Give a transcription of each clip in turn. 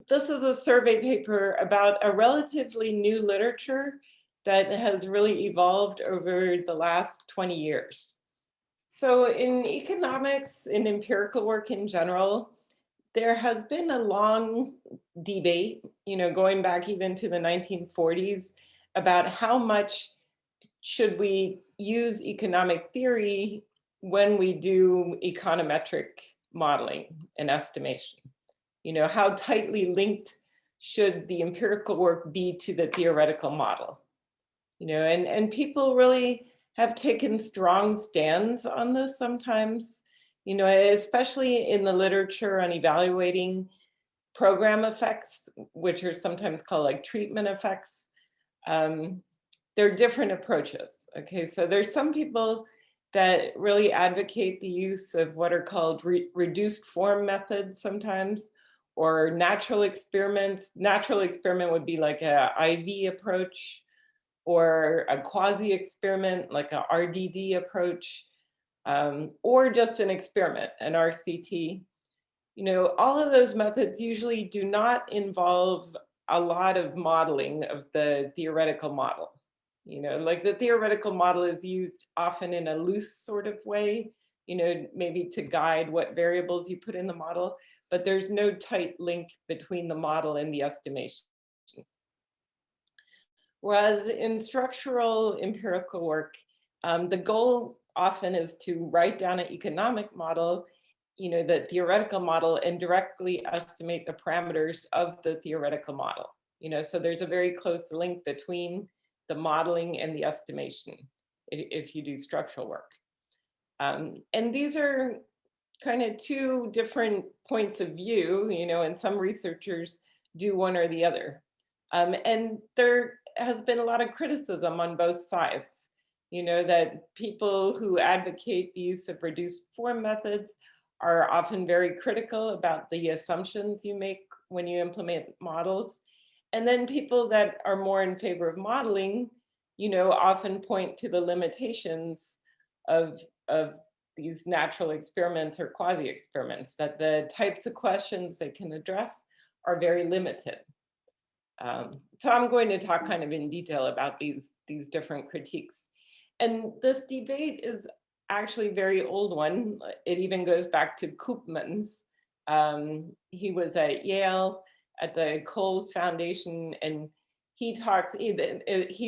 this is a survey paper about a relatively new literature that has really evolved over the last 20 years. So in economics, in empirical work in general, there has been a long debate, going back even to the 1940s, about how much should we use economic theory when we do econometric modeling and estimation. How tightly linked should the empirical work be to the theoretical model? And people really have taken strong stands on this sometimes, especially in the literature on evaluating program effects, which are sometimes called like treatment effects. There are different approaches. Okay, so there's some people that really advocate the use of what are called reduced form methods sometimes, or natural experiments. Natural experiment would be like a IV approach, or a quasi-experiment like a RDD approach, or just an experiment, an RCT. All of those methods usually do not involve a lot of modeling of the theoretical model. Like the theoretical model is used often in a loose sort of way, maybe to guide what variables you put in the model, but there's no tight link between the model and the estimation. Whereas in structural empirical work, the goal often is to write down an economic model, the theoretical model, and directly estimate the parameters of the theoretical model. So there's a very close link between the modeling and the estimation if you do structural work. And these are kind of two different points of view, and some researchers do one or the other. And there has been a lot of criticism on both sides, that people who advocate the use of reduced form methods are often very critical about the assumptions you make when you implement models. And then people that are more in favor of modeling, often point to the limitations of these natural experiments or quasi-experiments, that the types of questions they can address are very limited. So I'm going to talk kind of in detail about these different critiques. And this debate is actually a very old one. It even goes back to Koopmans. He was at Yale at the Coles Foundation, and he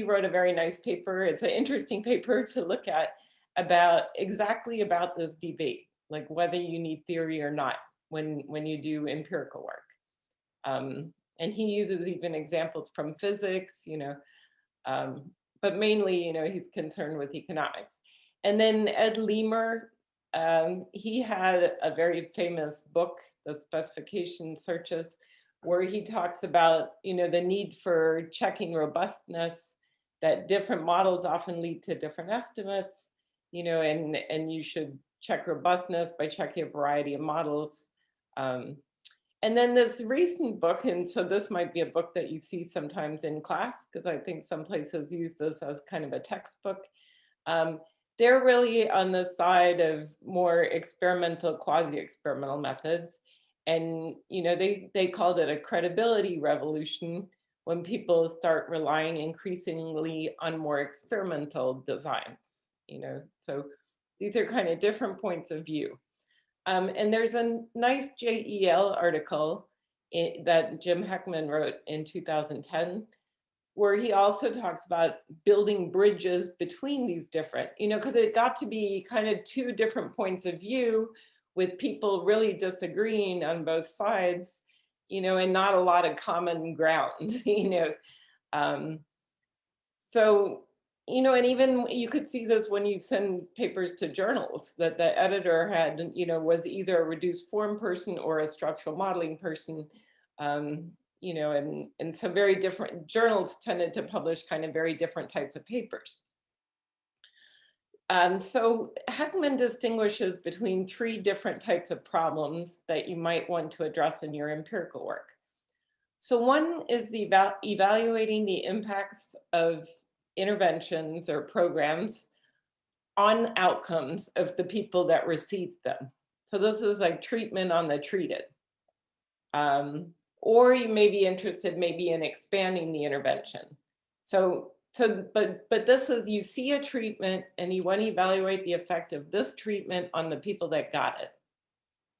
wrote a very nice paper. It's an interesting paper to look at about exactly about this debate, like whether you need theory or not when you do empirical work. And he uses even examples from physics, but mainly, he's concerned with economics. And then Ed Leamer, he had a very famous book, The Specification Searches, where he talks about, the need for checking robustness, that different models often lead to different estimates, and you should check robustness by checking a variety of models. And then this recent book, and so this might be a book that you see sometimes in class, because I think some places use this as kind of a textbook. They're really on the side of more experimental, quasi-experimental methods. And they called it a credibility revolution when people start relying increasingly on more experimental designs. So these are kind of different points of view. And there's a nice JEL article that Jim Heckman wrote in 2010, where he also talks about building bridges between these different, because it got to be kind of two different points of view with people really disagreeing on both sides, and not a lot of common ground, So, and even you could see this when you send papers to journals, that the editor had, was either a reduced form person or a structural modeling person, and so very different journals tended to publish kind of very different types of papers. So Heckman distinguishes between three different types of problems that you might want to address in your empirical work. So one is evaluating the impacts of interventions or programs on outcomes of the people that receive them. So this is like treatment on the treated. or you may be interested maybe in expanding the intervention. But this is, you see a treatment and you want to evaluate the effect of this treatment on the people that got it.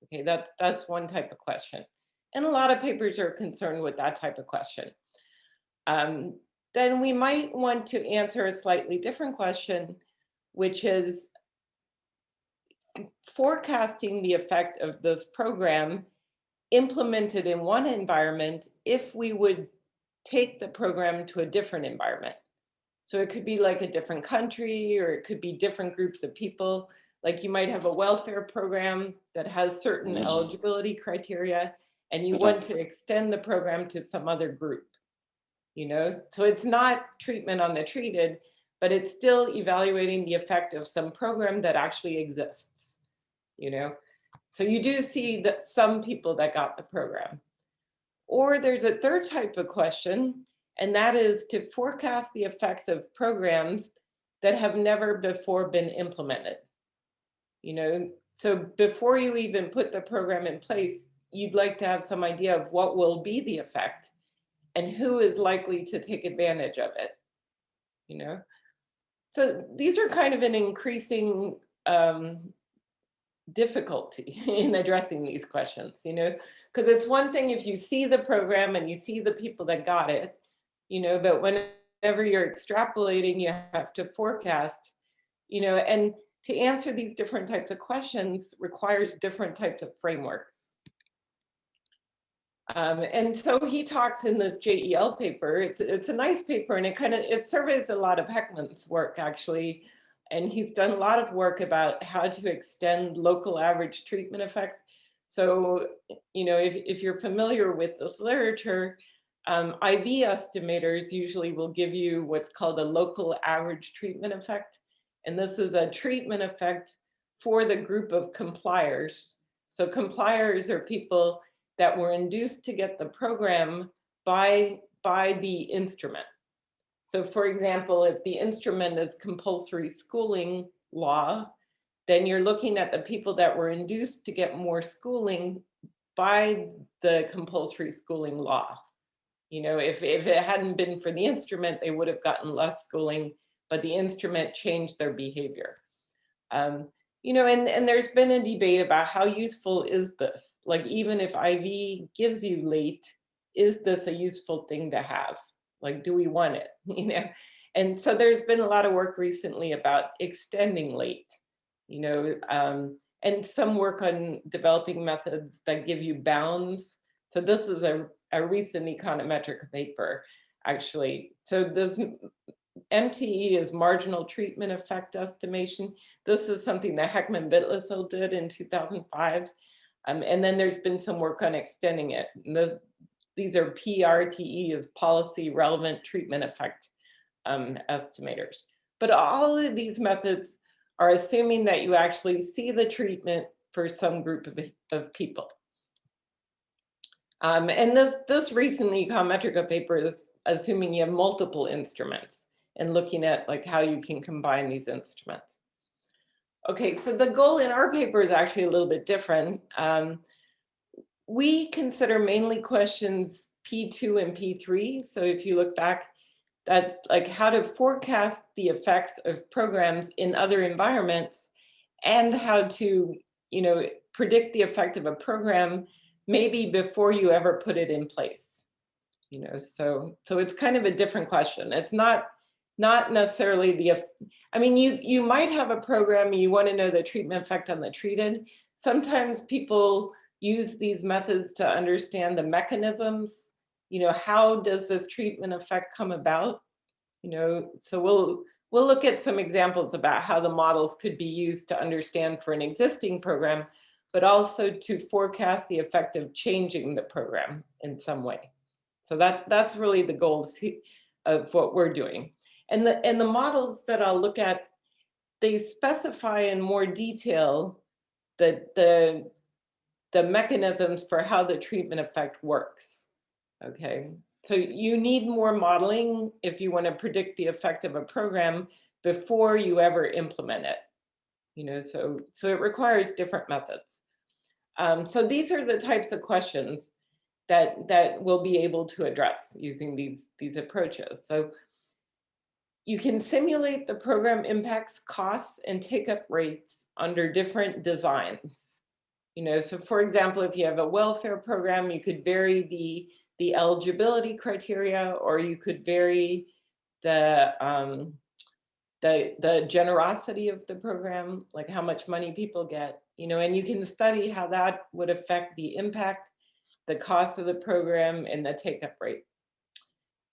Okay, that's one type of question. And a lot of papers are concerned with that type of question. Then we might want to answer a slightly different question, which is forecasting the effect of this program implemented in one environment if we would take the program to a different environment. So it could be like a different country, or it could be different groups of people. Like you might have a welfare program that has certain eligibility criteria, and you want to extend the program to some other group. You know, so it's not treatment on the treated, but it's still evaluating the effect of some program that actually exists. You know, so you do see that some people that got the program. Or there's a third type of question, and that is to forecast the effects of programs that have never before been implemented. You know, so before you even put the program in place, you'd like to have some idea of what will be the effect and who is likely to take advantage of it, you know? So these are kind of an increasing difficulty in addressing these questions, you know, because it's one thing if you see the program and you see the people that got it, you know, but whenever you're extrapolating, you have to forecast, you know, and to answer these different types of questions requires different types of frameworks. And so he talks in this JEL paper. It's a nice paper, and it surveys a lot of Heckman's work actually. And he's done a lot of work about how to extend local average treatment effects. So, you know, if you're familiar with this literature, IV estimators usually will give you what's called a local average treatment effect. And this is a treatment effect for the group of compliers. So compliers are people that were induced to get the program by the instrument. So for example, if the instrument is compulsory schooling law, then you're looking at the people that were induced to get more schooling by the compulsory schooling law. You know, if it hadn't been for the instrument, they would have gotten less schooling, but the instrument changed their behavior. You know, and there's been a debate about how useful is this? Like, even if IV gives you late, is this a useful thing to have? Like, do we want it? You know, and so there's been a lot of work recently about extending late, you know, and some work on developing methods that give you bounds. So this is a recent econometric paper, actually. So this MTE is marginal treatment effect estimation. This is something that Heckman-Bitlisel did in 2005. And then there's been some work on extending it. These are PRTE, is policy relevant treatment effect estimators. But all of these methods are assuming that you actually see the treatment for some group of people. And this recent econometric paper is assuming you have multiple instruments and looking at like how you can combine these instruments. Okay, so the goal in our paper is actually a little bit different. We consider mainly questions P2 and P3. So if you look back, that's like how to forecast the effects of programs in other environments and how to, you know, predict the effect of a program maybe before you ever put it in place. You know, so it's kind of a different question. It's not necessarily I mean, you might have a program and you want to know the treatment effect on the treated. Sometimes people use these methods to understand the mechanisms. You know, how does this treatment effect come about? You know, so we'll look at some examples about how the models could be used to understand for an existing program, but also to forecast the effect of changing the program in some way. So that's really the goal of what we're doing. And the models that I'll look at, they specify in more detail the mechanisms for how the treatment effect works. Okay, so you need more modeling if you want to predict the effect of a program before you ever implement it. You know, so it requires different methods. So these are the types of questions that we'll be able to address using these approaches. So you can simulate the program impacts, costs, and take-up rates under different designs. So for example, if you have a welfare program, you could vary the eligibility criteria, or you could vary the generosity of the program, like how much money people get, and you can study how that would affect the impact, the cost of the program, and the take-up rate.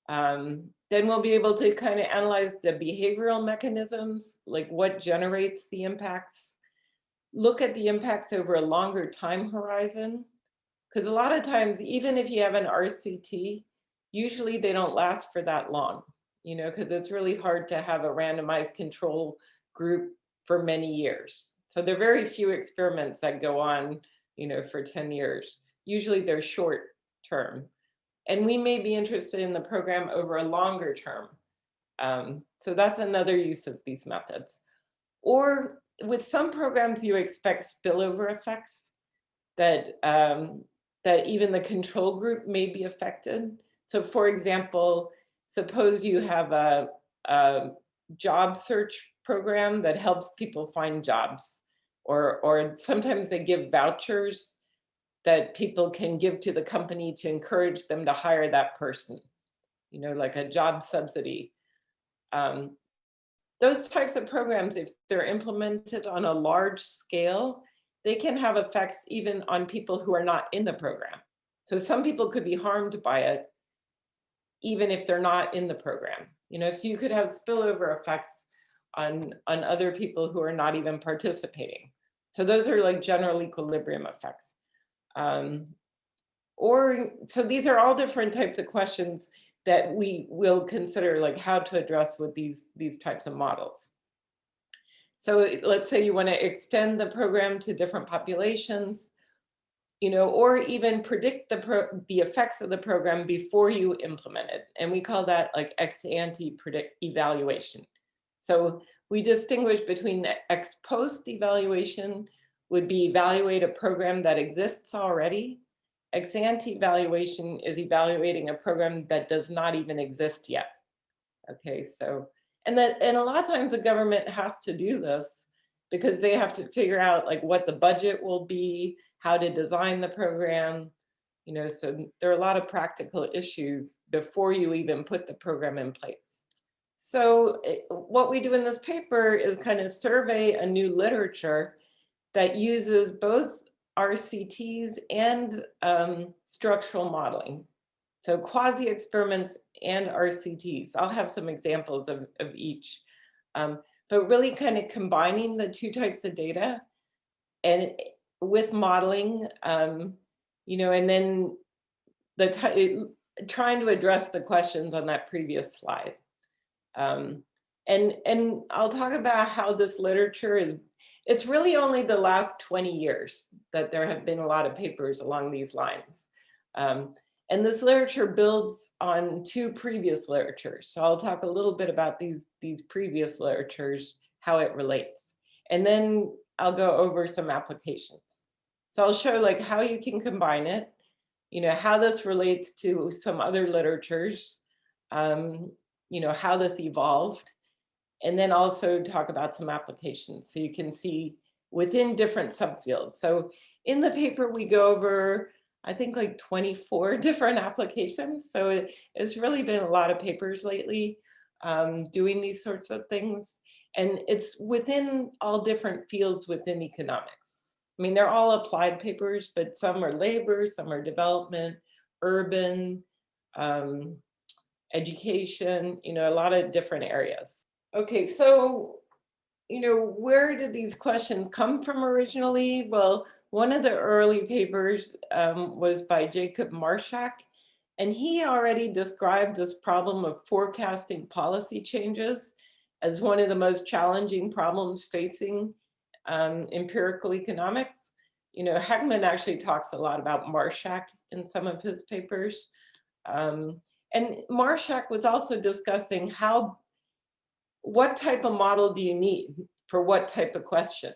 Then we'll be able to kind of analyze the behavioral mechanisms, like what generates the impacts, look at the impacts over a longer time horizon, because a lot of times, even if you have an RCT, usually they don't last for that long, because it's really hard to have a randomized control group for many years. So there are very few experiments that go on, for 10 years. Usually they're short term. And we may be interested in the program over a longer term. So that's another use of these methods. Or with some programs, you expect spillover effects that, that even the control group may be affected. So for example, suppose you have a job search program that helps people find jobs, or sometimes they give vouchers that people can give to the company to encourage them to hire that person, like a job subsidy. Those types of programs, if they're implemented on a large scale, they can have effects even on people who are not in the program. So some people could be harmed by it, even if they're not in the program. So you could have spillover effects on other people who are not even participating. So those are like general equilibrium effects. So these are all different types of questions that we will consider, like how to address with these types of models. So let's say you want to extend the program to different populations, or even predict the effects of the program before you implement it. And we call that like ex ante predict evaluation. So we distinguish between the ex post evaluation would be evaluate a program that exists already. Ex ante evaluation is evaluating a program that does not even exist yet. Okay, so, and a lot of times the government has to do this because they have to figure out like what the budget will be, how to design the program, so there are a lot of practical issues before you even put the program in place. So what we do in this paper is kind of survey a new literature that uses both RCTs and structural modeling. So quasi-experiments and RCTs. I'll have some examples of each. But really kind of combining the two types of data and with modeling, and then trying to address the questions on that previous slide. And I'll talk about how this literature it's really only the last 20 years that there have been a lot of papers along these lines. And this literature builds on two previous literatures. So I'll talk a little bit about these previous literatures, how it relates. And then I'll go over some applications. So I'll show like how you can combine it, how this relates to some other literatures, how this evolved, and then also talk about some applications so you can see within different subfields. So in the paper, we go over, I think like 24 different applications. So it's really been a lot of papers lately doing these sorts of things. And it's within all different fields within economics. I mean, they're all applied papers, but some are labor, some are development, urban, education, a lot of different areas. Okay, so, where did these questions come from originally? Well, one of the early papers was by Jacob Marshak, and he already described this problem of forecasting policy changes as one of the most challenging problems facing empirical economics. Heckman actually talks a lot about Marshak in some of his papers. And Marshak was also discussing what type of model do you need for what type of question?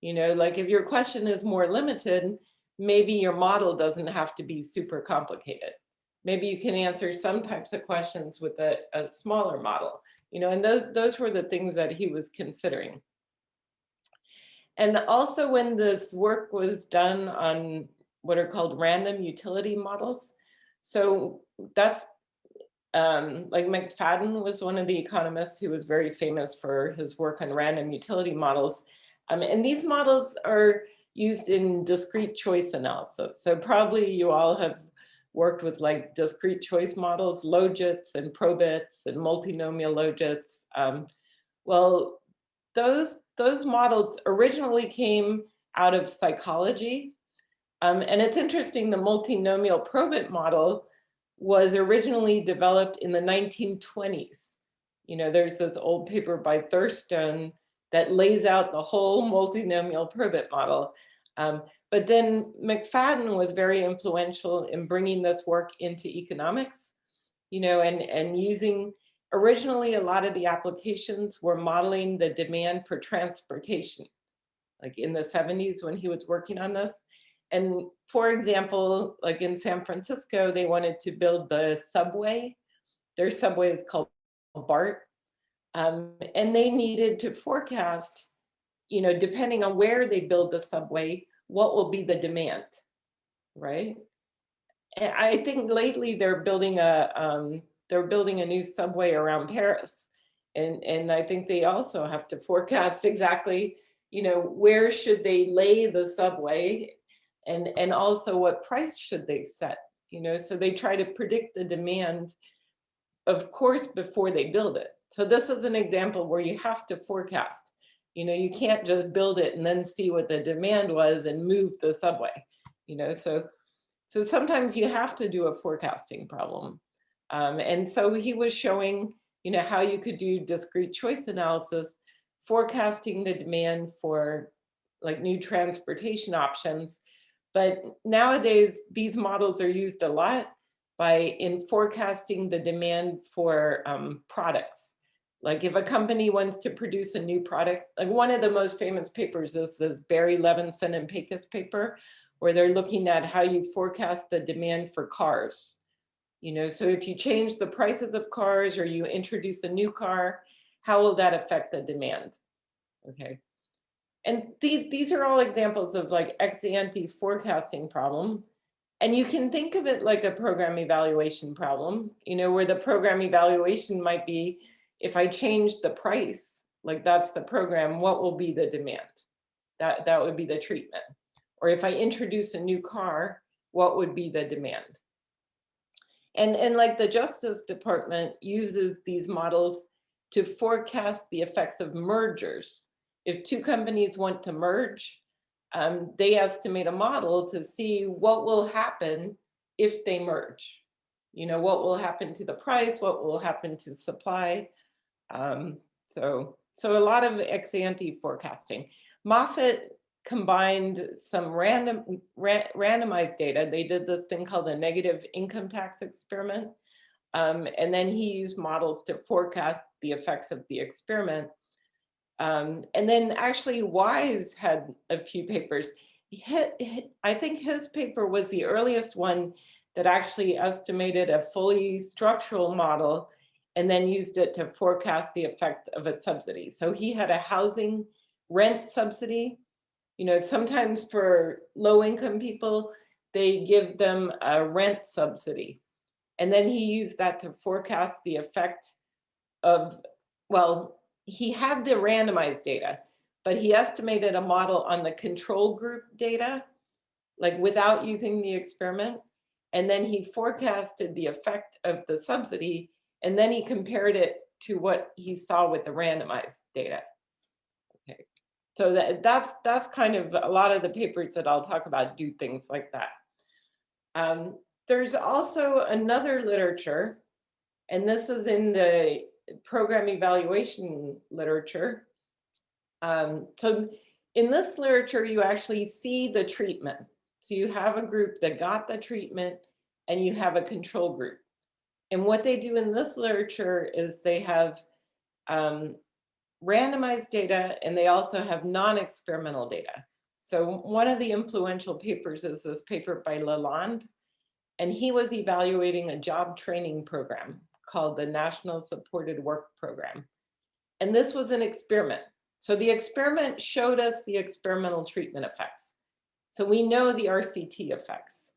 Like if your question is more limited, maybe your model doesn't have to be super complicated. Maybe you can answer some types of questions with a smaller model, you know, and those were the things that he was considering. And also when this work was done on what are called random utility models. So that's like McFadden was one of the economists who was very famous for his work on random utility models. And these models are used in discrete choice analysis. So probably you all have worked with like discrete choice models, logits and probits and multinomial logits. Well, those models originally came out of psychology. And it's interesting, the multinomial probit model was originally developed in the 1920s. You know, there's this old paper by Thurstone that lays out the whole multinomial probit model. But then McFadden was very influential in bringing this work into economics, you know, and using, originally a lot of the applications were modeling the demand for transportation, like in the 70s when he was working on this. And for example, like in San Francisco, they wanted to build the subway. Their subway is called BART. And they needed to forecast, you know, depending on where they build the subway, what will be the demand, right? And I think lately they're building a new subway around Paris. And I think they also have to forecast exactly, you know, where should they lay the subway, and also what price should they set, you know, so they try to predict the demand, of course, before they build it. So this is an example where you have to forecast. You know, you can't just build it and then see what the demand was and move the subway, you know, so sometimes you have to do a forecasting problem. And so he was showing, you know, how you could do discrete choice analysis, forecasting the demand for like new transportation options. But nowadays, these models are used a lot in forecasting the demand for products. Like if a company wants to produce a new product, like one of the most famous papers is this Barry Levinson and Pecos paper, where they're looking at how you forecast the demand for cars. You know, so if you change the prices of cars or you introduce a new car, how will that affect the demand? Okay. And these are all examples of like ex-ante forecasting problem. And you can think of it like a program evaluation problem, you know, where the program evaluation might be, if I change the price, like that's the program, what will be the demand? That would be the treatment. Or if I introduce a new car, what would be the demand? And like the Justice Department uses these models to forecast the effects of mergers. If two companies want to merge, they estimate a model to see what will happen if they merge. You know, what will happen to the price, what will happen to supply. So a lot of ex-ante forecasting. Moffitt combined some randomized data. They did this thing called a negative income tax experiment. And then he used models to forecast the effects of the experiment. And then actually Wise had a few papers. I think his paper was the earliest one that actually estimated a fully structural model and then used it to forecast the effect of a subsidy. So he had a housing rent subsidy. You know, sometimes for low income people, they give them a rent subsidy. And then he used that to forecast the effect of, well, he had the randomized data, but he estimated a model on the control group data, like without using the experiment. And then he forecasted the effect of the subsidy, and then he compared it to what he saw with the randomized data. Okay, so that's kind of a lot of the papers that I'll talk about do things like that. There's also another literature, and this is in the program evaluation literature. So in this literature, you actually see the treatment. So you have a group that got the treatment and you have a control group. And what they do in this literature is they have randomized data and they also have non-experimental data. So one of the influential papers is this paper by Lalonde, and he was evaluating a job training program called the National Supported Work Program. And this was an experiment. So the experiment showed us the experimental treatment effects. So we know the RCT effects.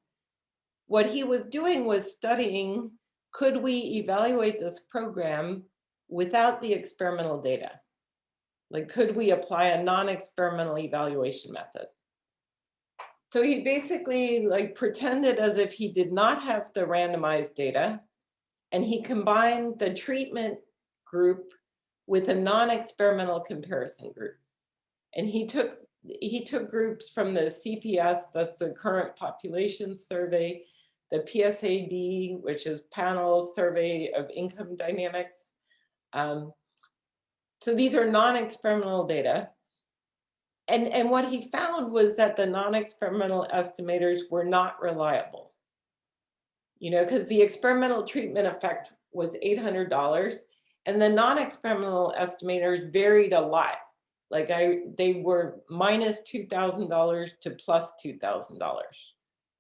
What he was doing was studying, could we evaluate this program without the experimental data? Like, could we apply a non-experimental evaluation method? So he basically like pretended as if he did not have the randomized data, and he combined the treatment group with a non-experimental comparison group. And he took groups from the CPS, that's the current population survey, the PSAD, which is panel survey of income dynamics. So these are non-experimental data. And what he found was that the non-experimental estimators were not reliable. You know, because the experimental treatment effect was $800, and the non-experimental estimators varied a lot. Like they were minus $2,000 to plus $2,000.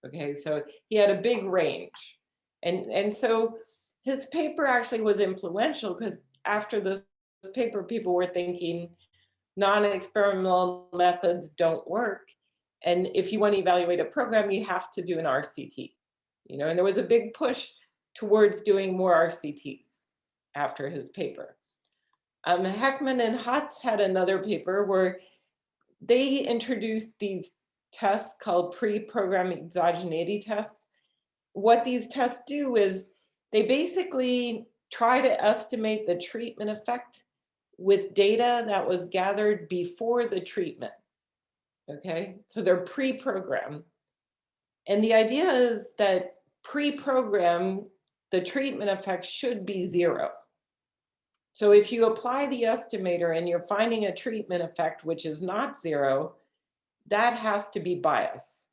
Okay, so he had a big range. And so his paper actually was influential because after this paper, people were thinking non-experimental methods don't work. And if you want to evaluate a program, you have to do an RCT. You know, and there was a big push towards doing more RCTs after his paper. Heckman and Hotz had another paper where they introduced these tests called pre-program exogeneity tests. What these tests do is they basically try to estimate the treatment effect with data that was gathered before the treatment. Okay, so they're pre-programmed. And the idea is that pre-program, the treatment effect should be 0. So if you apply the estimator and you're finding a treatment effect which is not 0, that has to be biased.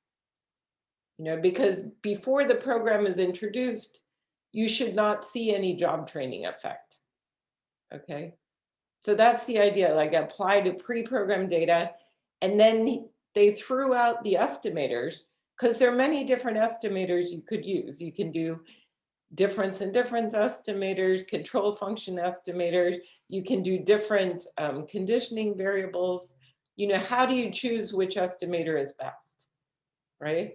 You know, because before the program is introduced, you should not see any job training effect. Okay, so that's the idea, like apply to pre-programmed data, and then they threw out the estimators, because there are many different estimators you could use. You can do difference and difference estimators, control function estimators. You can do different conditioning variables. You know, how do you choose which estimator is best, right?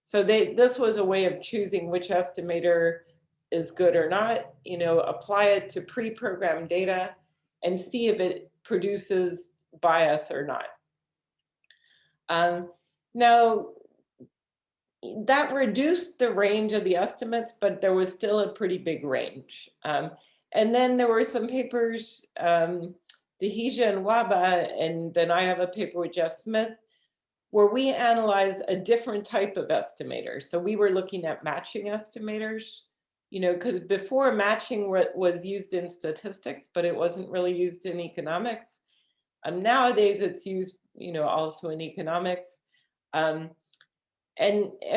So this was a way of choosing which estimator is good or not. You know, apply it to pre-programmed data and see if it produces bias or not. Now, that reduced the range of the estimates, but there was still a pretty big range. And then there were some papers, Dehija and Waba, and then I have a paper with Jeff Smith, where we analyze a different type of estimator. So we were looking at matching estimators, you know, because before matching was used in statistics, but it wasn't really used in economics. Nowadays it's used, you know, also in economics. And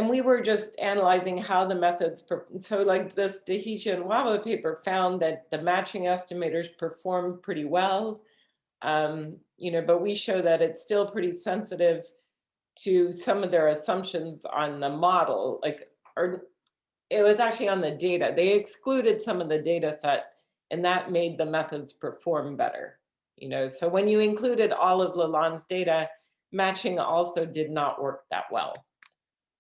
we were just analyzing how the methods, so like this Dehija and Waba paper found that the matching estimators performed pretty well, you know, but we show that it's still pretty sensitive to some of their assumptions on the model, like, or it was actually on the data. They excluded some of the data set, and that made the methods perform better. You know, so when you included all of Lalonde's data, matching also did not work that well.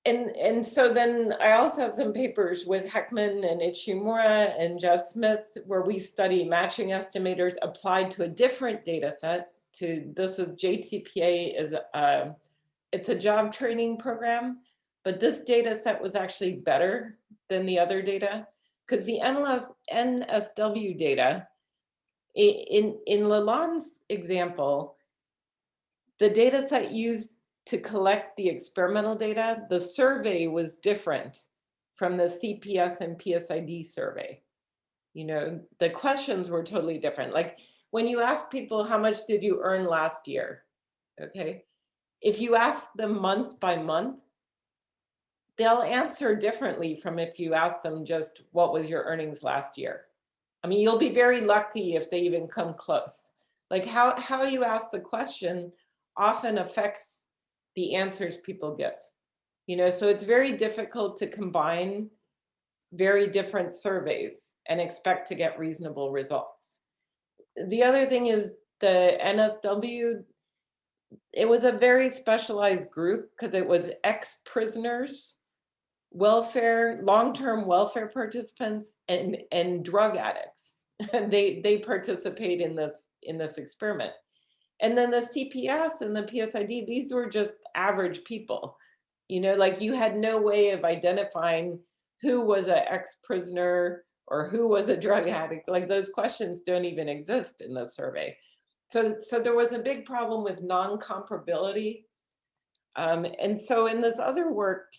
And so then I also have some papers with Heckman and Ichimura and Jeff Smith, where we study matching estimators applied to a different data set. This is JTPA, is it's a job training program, but this data set was actually better than the other data, because the NSW data, in Lalonde's example, the data set used to collect the experimental data, the survey was different from the CPS and PSID survey. You know, the questions were totally different. Like when you ask people, how much did you earn last year? Okay, if you ask them month by month, they'll answer differently from if you ask them just what was your earnings last year. I mean, you'll be very lucky if they even come close. Like how you ask the question often affects the answers people give. So it's very difficult to combine very different surveys and expect to get reasonable results. The other thing is the NSW, it was a very specialized group because it was ex-prisoners, welfare, long-term welfare participants, and drug addicts. And they participate in this experiment. And then the CPS and the PSID, these were just average people. Like you had no way of identifying who was an ex-prisoner or who was a drug addict. Like those questions don't even exist in the survey. So there was a big problem with non-comparability. And so in this other work,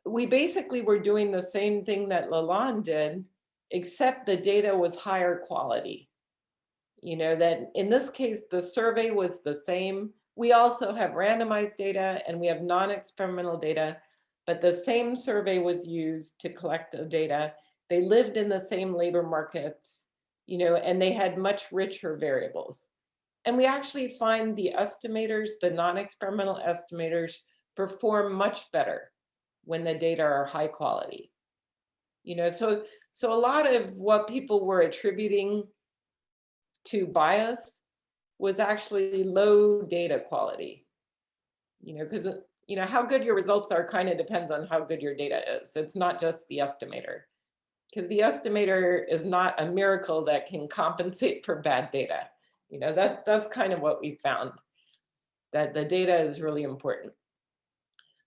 we basically were doing the same thing that Lalonde did, except the data was higher quality. That in this case, the survey was the same. We also have randomized data and we have non-experimental data, but the same survey was used to collect the data. They lived in the same labor markets, and they had much richer variables. And we actually find the estimators, the non-experimental estimators, perform much better when the data are high quality. So a lot of what people were attributing to bias was actually low data quality. Because how good your results are kind of depends on how good your data is. It's not just the estimator, because the estimator is not a miracle that can compensate for bad data. That's kind of what we found, that the data is really important.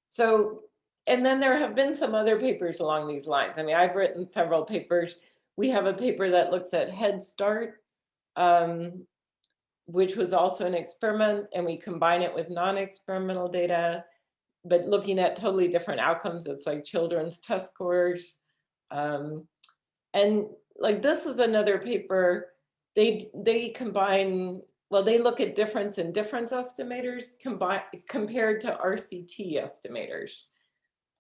So, and then there have been some other papers along these lines. I mean, I've written several papers. We have a paper that looks at Head Start, which was also an experiment, and we combine it with non-experimental data, but looking at totally different outcomes. It's like children's test scores. And like this is another paper, they combine, well, they look at difference in difference estimators compared to RCT estimators.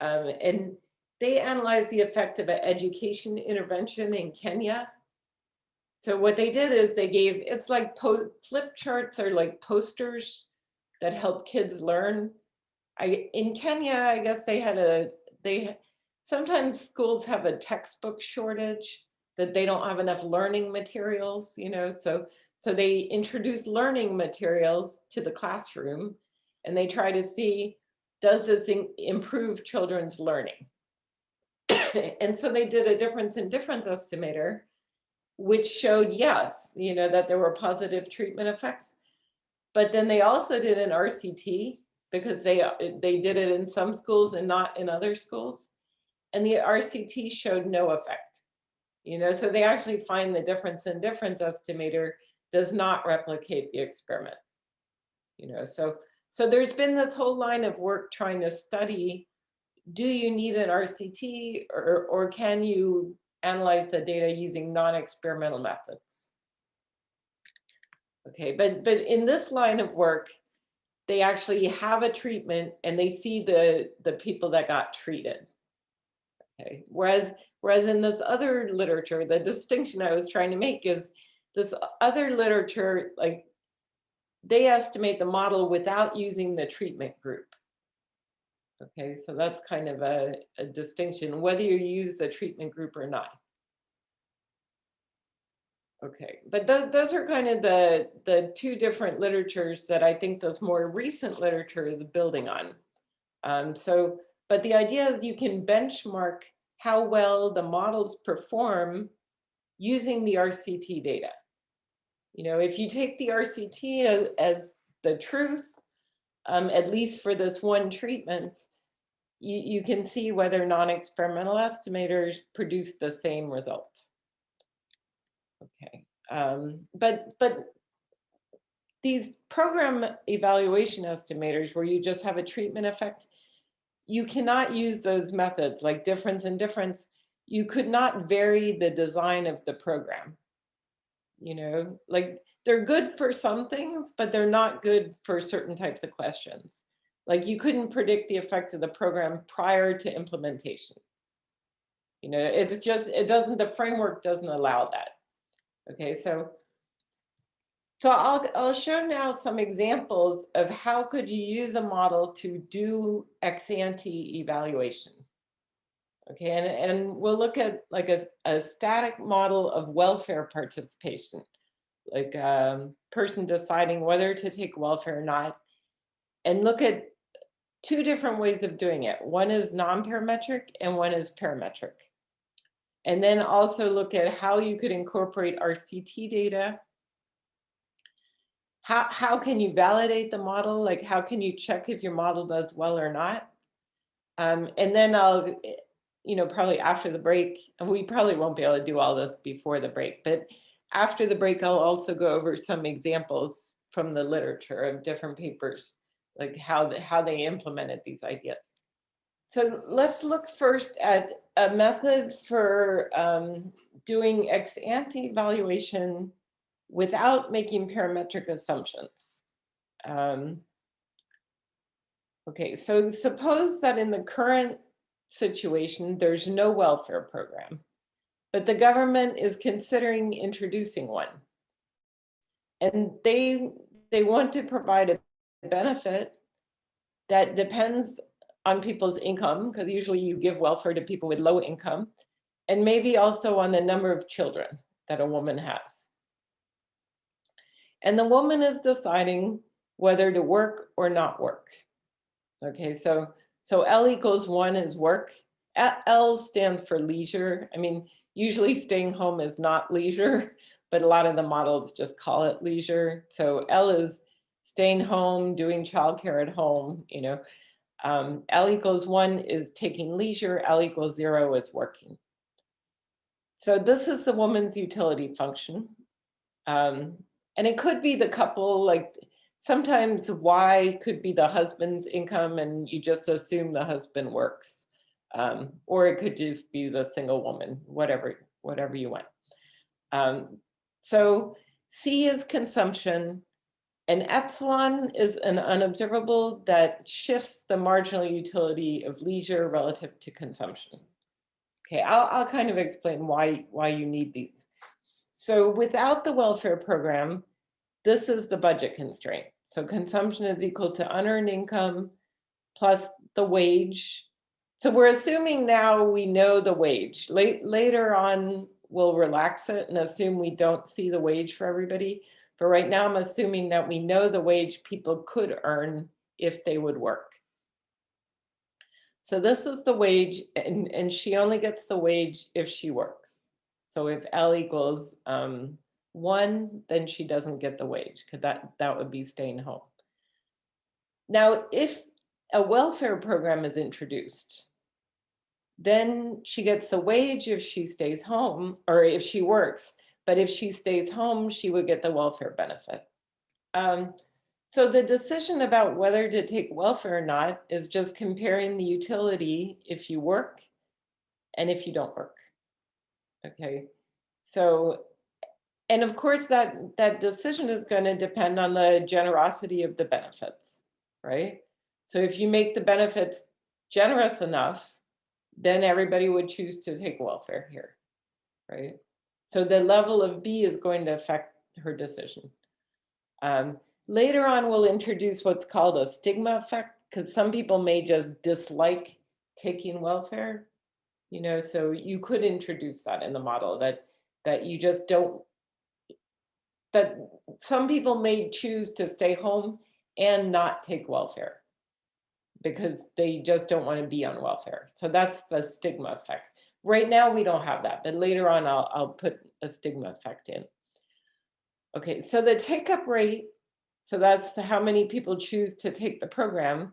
And they analyze the effect of an education intervention in Kenya. So what they did is they gave, it's like flip charts are like posters that help kids learn. In Kenya, I guess sometimes schools have a textbook shortage, that they don't have enough learning materials, so they introduce learning materials to the classroom, and they try to see, does this improve children's learning? And so they did a difference in difference estimator, which showed, yes, that there were positive treatment effects. But then they also did an RCT, because they did it in some schools and not in other schools. And the RCT showed no effect. So they actually find the difference in difference estimator does not replicate the experiment. So there's been this whole line of work trying to study, do you need an RCT or can you analyze the data using non-experimental methods? Okay, but in this line of work, they actually have a treatment and they see the people that got treated. Okay, whereas in this other literature, the distinction I was trying to make is this other literature, like they estimate the model without using the treatment group. Okay, so that's kind of a distinction, whether you use the treatment group or not. Okay, but those are kind of the two different literatures that I think this more recent literature is building on. But the idea is you can benchmark how well the models perform using the RCT data. If you take the RCT as the truth, at least for this one treatment, you can see whether non-experimental estimators produce the same results. Okay, but these program evaluation estimators where you just have a treatment effect, you cannot use those methods like difference in difference. You could not vary the design of the program. Like they're good for some things, but they're not good for certain types of questions. Like you couldn't predict the effect of the program prior to implementation. It's just, the framework doesn't allow that. Okay, so So I'll show now some examples of how could you use a model to do ex-ante evaluation. Okay, and we'll look at like a static model of welfare participation, like person deciding whether to take welfare or not, and look at two different ways of doing it. One is non-parametric and one is parametric. And then also look at how you could incorporate RCT data. How can you validate the model? Like how can you check if your model does well or not? And then I'll, probably after the break, and we probably won't be able to do all this before the break, but after the break, I'll also go over some examples from the literature of different papers, like how they implemented these ideas. So let's look first at a method for doing ex-ante evaluation without making parametric assumptions. Okay, so suppose that in the current situation, there's no welfare program, but the government is considering introducing one. And they want to provide a benefit that depends on people's income, because usually you give welfare to people with low income, and maybe also on the number of children that a woman has. And the woman is deciding whether to work or not work. Okay, so L equals 1 is work. L stands for leisure. I mean, usually staying home is not leisure, but a lot of the models just call it leisure. So L is staying home, doing childcare at home, L equals 1 is taking leisure, L equals 0 is working. So this is the woman's utility function. And it could be the couple, like sometimes Y could be the husband's income and you just assume the husband works. Or it could just be the single woman, whatever you want. So C is consumption, and epsilon is an unobservable that shifts the marginal utility of leisure relative to consumption. Okay, I'll kind of explain why you need these. So without the welfare program, this is the budget constraint. So consumption is equal to unearned income plus the wage. So we're assuming now we know the wage. Later on, we'll relax it and assume we don't see the wage for everybody. But right now, I'm assuming that we know the wage people could earn if they would work. So this is the wage, and she only gets the wage if she works. So if L equals 1, then she doesn't get the wage, because that would be staying home. Now, if a welfare program is introduced, then she gets the wage if she stays home, or if she works. But if she stays home, she would get the welfare benefit. So the decision about whether to take welfare or not is just comparing the utility if you work and if you don't work. Okay, so, and of course that decision is going to depend on the generosity of the benefits, right? So if you make the benefits generous enough, then everybody would choose to take welfare here, right? So the level of B is going to affect her decision. Later on, we'll introduce what's called a stigma effect, because some people may just dislike taking welfare, so you could introduce that in the model, that you just don't, that some people may choose to stay home and not take welfare because they just don't want to be on welfare. So that's the stigma effect. Right now, we don't have that, but later on, I'll put a stigma effect in. Okay, so the take-up rate, so that's how many people choose to take the program,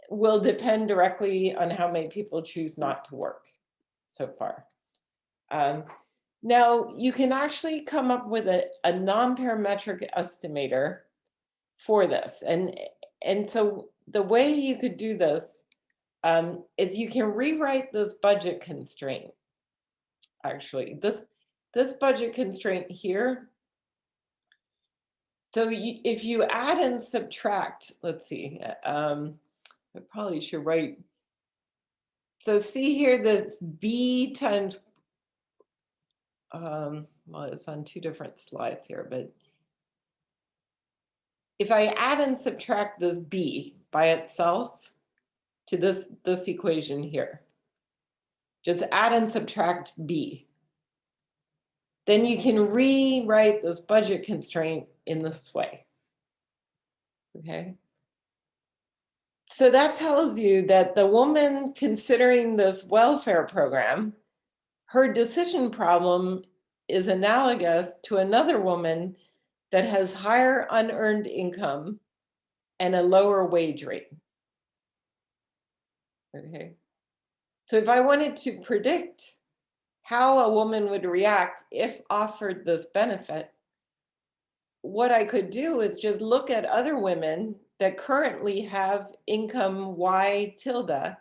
will depend directly on how many people choose not to work so far. Now, you can actually come up with a non-parametric estimator for this. And so the way you could do this is you can rewrite this budget constraint. Actually, this budget constraint here. So if you add and subtract, let's see, I probably should write. So see here, that's B times, well, it's on 2 different slides here, but if I add and subtract this B by itself to this equation here, just add and subtract B, then you can rewrite this budget constraint in this way, okay? So that tells you that the woman considering this welfare program, her decision problem is analogous to another woman that has higher unearned income and a lower wage rate. Okay. So if I wanted to predict how a woman would react if offered this benefit, what I could do is just look at other women that currently have income Y tilde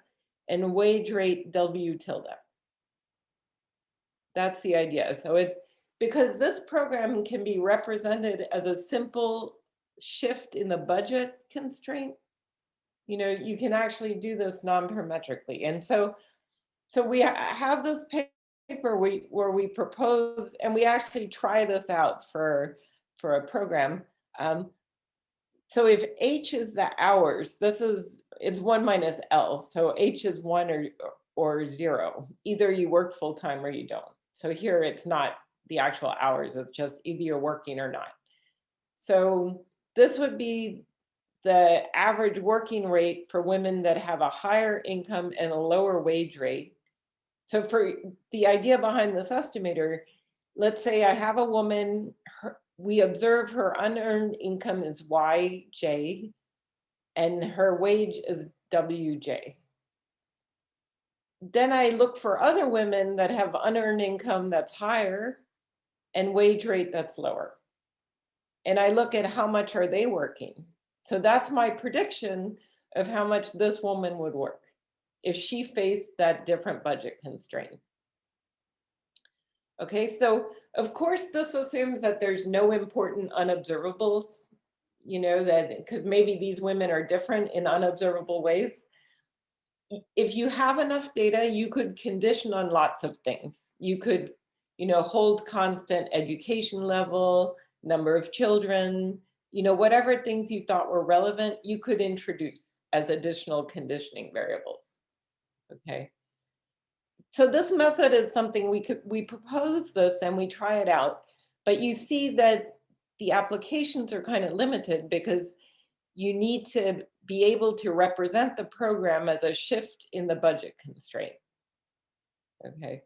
and wage rate W tilde. That's the idea. So it's because this program can be represented as a simple shift in the budget constraint. You know, you can actually do this non-parametrically. And so we have this paper where we propose, and we actually try this out for a program. So if H is the hours, it's 1 minus L. So H is 1 or 0. Either you work full time or you don't. So here it's not the actual hours, it's just either you're working or not. So this would be the average working rate for women that have a higher income and a lower wage rate. So for the idea behind this estimator, let's say I have a woman, we observe her unearned income is YJ and her wage is WJ. Then I look for other women that have unearned income that's higher and wage rate that's lower. And I look at how much are they working. So that's my prediction of how much this woman would work if she faced that different budget constraint. Okay, so of course this assumes that there's no important unobservables, you know, that because maybe these women are different in unobservable ways. If you have enough data, you could condition on lots of things. You could, you know, hold constant education level, number of children, you know, whatever things you thought were relevant, you could introduce as additional conditioning variables. Okay. So this method is something we propose this and we try it out, but you see that the applications are kind of limited because you need to be able to represent the program as a shift in the budget constraint. Okay.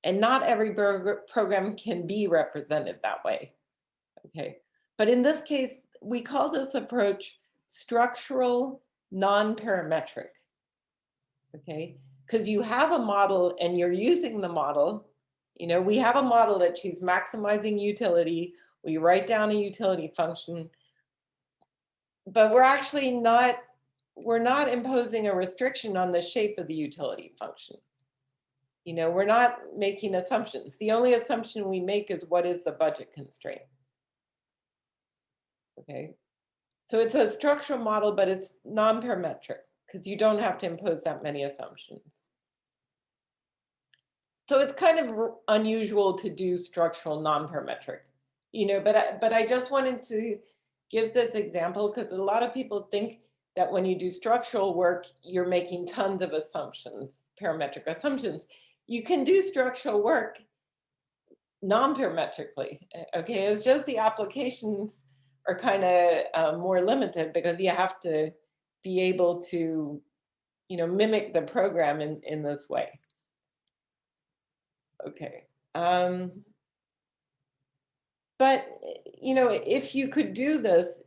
And not every program can be represented that way. Okay. But in this case, we call this approach structural non-parametric. Okay. Because you have a model and you're using the model. You know, we have a model that she's maximizing utility. We write down a utility function, but we're not imposing a restriction on the shape of the utility function. You know, we're not making assumptions. The only assumption we make is what is the budget constraint. Okay. So it's a structural model, but it's non-parametric because you don't have to impose that many assumptions. So it's kind of unusual to do structural non-parametric, you know, but I just wanted to give this example because a lot of people think that when you do structural work, you're making tons of assumptions, parametric assumptions. You can do structural work non-parametrically, okay? It's just the applications are kind of more limited because you have to be able to, you know, mimic the program in this way. Okay. But, you know, if you could do this,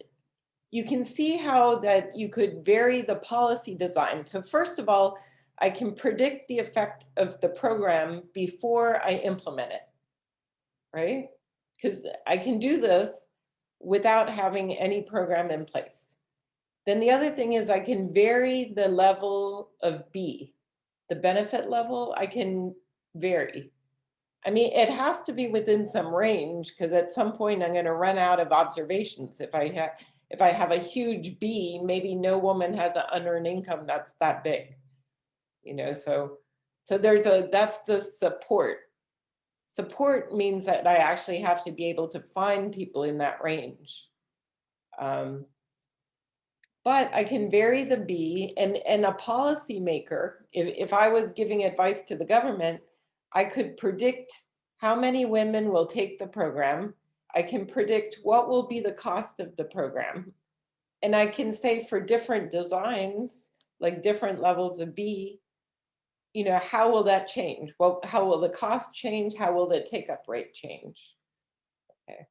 you can see how that you could vary the policy design. So first of all, I can predict the effect of the program before I implement it, right? Because I can do this without having any program in place. Then the other thing is I can vary the level of B, the benefit level, I can vary. I mean, it has to be within some range because at some point I'm going to run out of observations. If I have a huge B, maybe no woman has an unearned income that's that big, you know. So that's the support. Support means that I actually have to be able to find people in that range. but I can vary the B, and a policymaker, if I was giving advice to the government, I could predict how many women will take the program. I can predict what will be the cost of the program. And I can say for different designs, like different levels of B, you know, how will that change? Well, how will the cost change? How will the take-up rate change? Okay.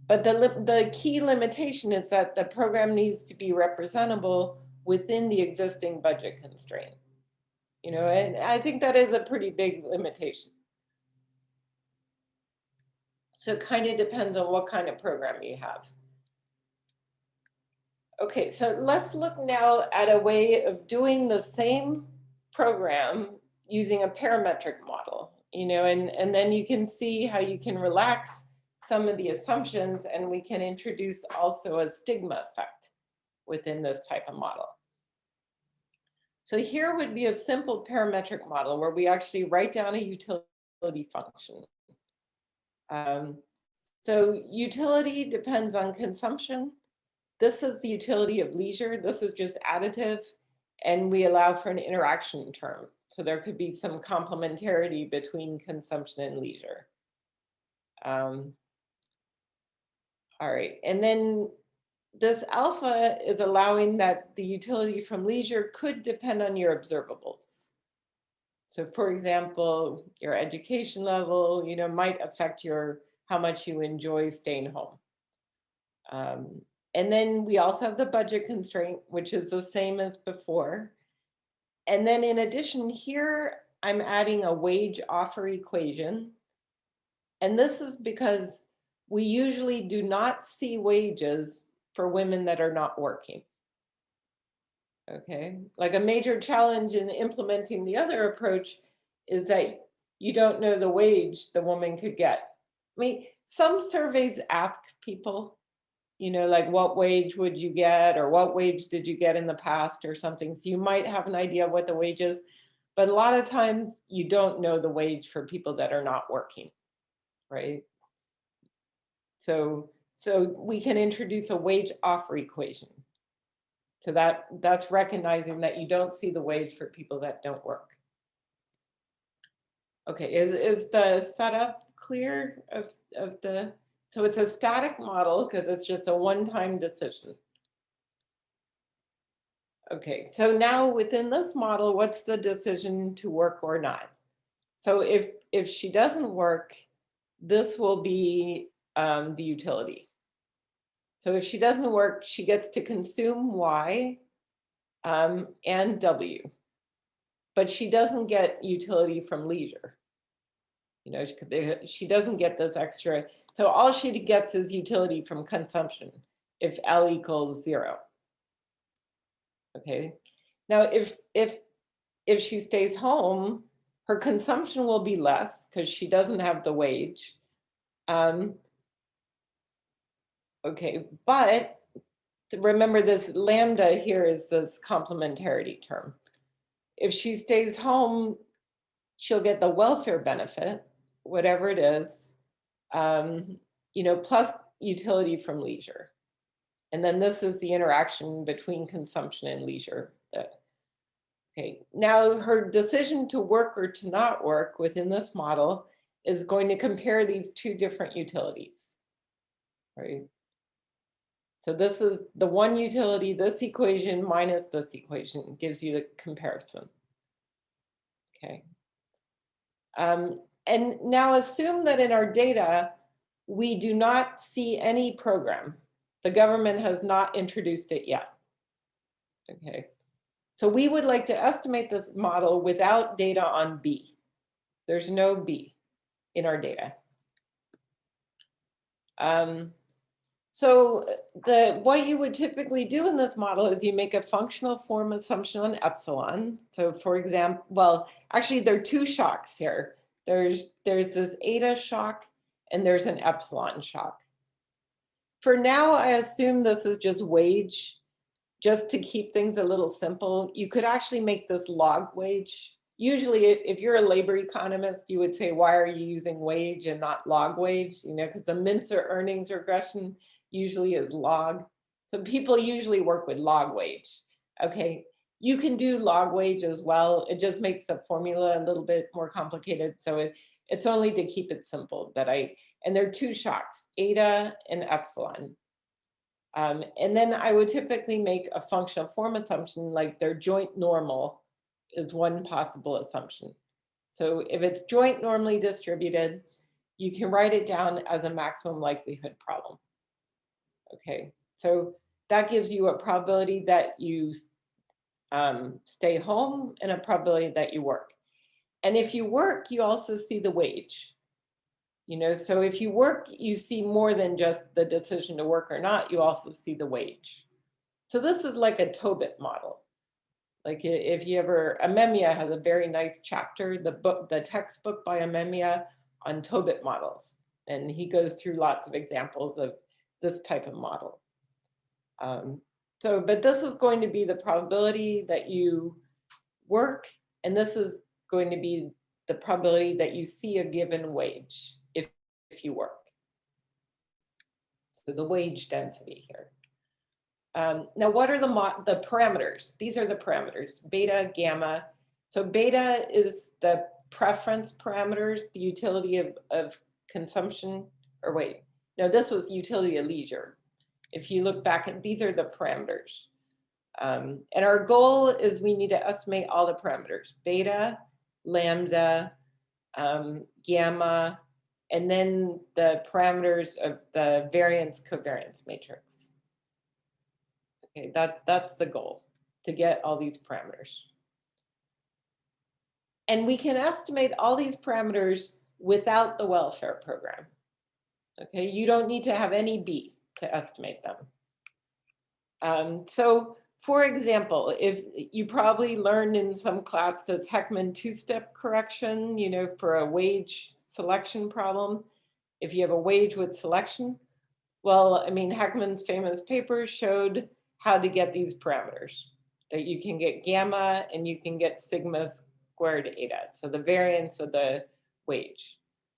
But the key limitation is that the program needs to be representable within the existing budget constraint. You know, and I think that is a pretty big limitation. So it kind of depends on what kind of program you have. Okay, so let's look now at a way of doing the same program using a parametric model, you know, and then you can see how you can relax some of the assumptions, and we can introduce also a stigma effect within this type of model. So here would be a simple parametric model where we actually write down a utility function. So utility depends on consumption. This is the utility of leisure. This is just additive, and we allow for an interaction term. So there could be some complementarity between consumption and leisure. All right, and then this alpha is allowing that the utility from leisure could depend on your observables. So for example, your education level, you know, might affect how much you enjoy staying home. And then we also have the budget constraint, which is the same as before. And then in addition here, I'm adding a wage offer equation. And this is because we usually do not see wages for women that are not working. Okay, like a major challenge in implementing the other approach is that you don't know the wage the woman could get. I mean, some surveys ask people, you know, like what wage would you get, or what wage did you get in the past or something. So you might have an idea of what the wage is, but a lot of times you don't know the wage for people that are not working, right? So we can introduce a wage offer equation. So that's recognizing that you don't see the wage for people that don't work. Okay, is the setup clear of the, so it's a static model because it's just a one-time decision. Okay, so now within this model, what's the decision to work or not? So if she doesn't work, this will be the utility. So if she doesn't work, she gets to consume Y and W, but she doesn't get utility from leisure. You know, she doesn't get this extra. So all she gets is utility from consumption if L equals 0. Okay. Now, if she stays home, her consumption will be less because she doesn't have the wage. Okay, but remember this lambda here is this complementarity term. If she stays home, she'll get the welfare benefit, whatever it is, you know, plus utility from leisure. And then this is the interaction between consumption and leisure. Okay, now her decision to work or to not work within this model is going to compare these two different utilities, right? So this is the one utility, this equation minus this equation gives you the comparison. Okay. And now assume that in our data, we do not see any program. The government has not introduced it yet. Okay. So we would like to estimate this model without data on B. There's no B in our data. So what you would typically do in this model is you make a functional form assumption on epsilon. So for example, well, actually there are two shocks here. There's this eta shock and there's an epsilon shock. For now, I assume this is just wage, just to keep things a little simple. You could actually make this log wage. Usually, if you're a labor economist, you would say, why are you using wage and not log wage? You know, because the Mincer earnings regression usually is log. So people usually work with log wage. Okay, you can do log wage as well. It just makes the formula a little bit more complicated. So it's only to keep it simple that and there are two shocks, eta and epsilon. And then I would typically make a functional form assumption, like their joint normal is one possible assumption. So if it's joint normally distributed, you can write it down as a maximum likelihood problem. Okay, so that gives you a probability that you stay home and a probability that you work. And if you work, you also see the wage. You know, so if you work, you see more than just the decision to work or not, you also see the wage. So this is like a Tobit model. Like if you ever, Amemiya has a very nice chapter, the textbook by Amemiya on Tobit models. And he goes through lots of examples of this type of model. But this is going to be the probability that you work, and this is going to be the probability that you see a given wage if you work. So the wage density here. Now, what are the parameters? These are the parameters, beta, gamma. So beta is the preference parameters, the utility of consumption, or wait, no, this was utility of leisure. If you look back at, these are the parameters. And our goal is we need to estimate all the parameters, beta, lambda, gamma, and then the parameters of the variance covariance matrix. Okay, that's the goal, to get all these parameters. And we can estimate all these parameters without the welfare program. Okay, you don't need to have any B to estimate them. So for example, if you probably learned in some class this Heckman two-step correction, you know, for a wage selection problem, if you have a wage with selection, well, I mean, Heckman's famous paper showed how to get these parameters, that you can get gamma and you can get sigma squared eta, so the variance of the wage.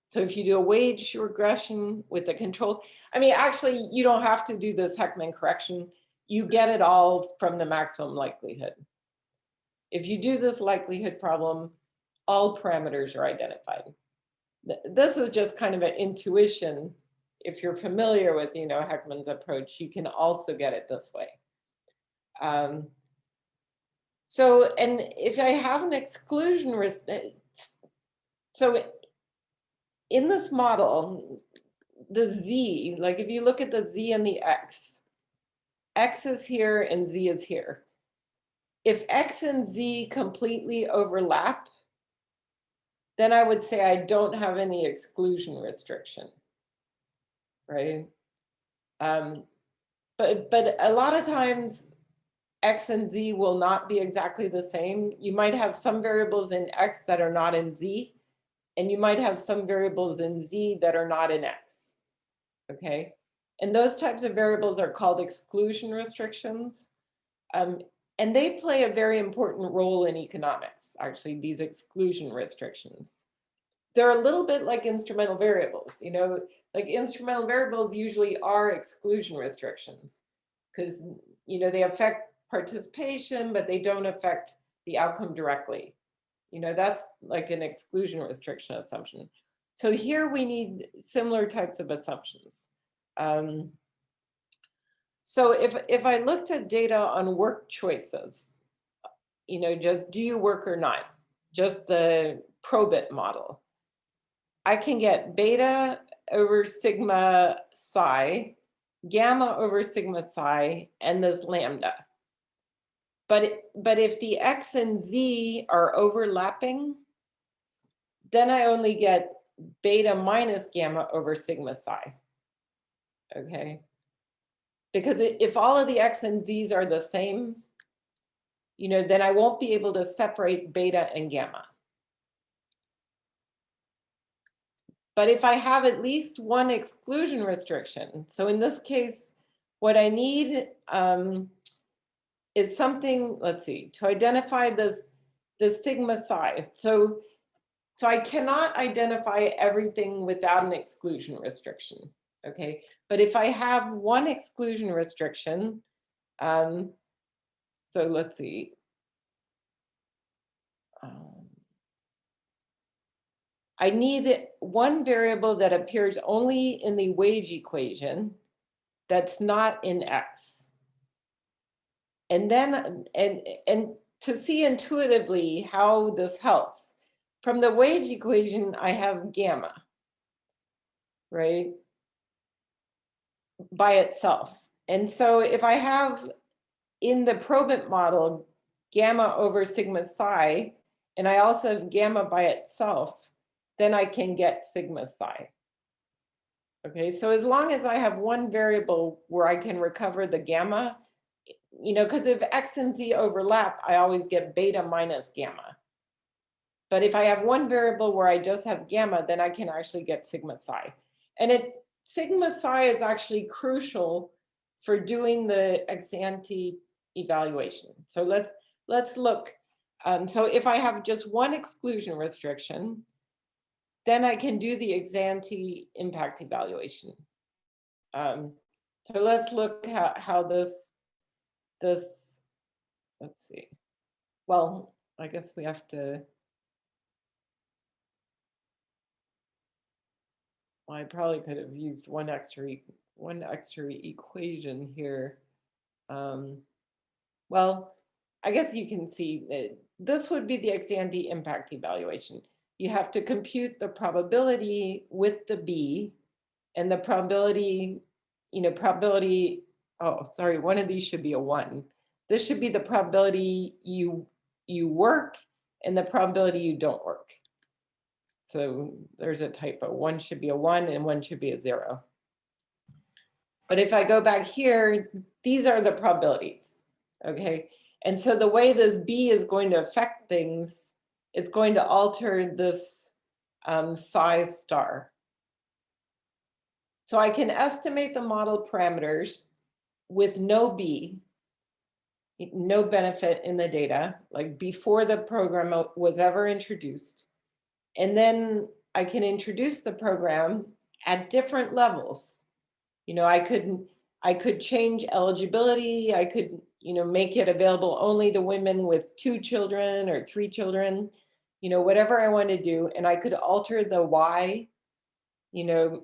So if you do a wage regression with the control, I mean, actually, you don't have to do this Heckman correction. You get it all from the maximum likelihood. If you do this likelihood problem, all parameters are identified. This is just kind of an intuition. If you're familiar with, you know, Heckman's approach, you can also get it this way. So, and if I have an exclusion risk, so in this model, the Z, like if you look at the Z and the X is here and Z is here. If X and Z completely overlap, then I would say I don't have any exclusion restriction, right? But a lot of times X and Z will not be exactly the same. You might have some variables in X that are not in Z, and you might have some variables in Z that are not in X, okay? And those types of variables are called exclusion restrictions. And they play a very important role in economics, actually, these exclusion restrictions. They're a little bit like instrumental variables, you know, like instrumental variables usually are exclusion restrictions because, you know, they affect participation, but they don't affect the outcome directly. You know, that's like an exclusion restriction assumption. So here we need similar types of assumptions. So if I looked at data on work choices, you know, just do you work or not, just the probit model, I can get beta over sigma psi, gamma over sigma psi, and this lambda. But if the X and Z are overlapping, then I only get beta minus gamma over sigma psi. Okay. Because if all of the X and Z's are the same, you know, then I won't be able to separate beta and gamma. But if I have at least one exclusion restriction, so in this case, what I need is something, let's see, to identify the sigma psi. So I cannot identify everything without an exclusion restriction. okay? But if I have one exclusion restriction, so let's see. I need one variable that appears only in the wage equation that's not in X. And then, and to see intuitively how this helps, from the wage equation, I have gamma, right, by itself. And so if I have in the probant model gamma over sigma psi, and I also have gamma by itself, then I can get sigma psi. Okay, so as long as I have one variable where I can recover the gamma, you know, because if X and Z overlap, I always get beta minus gamma. But if I have one variable where I just have gamma, then I can actually get sigma psi. And sigma psi is actually crucial for doing the ex ante evaluation. So let's look. So if I have just one exclusion restriction, then I can do the ex ante impact evaluation. So let's look at how this, let's see. Well, I guess we have to, well, I probably could have used one extra equation here. Well, I guess you can see that this would be the ex ante impact evaluation. You have to compute the probability with the B and the probability, you know, probability, oh, sorry, one of these should be a 1. This should be the probability you work and the probability you don't work. So there's a typo. One should be a 1 and one should be a 0. But if I go back here, these are the probabilities, okay? And so the way this B is going to affect things, it's going to alter this psi star. So I can estimate the model parameters with no B, no benefit in the data, like before the program was ever introduced. And then I can introduce the program at different levels. You know, I could change eligibility. I could, you know, make it available only to women with 2 children or 3 children, you know, whatever I want to do. And I could alter the Y, you know,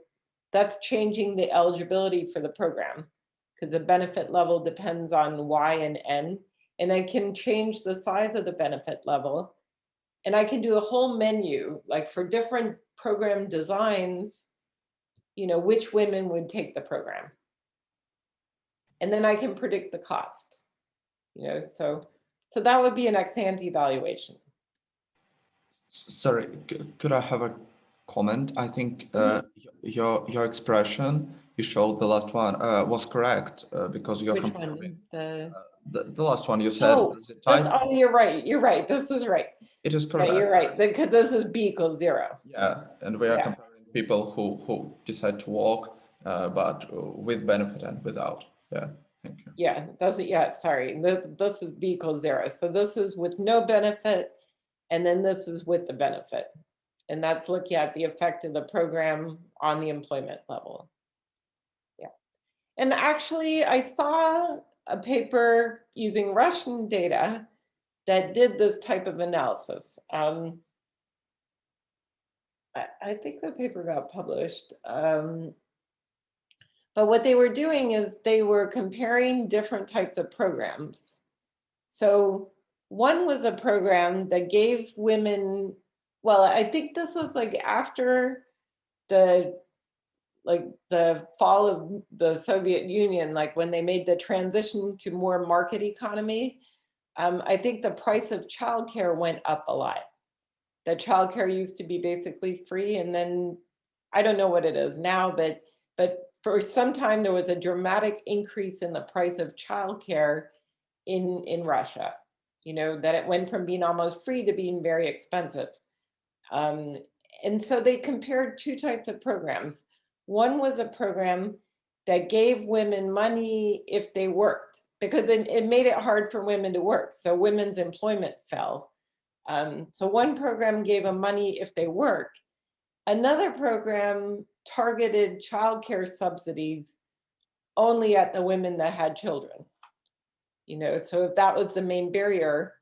that's changing the eligibility for the program because the benefit level depends on Y and N. And I can change the size of the benefit level. And I can do a whole menu, like for different program designs, you know, which women would take the program. And then I can predict the cost, you know, so that would be an ex ante evaluation. Sorry, could I have a comment? I think your expression you showed, the last one, was correct because you're Which comparing one? the last one you said. Oh, oh, you're right. You're right. This is right. It is correct. Yeah, you're right. Because this is B equals 0. Yeah, and we are comparing people who decide to walk, but with benefit and without. Yeah, thank you. Yeah, sorry. This is B equals 0. So this is with no benefit, and then this is with the benefit. And that's looking at the effect of the program on the employment level. Yeah. And actually, I saw a paper using Russian data that did this type of analysis. I think the paper got published. But what they were doing is they were comparing different types of programs. So one was a program that gave women, well, I think this was like after the fall of the Soviet Union, like when they made the transition to more market economy. I think the price of childcare went up a lot. The childcare used to be basically free, and then I don't know what it is now, but for some time there was a dramatic increase in the price of childcare in Russia. You know, that it went from being almost free to being very expensive. And so they compared 2 types of programs. One was a program that gave women money if they worked, because it made it hard for women to work. So women's employment fell. So one program gave them money if they work. Another program targeted childcare subsidies only at the women that had children. You know, so if that was the main barrier,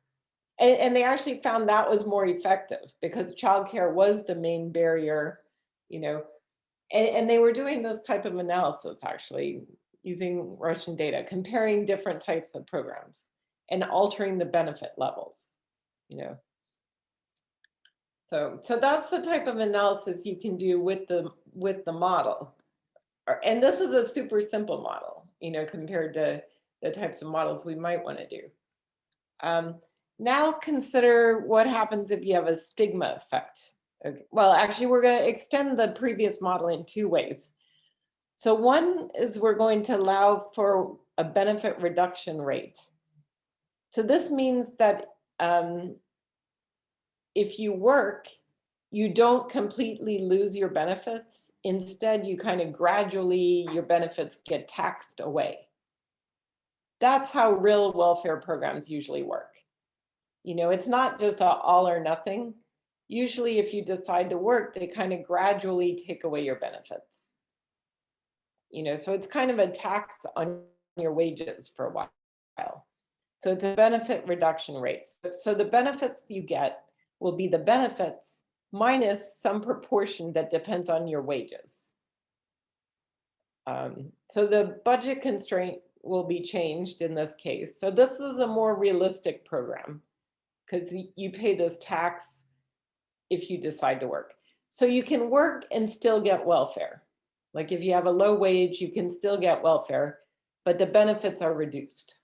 and they actually found that was more effective because childcare was the main barrier, you know, and they were doing this type of analysis actually using Russian data, comparing different types of programs and altering the benefit levels, you know. So that's the type of analysis you can do with the model. And this is a super simple model, you know, compared to the types of models we might want to do. Now consider what happens if you have a stigma effect. Okay. Well, actually, we're going to extend the previous model in two ways. So one is we're going to allow for a benefit reduction rate. So this means that if you work, you don't completely lose your benefits. Instead, you kind of gradually, your benefits get taxed away. That's how real welfare programs usually work. You know, it's not just a all or nothing. Usually, if you decide to work, they kind of gradually take away your benefits. You know, so it's kind of a tax on your wages for a while. So it's a benefit reduction rate. So the benefits you get will be the benefits minus some proportion that depends on your wages. So the budget constraint will be changed in this case. So this is a more realistic program because you pay this tax if you decide to work. So you can work and still get welfare. Like if you have a low wage, you can still get welfare, but the benefits are reduced.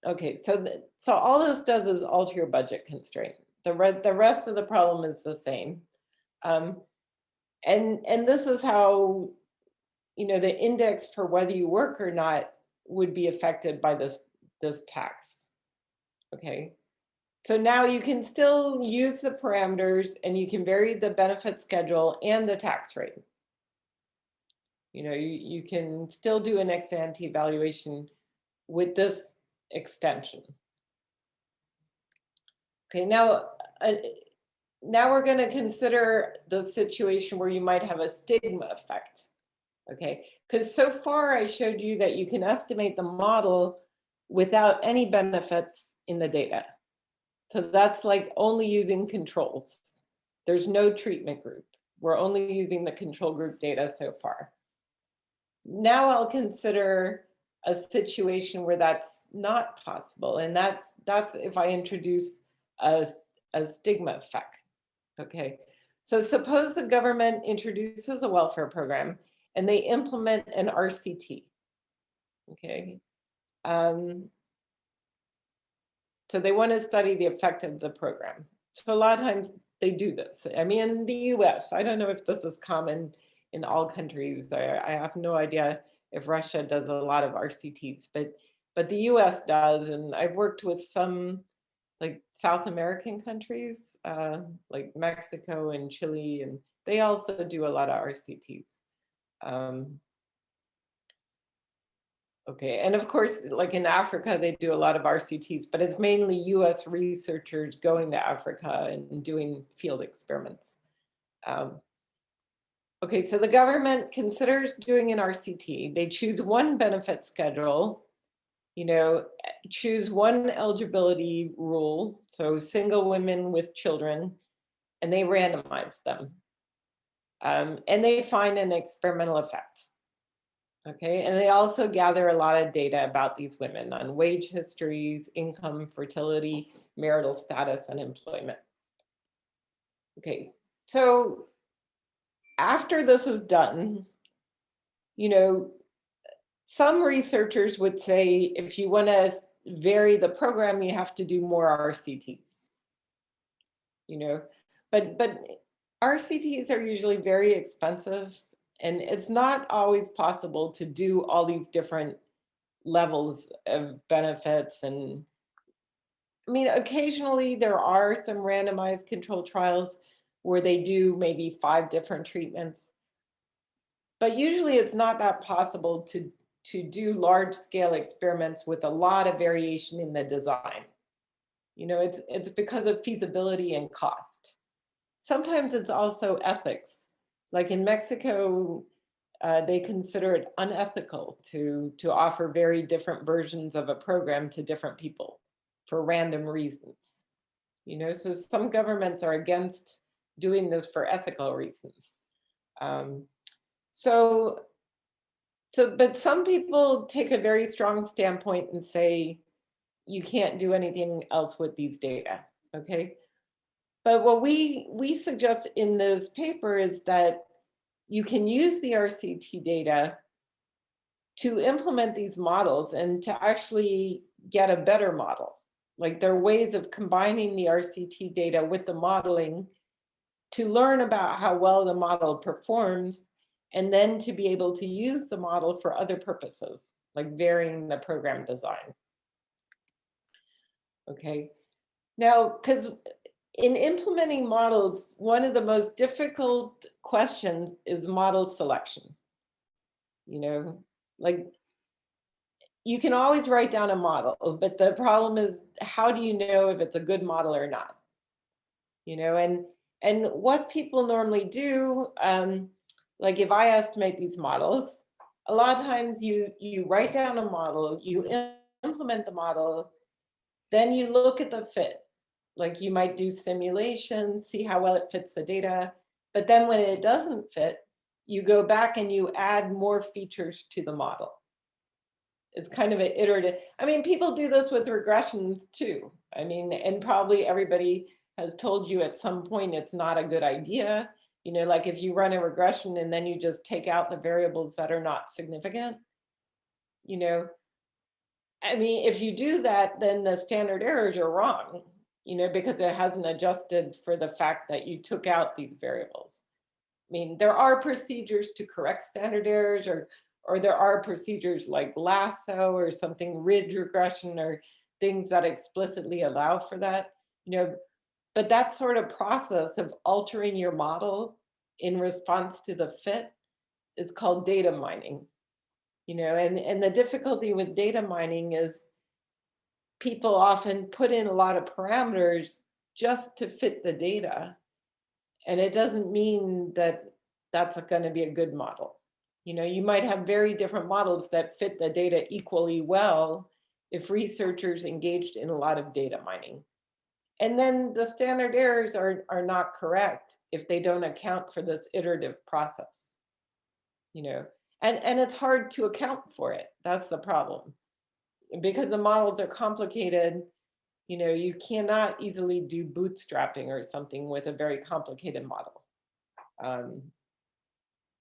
Okay, so all this does is alter your budget constraint. The rest of the problem is the same. And this is how, you know, the index for whether you work or not would be affected by this tax. Okay, so now you can still use the parameters and you can vary the benefit schedule and the tax rate. You know, you can still do an ex ante evaluation with this extension. Okay, now we're going to consider the situation where you might have a stigma effect. Okay, because so far I showed you that you can estimate the model without any benefits in the data. So that's like only using controls. There's no treatment group. We're only using the control group data so far. Now I'll consider a situation where that's not possible, and that's if I introduce a stigma effect. Okay, so suppose the government introduces a welfare program and they implement an RCT. Okay, so they want to study the effect of the program. So a lot of times they do this. I mean, in the US, I don't know if this is common in all countries. I have no idea if Russia does a lot of RCTs, but the US does, and I've worked with some like South American countries, like Mexico and Chile, and they also do a lot of RCTs. Okay, and of course, like in Africa, they do a lot of RCTs, but it's mainly US researchers going to Africa and doing field experiments. Okay, so the government considers doing an RCT. They choose one benefit schedule, you know, choose one eligibility rule, so single women with children, and they randomize them. And they find an experimental effect. Okay, and they also gather a lot of data about these women on wage histories, income, fertility, marital status, and employment. Okay, so after this is done, you know, some researchers would say if you want to vary the program, you have to do more RCTs. You know, but RCTs are usually very expensive, and it's not always possible to do all these different levels of benefits. And I mean, occasionally there are some randomized controlled trials where they do maybe 5 different treatments, but usually it's not that possible to do large scale experiments with a lot of variation in the design. You know, it's because of feasibility and cost. Sometimes it's also ethics. Like in Mexico, they consider it unethical to offer very different versions of a program to different people for random reasons. You know, so some governments are against doing this for ethical reasons. So, but some people take a very strong standpoint and say, you can't do anything else with these data, okay? But what we suggest in this paper is that you can use the RCT data to implement these models and to actually get a better model. Like there are ways of combining the RCT data with the modeling to learn about how well the model performs, and then to be able to use the model for other purposes, like varying the program design. Okay, now, because in implementing models, one of the most difficult questions is model selection. You know, like you can always write down a model, but the problem is, how do you know if it's a good model or not? You know, and what people normally do, like if I estimate these models, a lot of times you write down a model, you implement the model, then you look at the fit. Like you might do simulations, see how well it fits the data, but then when it doesn't fit, you go back and you add more features to the model. It's kind of an iterative. I mean, people do this with regressions too. I mean, and probably everybody has told you at some point it's not a good idea. You know, like if you run a regression and then you just take out the variables that are not significant, you know, I mean, if you do that, then the standard errors are wrong, you know, because it hasn't adjusted for the fact that you took out these variables. I mean, there are procedures to correct standard errors, or there are procedures like lasso or something, ridge regression, or things that explicitly allow for that, you know, but that sort of process of altering your model in response to the fit is called data mining. You know, and the difficulty with data mining is people often put in a lot of parameters just to fit the data. And it doesn't mean that that's going to be a good model. You know, you might have very different models that fit the data equally well if researchers engaged in a lot of data mining. And then the standard errors are not correct if they don't account for this iterative process. You know, and it's hard to account for it. That's the problem. Because the models are complicated, you know, you cannot easily do bootstrapping or something with a very complicated model.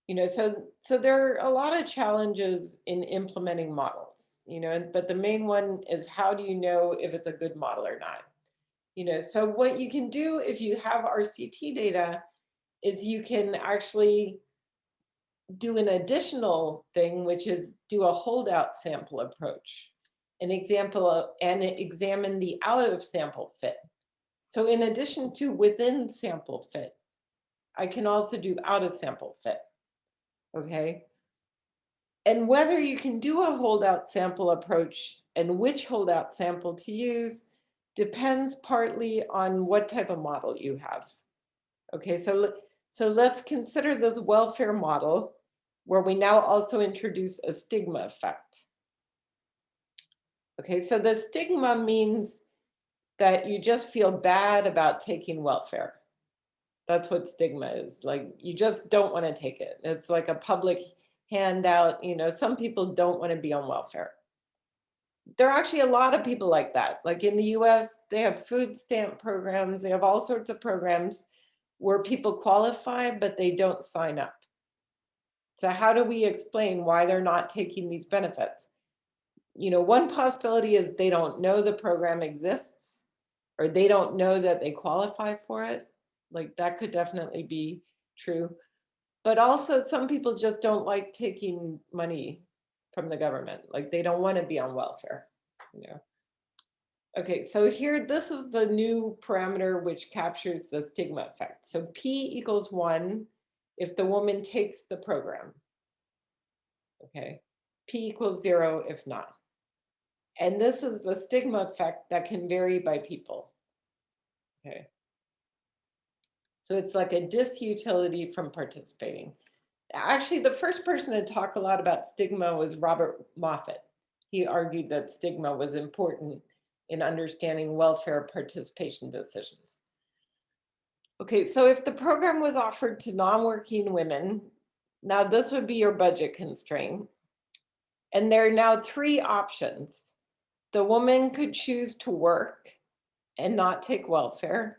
You know, so there are a lot of challenges in implementing models, you know, but the main one is, how do you know if it's a good model or not? You know, so what you can do if you have RCT data is you can actually do an additional thing, which is do a holdout sample approach, an example of, and examine the out of sample fit. So in addition to within sample fit, I can also do out of sample fit, okay? And whether you can do a holdout sample approach and which holdout sample to use depends partly on what type of model you have. Okay, so let's consider this welfare model where we now also introduce a stigma effect. Okay, so the stigma means that you just feel bad about taking welfare. That's what stigma is. Like, you just don't want to take it. It's like a public handout. You know, some people don't want to be on welfare. There are actually a lot of people like that. Like in the US, they have food stamp programs. They have all sorts of programs where people qualify, but they don't sign up. So how do we explain why they're not taking these benefits? You know, one possibility is they don't know the program exists, or they don't know that they qualify for it. Like that could definitely be true. But also some people just don't like taking money from the government. Like they don't want to be on welfare, you know. Okay, so here, this is the new parameter which captures the stigma effect. So P equals 1 if the woman takes the program. Okay, P equals 0 if not. And this is the stigma effect that can vary by people. Okay. So it's like a disutility from participating. Actually, the first person to talk a lot about stigma was Robert Moffat. He argued that stigma was important in understanding welfare participation decisions. Okay, so if the program was offered to non-working women, now this would be your budget constraint. And there are now 3 options. The woman could choose to work and not take welfare.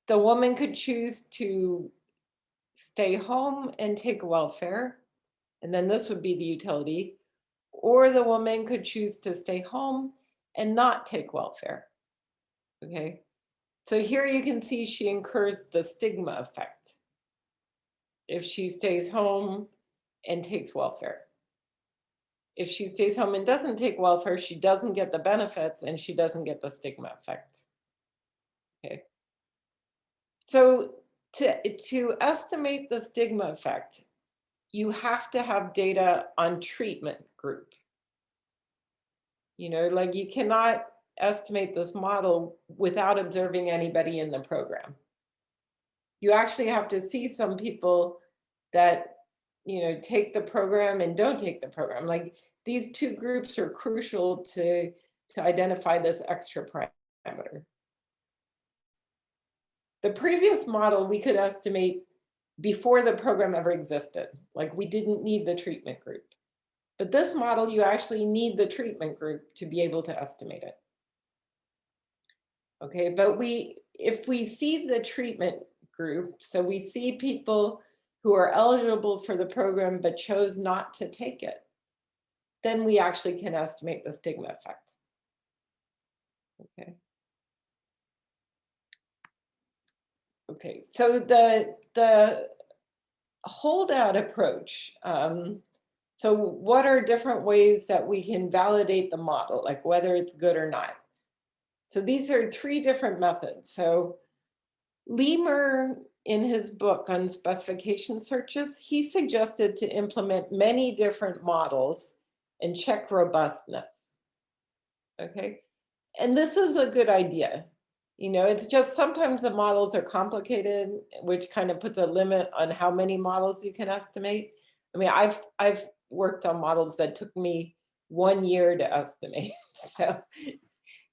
The woman could choose to stay home and take welfare, and then this would be the utility, or the woman could choose to stay home and not take welfare. Okay, so here you can see she incurs the stigma effect if she stays home and takes welfare. If she stays home and doesn't take welfare, she doesn't get the benefits and she doesn't get the stigma effect. Okay, so to estimate the stigma effect, you have to have data on treatment group. You know, like you cannot estimate this model without observing anybody in the program. You actually have to see some people that, you know, take the program and don't take the program. Like these 2 groups are crucial to identify this extra parameter. The previous model we could estimate before the program ever existed. Like we didn't need the treatment group. But this model, you actually need the treatment group to be able to estimate it. Okay, but if we see the treatment group, so we see people who are eligible for the program but chose not to take it, then we actually can estimate the stigma effect. Okay. Okay, so the holdout approach. So what are different ways that we can validate the model, like whether it's good or not? So these are 3 different methods. So Lemur, in his book on specification searches, he suggested to implement many different models and check robustness. Okay, and this is a good idea. You know, it's just sometimes the models are complicated, which kind of puts a limit on how many models you can estimate. I mean, I've worked on models that took me 1 year to estimate. So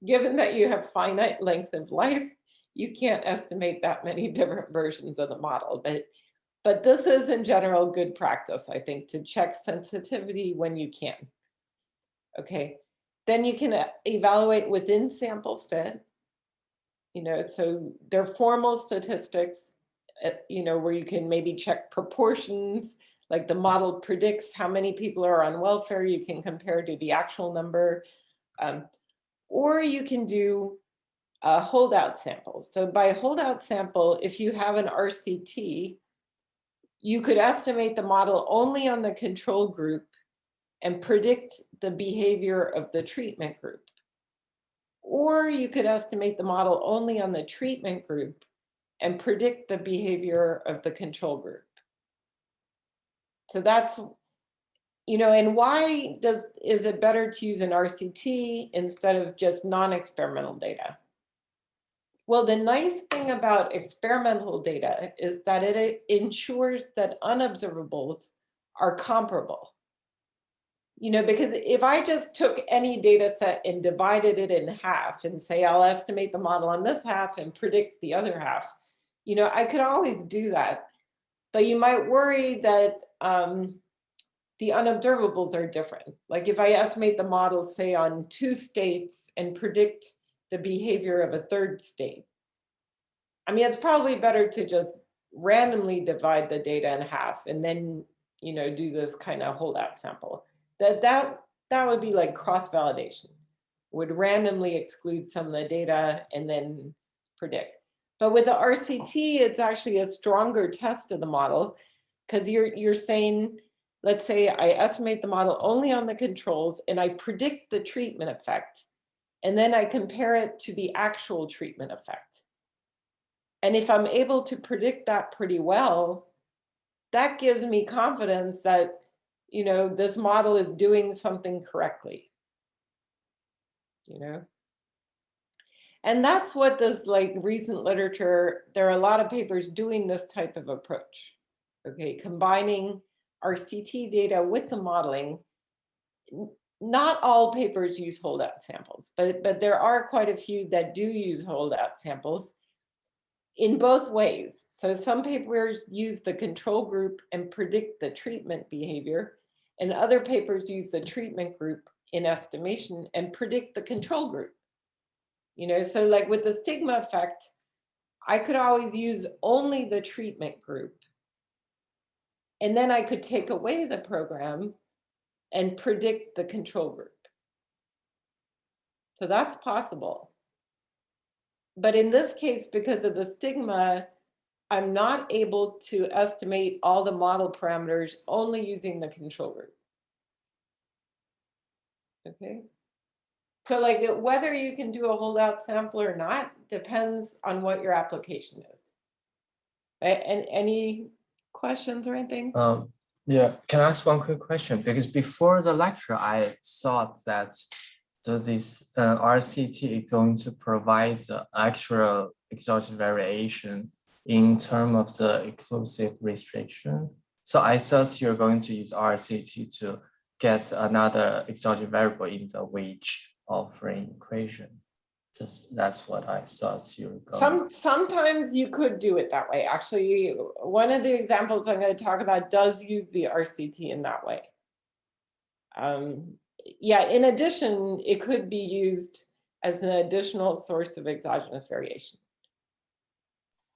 given that you have finite length of life, you can't estimate that many different versions of the model. But this is in general good practice, I think, to check sensitivity when you can. Okay, then you can evaluate within sample fit. You know, so they're formal statistics, you know, where you can maybe check proportions, like the model predicts how many people are on welfare, you can compare to the actual number. Or you can do a holdout sample. So by holdout sample, if you have an RCT, you could estimate the model only on the control group and predict the behavior of the treatment group. Or you could estimate the model only on the treatment group and predict the behavior of the control group. So that's, you know, and why is it better to use an RCT instead of just non-experimental data? Well, the nice thing about experimental data is that it ensures that unobservables are comparable. You know, because if I just took any data set and divided it in half and say, I'll estimate the model on this half and predict the other half, you know, I could always do that. But you might worry that the unobservables are different. Like if I estimate the model, say, on 2 states and predict the behavior of a 3rd state, I mean, it's probably better to just randomly divide the data in half and then, you know, do this kind of holdout sample. That would be like cross-validation, would randomly exclude some of the data and then predict. But with the RCT, it's actually a stronger test of the model because you're saying, let's say I estimate the model only on the controls and I predict the treatment effect, and then I compare it to the actual treatment effect. And if I'm able to predict that pretty well, that gives me confidence that, you know, this model is doing something correctly, you know? And that's what this like recent literature, there are a lot of papers doing this type of approach. Okay, combining RCT data with the modeling. Not all papers use holdout samples, but there are quite a few that do use holdout samples in both ways. So some papers use the control group and predict the treatment behavior, and other papers use the treatment group in estimation and predict the control group. You know, so like with the stigma effect, I could always use only the treatment group. And then I could take away the program and predict the control group. So that's possible. But in this case, because of the stigma, I'm not able to estimate all the model parameters only using the control group. Okay. So like whether you can do a holdout sample or not depends on what your application is. Right? And any questions or anything? Yeah, can I ask one quick question? Because before the lecture, I thought that this RCT is going to provide the actual exogenous variation in terms of the exclusive restriction. So I thought you're going to use RCT to get another exogenous variable in the wedge offering equation. That's what I thought you were going. Sometimes you could do it that way. Actually, one of the examples I'm going to talk about does use the RCT in that way. Yeah, in addition, it could be used as an additional source of exogenous variation.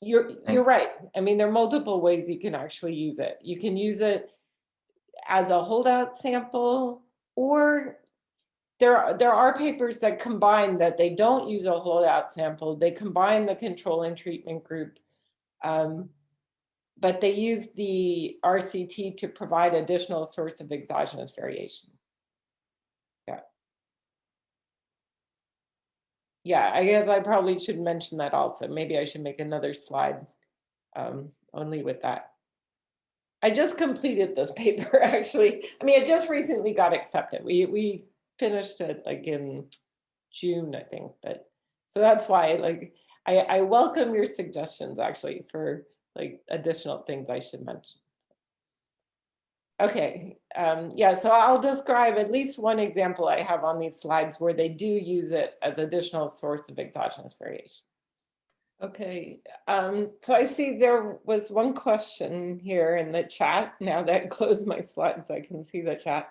You're right. I mean, there are multiple ways you can actually use it. You can use it as a holdout sample, or there are papers that combine that. They don't use a holdout sample. They combine the control and treatment group, but they use the RCT to provide additional source of exogenous variation. Yeah. Yeah, I guess I probably should mention that also. Maybe I should make another slide only with that. I just completed this paper, actually. I mean, it just recently got accepted. We finished it like in June, I think. But so that's why, like, I welcome your suggestions actually for like additional things I should mention. Okay, yeah, so I'll describe at least one example I have on these slides where they do use it as additional source of exogenous variation. Okay, so I see there was one question here in the chat. Now that I closed my slides, I can see the chat.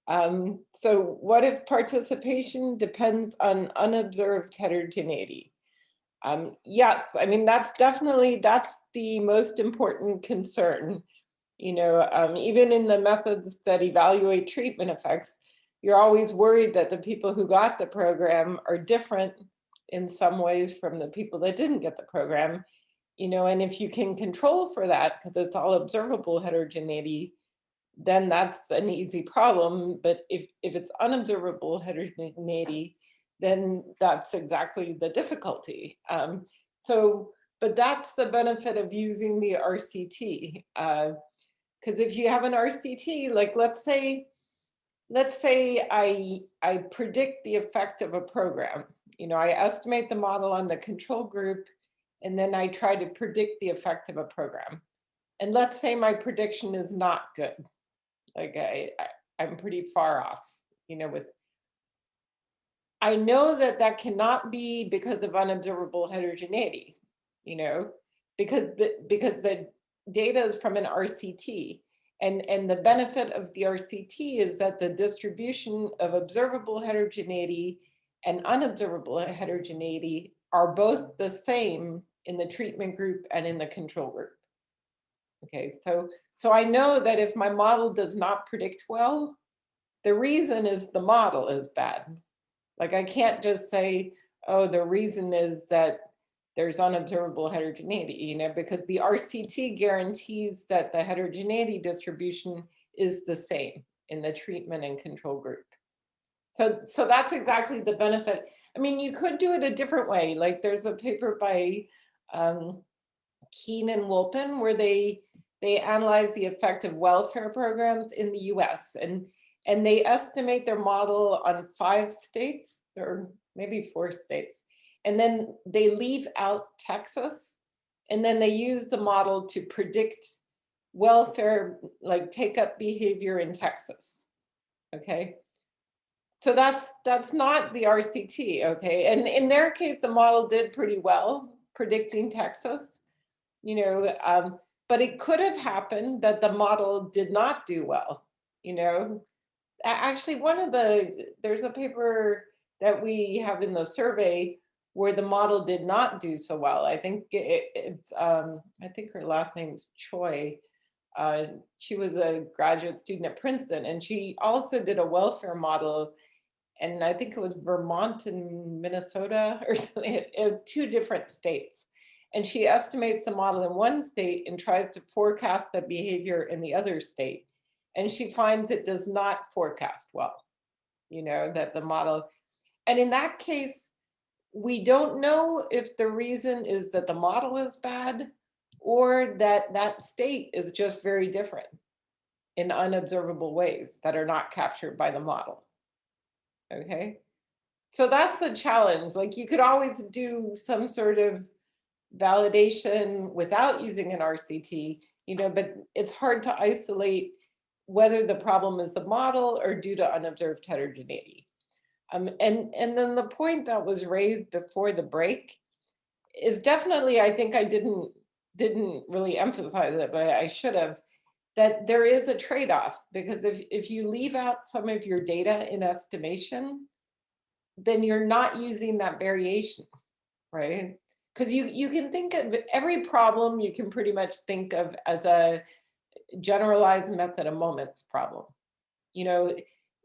So what if participation depends on unobserved heterogeneity? Yes, I mean, that's the most important concern. You know, even in the methods that evaluate treatment effects, you're always worried that the people who got the program are different in some ways from the people that didn't get the program. You know, and if you can control for that, because it's all observable heterogeneity, then that's an easy problem. But if it's unobservable heterogeneity, then that's exactly the difficulty. But that's the benefit of using the RCT. Because if you have an RCT, like let's say I predict the effect of a program. You know, I estimate the model on the control group, and then I try to predict the effect of a program. And let's say my prediction is not good. Like I'm pretty far off, you know, I know that cannot be because of unobservable heterogeneity, you know, because the data is from an RCT. And the benefit of the RCT is that the distribution of observable heterogeneity and unobservable heterogeneity are both the same in the treatment group and in the control group. Okay, so I know that if my model does not predict well, the reason is the model is bad. Like I can't just say, oh, the reason is that there's unobservable heterogeneity, you know, because the RCT guarantees that the heterogeneity distribution is the same in the treatment and control group. So that's exactly the benefit. I mean, you could do it a different way. Like there's a paper by Keen and Wolpen where they analyze the effect of welfare programs in the US and they estimate their model on 5 states or maybe 4 states. and then they leave out Texas, and then they use the model to predict welfare, like take-up behavior in Texas, okay? So that's not the RCT, okay? And in their case, the model did pretty well predicting Texas, you know, but it could have happened that the model did not do well, you know? Actually, there's a paper that we have in the survey where the model did not do so well. I think I think her last name's Choi. She was a graduate student at Princeton, and she also did a welfare model, and I think it was Vermont and Minnesota or something, in 2 different states. And she estimates the model in one state and tries to forecast the behavior in the other state. And she finds it does not forecast well, you know, that the model, and in that case, we don't know if the reason is that the model is bad or that that state is just very different in unobservable ways that are not captured by the model. Okay, so that's the challenge. Like, you could always do some sort of validation without using an RCT, you know, but it's hard to isolate whether the problem is the model or due to unobserved heterogeneity. And then the point that was raised before the break is definitely, I think I didn't really emphasize it, but I should have, that there is a trade-off, because if you leave out some of your data in estimation, then you're not using that variation, right? Because you can think of every problem, you can pretty much think of as a generalized method of moments problem. You know,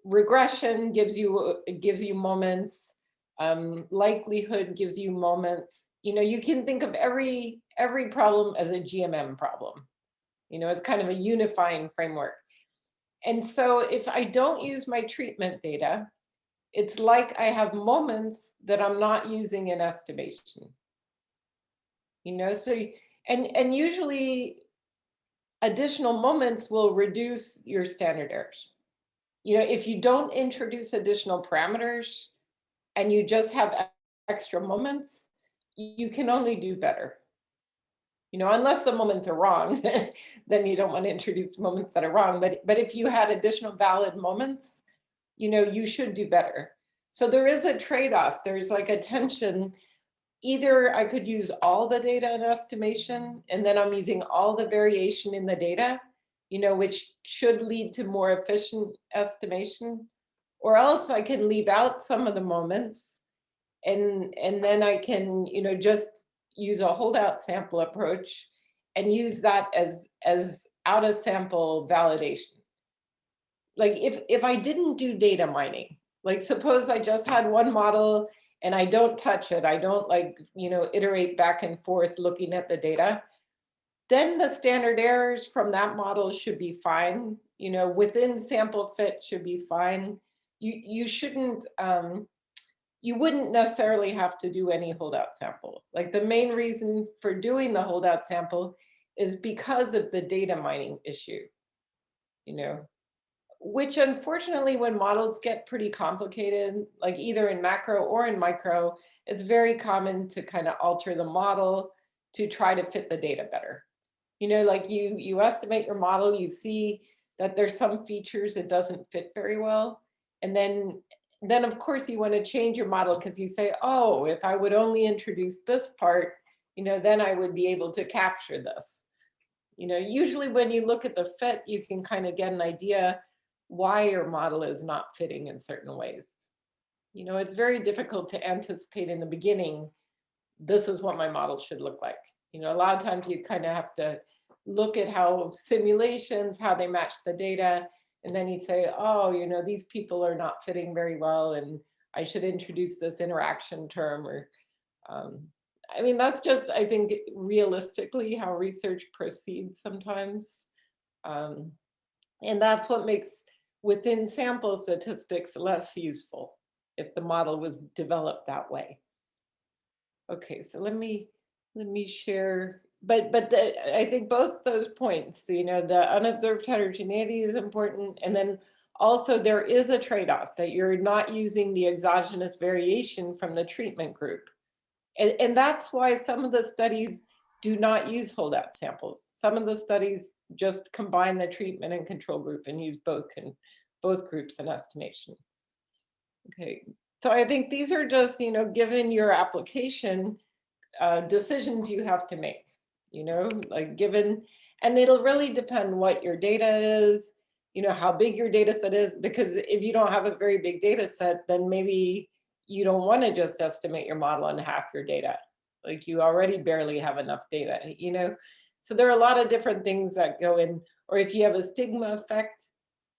regression gives you moments, likelihood gives you moments. You know, you can think of every problem as a GMM problem. You know, it's kind of a unifying framework. And so if I don't use my treatment data, it's like I have moments that I'm not using in estimation. You know, so, and usually additional moments will reduce your standard errors. You know, if you don't introduce additional parameters and you just have extra moments, you can only do better. You know, unless the moments are wrong, then you don't want to introduce moments that are wrong. But if you had additional valid moments, you know, you should do better. So there is a trade-off. There's like a tension. Either I could use all the data in estimation, and then I'm using all the variation in the data, you know, which should lead to more efficient estimation, or else I can leave out some of the moments, and then I can, you know, just use a holdout sample approach and use that as out of sample validation. Like if I didn't do data mining, like suppose I just had one model and I don't touch it, I don't, like, you know, iterate back and forth looking at the data, then the standard errors from that model should be fine. You know, within sample fit should be fine. You shouldn't, you wouldn't necessarily have to do any holdout sample. Like, the main reason for doing the holdout sample is because of the data mining issue, you know, which unfortunately, when models get pretty complicated, like either in macro or in micro, it's very common to kind of alter the model to try to fit the data better. You know, like you estimate your model, you see that there's some features it doesn't fit very well. And then of course you want to change your model because you say, oh, if I would only introduce this part, you know, then I would be able to capture this. You know, usually when you look at the fit, you can kind of get an idea why your model is not fitting in certain ways. You know, it's very difficult to anticipate in the beginning, this is what my model should look like. You know, a lot of times you kind of have to look at how simulations, how they match the data, and then you say, oh, you know, these people are not fitting very well, and I should introduce this interaction term, or, I mean, that's just, I think, realistically how research proceeds sometimes. And that's what makes within sample statistics less useful if the model was developed that way. Okay, so let me share, but I think both those points, you know, the unobserved heterogeneity is important, and then also there is a trade-off that you're not using the exogenous variation from the treatment group. And that's why some of the studies do not use holdout samples. Some of the studies just combine the treatment and control group and use both groups in estimation. Okay, so I think these are just, given your application, decisions you have to make, like given, and it'll really depend what your data is, how big your data set is, because if you don't have a very big data set, then maybe you don't want to just estimate your model on half your data. Like you already barely have enough data, So there are a lot of different things that go in, or if you have a stigma effect,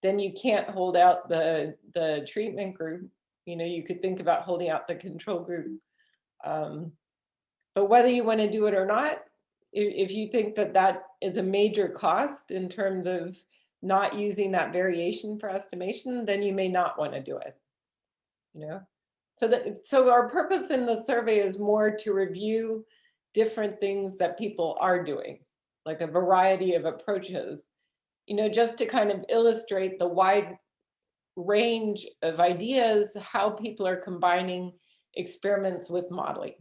then you can't hold out the treatment group. You could think about holding out the control group. But whether you want to do it or not, if you think that that is a major cost in terms of not using that variation for estimation, then you may not want to do it. So our purpose in the survey is more to review different things that people are doing, like a variety of approaches, just to kind of illustrate the wide range of ideas, how people are combining experiments with modeling,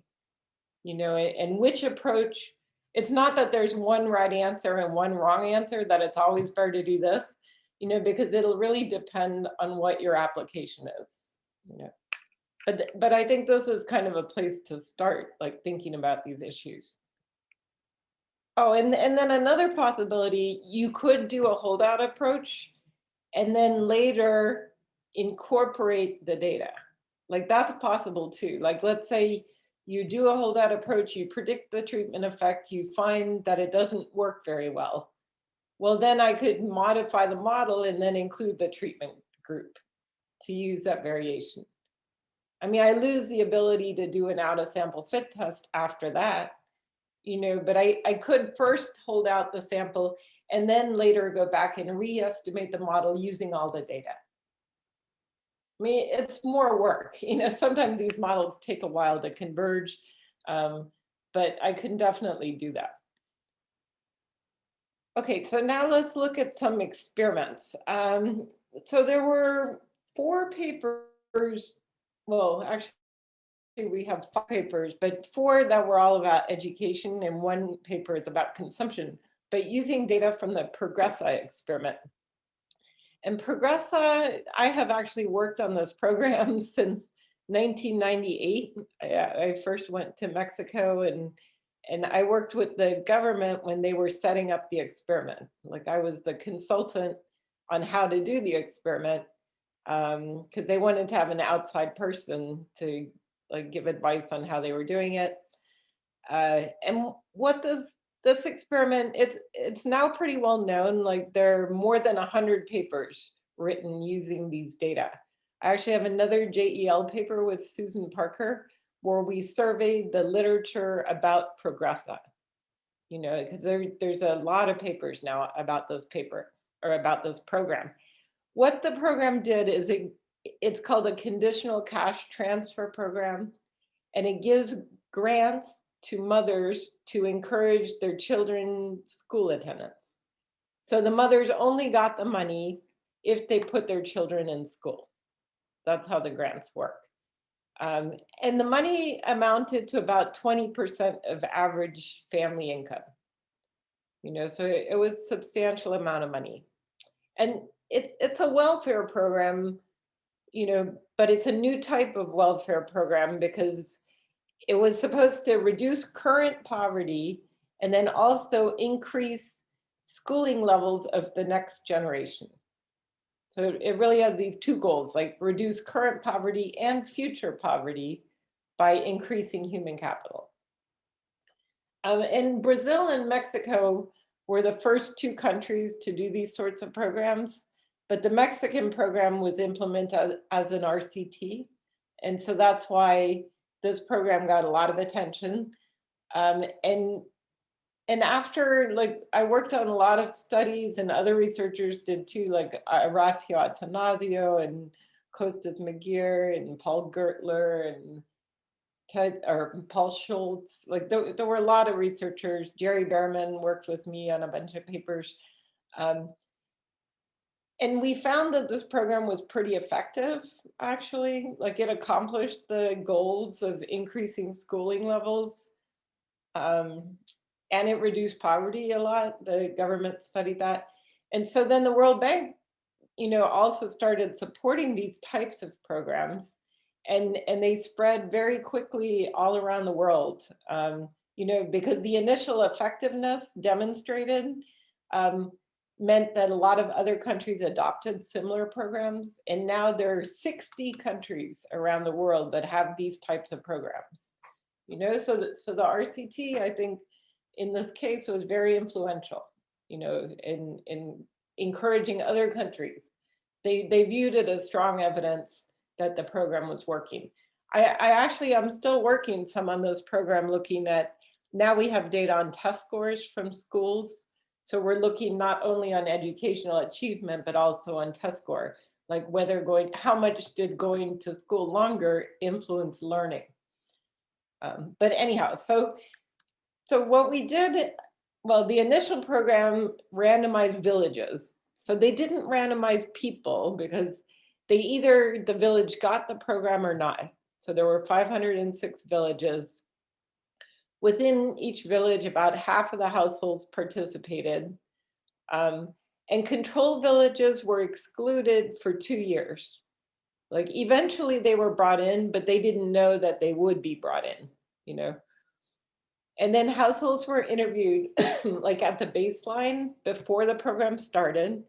and which approach. It's not that there's one right answer and one wrong answer, that it's always better to do this, because it'll really depend on what your application is, But I think this is kind of a place to start, like thinking about these issues. Oh, and then another possibility, you could do a holdout approach and then later incorporate the data. Like that's possible too. Like let's say you do a holdout approach, you predict the treatment effect, you find that it doesn't work very well. Well, then I could modify the model and then include the treatment group to use that variation. I mean, I lose the ability to do an out of sample fit test after that, but I could first hold out the sample and then later go back and re-estimate the model using all the data. I mean, it's more work, sometimes these models take a while to converge, but I can definitely do that. Okay, so now let's look at some experiments. So there were 4 papers. Well, actually, we have 5 papers, but 4 that were all about education and 1 paper is about consumption, but using data from the Progressa experiment. And Progressa, I have actually worked on this program since 1998. I first went to Mexico and I worked with the government when they were setting up the experiment. Like I was the consultant on how to do the experiment, because they wanted to have an outside person to like give advice on how they were doing it. And what this experiment, it's now pretty well known. Like there are more than 100 papers written using these data. I actually have another JEL paper with Susan Parker where we surveyed the literature about Progressa, because there's a lot of papers now about this paper or about this program. What the program did is it's called a conditional cash transfer program, and it gives grants to mothers to encourage their children's school attendance. So the mothers only got the money if they put their children in school. That's how the grants work. And the money amounted to about 20% of average family income. So it was a substantial amount of money. And it's a welfare program, but it's a new type of welfare program because it was supposed to reduce current poverty and then also increase schooling levels of the next generation. So it really has these 2 goals, like reduce current poverty and future poverty by increasing human capital. And Brazil and Mexico were the first 2 countries to do these sorts of programs, but the Mexican program was implemented as an RCT. And so that's why this program got a lot of attention. And after, like, I worked on a lot of studies and other researchers did too, like Orazio Atanasio and Costas Magir and Paul Gertler and Paul Schultz. Like there were a lot of researchers. Jerry Behrman worked with me on a bunch of papers. And we found that this program was pretty effective, actually. Like it accomplished the goals of increasing schooling levels. And it reduced poverty a lot. The government studied that. And so then the World Bank, also started supporting these types of programs. And they spread very quickly all around the world, because the initial effectiveness demonstrated meant that a lot of other countries adopted similar programs. And now there are 60 countries around the world that have these types of programs. So the RCT, I think, in this case was very influential, in encouraging other countries. They viewed it as strong evidence that the program was working. I'm still working some on this program, looking at, now we have data on test scores from schools. So we're looking not only on educational achievement, but also on test score, like how much did going to school longer influence learning? But anyhow, so what we did, well, the initial program randomized villages. So they didn't randomize people because the village got the program or not. So there were 506 villages. Within each village, about half of the households participated. And control villages were excluded for 2 years. Like eventually they were brought in, but they didn't know that they would be brought in, And then households were interviewed like at the baseline before the program started.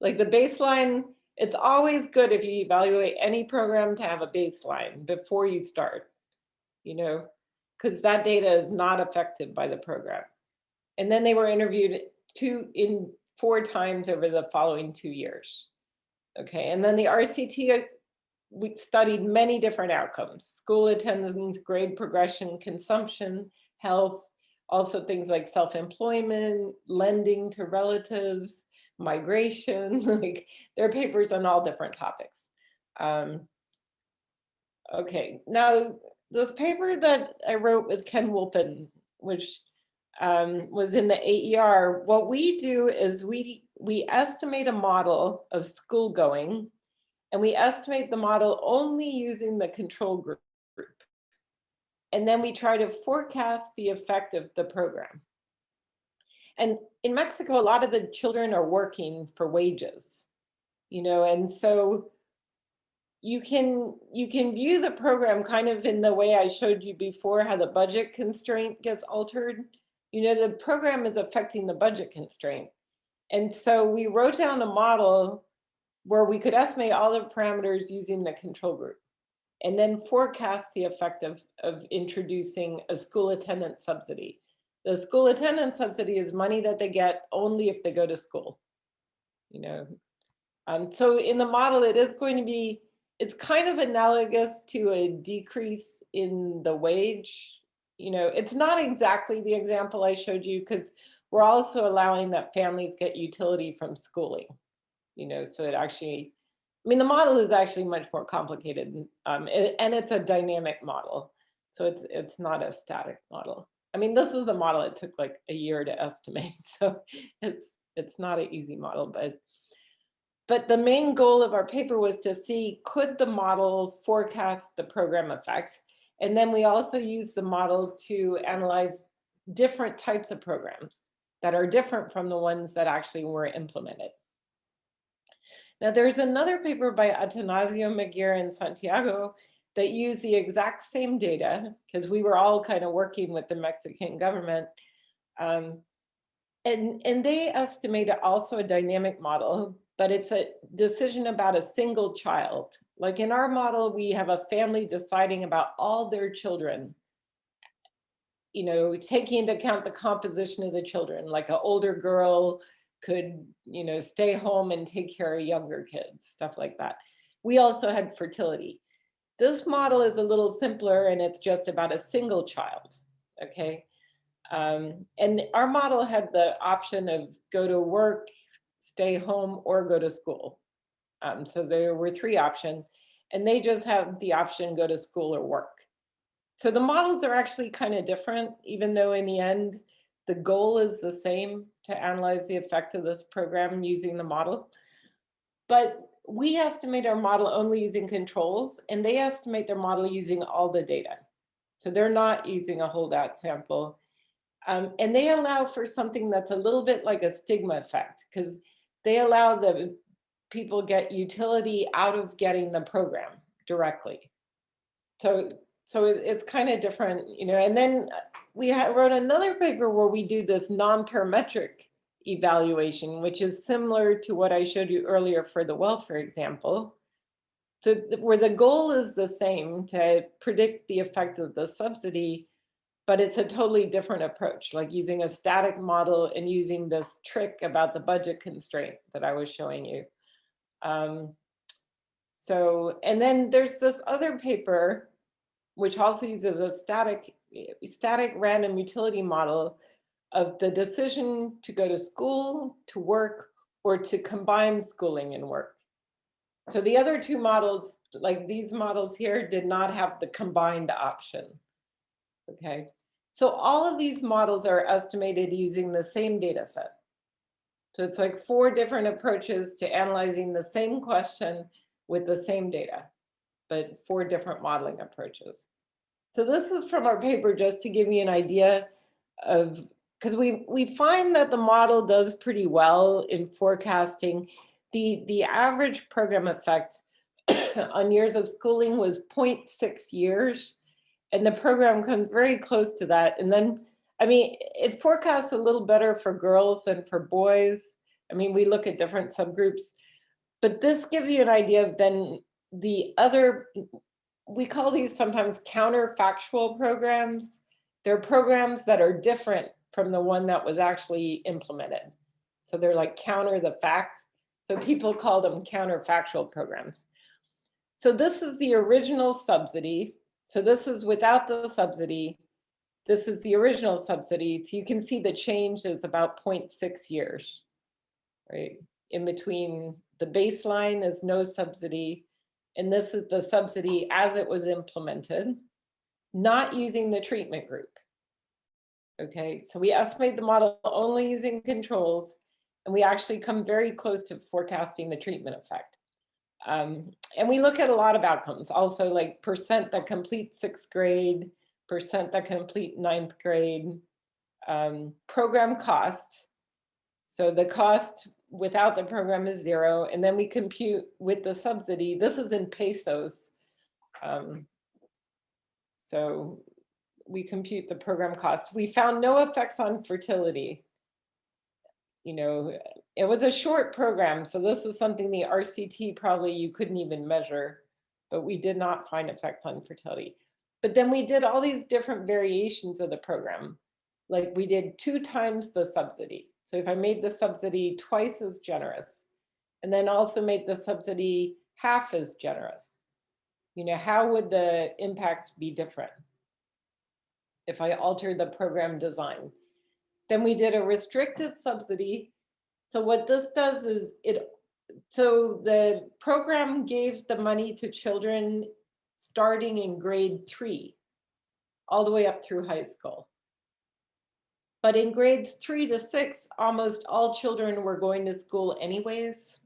Like the baseline, it's always good if you evaluate any program to have a baseline before you start, because that data is not affected by the program. And then they were interviewed 4 times over the following 2 years. Okay, and then the RCT, we studied many different outcomes: school attendance, grade progression, consumption, health, also things like self-employment, lending to relatives, migration. Like there are papers on all different topics. Okay, now this paper that I wrote with Ken Wolpen, which was in the AER, what we do is we estimate a model of school going, and we estimate the model only using the control group. And then we try to forecast the effect of the program. And in Mexico, a lot of the children are working for wages, and so you can view the program kind of in the way I showed you before, how the budget constraint gets altered. The program is affecting the budget constraint. And so we wrote down a model where we could estimate all the parameters using the control group, and then forecast the effect of introducing a school attendance subsidy. The school attendance subsidy is money that they get only if they go to school. So in the model, it is going to be, it's kind of analogous to a decrease in the wage. It's not exactly the example I showed you, because we're also allowing that families get utility from schooling. So it actually, the model is actually much more complicated, and it's a dynamic model. So it's not a static model. This is a model it took like a year to estimate. So it's not an easy model, but the main goal of our paper was to see, could the model forecast the program effects? And then we also use the model to analyze different types of programs that are different from the ones that actually were implemented. Now, there's another paper by Atanasio Maguire and Santiago that used the exact same data, because we were all kind of working with the Mexican government. And they estimated also a dynamic model, but it's a decision about a single child. Like in our model, we have a family deciding about all their children, taking into account the composition of the children. Like an older girl could, stay home and take care of younger kids, stuff like that. We also had fertility. This model is a little simpler, and it's just about a single child, okay? And our model had the option of go to work, stay home, or go to school. So there were 3 options, and they just have the option go to school or work. So the models are actually kind of different, even though in the end, the goal is the same, to analyze the effect of this program using the model. but we estimate our model only using controls, and they estimate their model using all the data. So they're not using a holdout sample. And they allow for something that's a little bit like a stigma effect, because they allow the people get utility out of getting the program directly. So it's kind of different, you know. And then we wrote another paper where we do this non-parametric evaluation, which is similar to what I showed you earlier for the welfare example. So where the goal is the same, to predict the effect of the subsidy, but it's a totally different approach, like using a static model and using this trick about the budget constraint that I was showing you. And then there's this other paper, which also uses a static random utility model of the decision to go to school, to work, or to combine schooling and work. So the other two models, like these models here, did not have the combined option. Okay, so all of these models are estimated using the same data set. So it's like 4 different approaches to analyzing the same question with the same data, but 4 different modeling approaches. So this is from our paper, just to give you an idea of, because we find that the model does pretty well in forecasting. The average program effect on years of schooling was 0.6 years, and the program comes very close to that. And then, I mean, it forecasts a little better for girls than for boys. I mean, we look at different subgroups, but this gives you an idea of then the other, we call these sometimes counterfactual programs. They're programs that are different from the one that was actually implemented. So they're like counter the fact. So people call them counterfactual programs. So this is the original subsidy. So this is without the subsidy. This is the original subsidy. So you can see the change is about 0.6 years, right? In between the baseline is no subsidy, and this is the subsidy as it was implemented, not using the treatment group. Okay, so we estimate the model only using controls, and we actually come very close to forecasting the treatment effect. And we look at a lot of outcomes, also like percent that complete 6th grade, percent that complete 9th grade, program cost. So the cost without the program is 0, and then we compute with the subsidy. This is in pesos. So we compute the program cost. We found no effects on fertility. You know, it was a short program, so this is something the RCT probably you couldn't even measure, but we did not find effects on fertility. But then we did all these different variations of the program. Like we did 2 times the subsidy. So if I made the subsidy twice as generous, and then also made the subsidy half as generous, you know, how would the impacts be different if I altered the program design? Then we did a restricted subsidy. So what this does is so the program gave the money to children starting in grade 3, all the way up through high school. But in grades 3 to 6, almost all children were going to school anyways.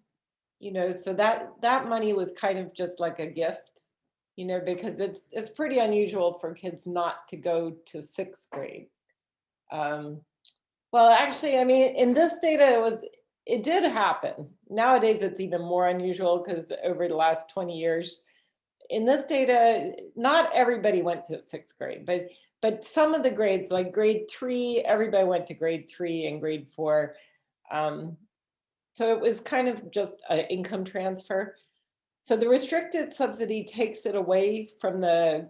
You know, so that money was kind of just like a gift, you know, because it's pretty unusual for kids not to go to 6th grade. Well, actually, I mean, in this data, it did happen. Nowadays, it's even more unusual because over the last 20 years, in this data, not everybody went to 6th grade, but some of the grades, like grade 3, everybody went to grade 3 and grade 4. So it was kind of just an income transfer. So the restricted subsidy takes it away from the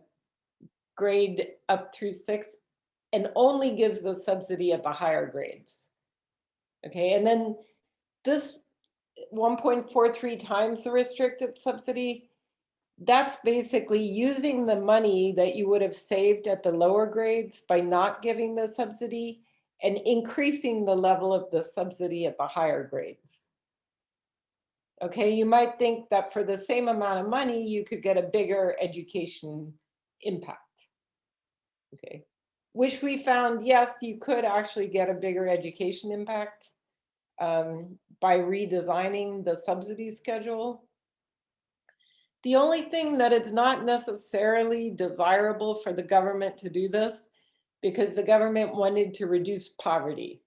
grade up through 6 and only gives the subsidy at the higher grades. Okay, and then this 1.43 times the restricted subsidy, that's basically using the money that you would have saved at the lower grades by not giving the subsidy and increasing the level of the subsidy at the higher grades. Okay, you might think that for the same amount of money, you could get a bigger education impact. Okay, which we found, yes, you could actually get a bigger education impact. by redesigning the subsidy schedule. The only thing that it's not necessarily desirable for the government to do this, because the government wanted to reduce poverty,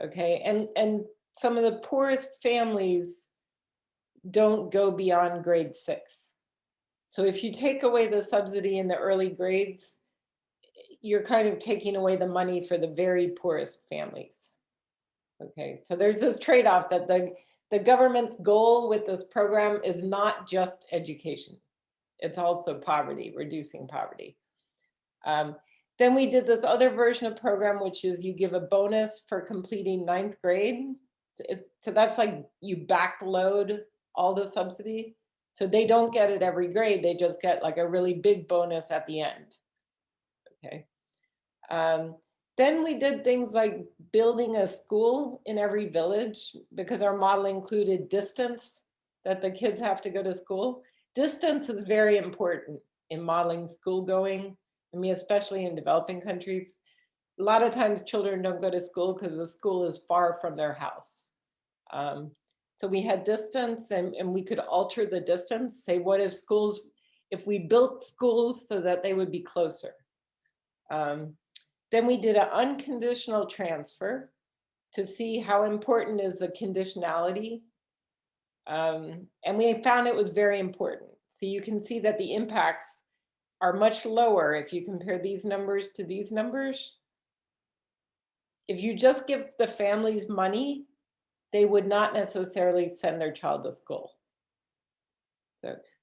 okay? And some of the poorest families don't go beyond grade 6. So if you take away the subsidy in the early grades, you're kind of taking away the money for the very poorest families. Okay, so there's this trade-off that the government's goal with this program is not just education. It's also poverty, reducing poverty. Then we did this other version of program, which is you give a bonus for completing 9th grade. So that's like you backload all the subsidy. So they don't get it every grade, they just get like a really big bonus at the end. Okay. Then we did things like building a school in every village, because our model included distance that the kids have to go to school. Distance is very important in modeling school going. I mean, especially in developing countries. A lot of times children don't go to school because the school is far from their house. So we had distance, and we could alter the distance, say what if schools, if we built schools so that they would be closer. Then we did an unconditional transfer to see how important is the conditionality. And we found it was very important. So you can see that the impacts are much lower if you compare these numbers to these numbers. If you just give the families money, they would not necessarily send their child to school.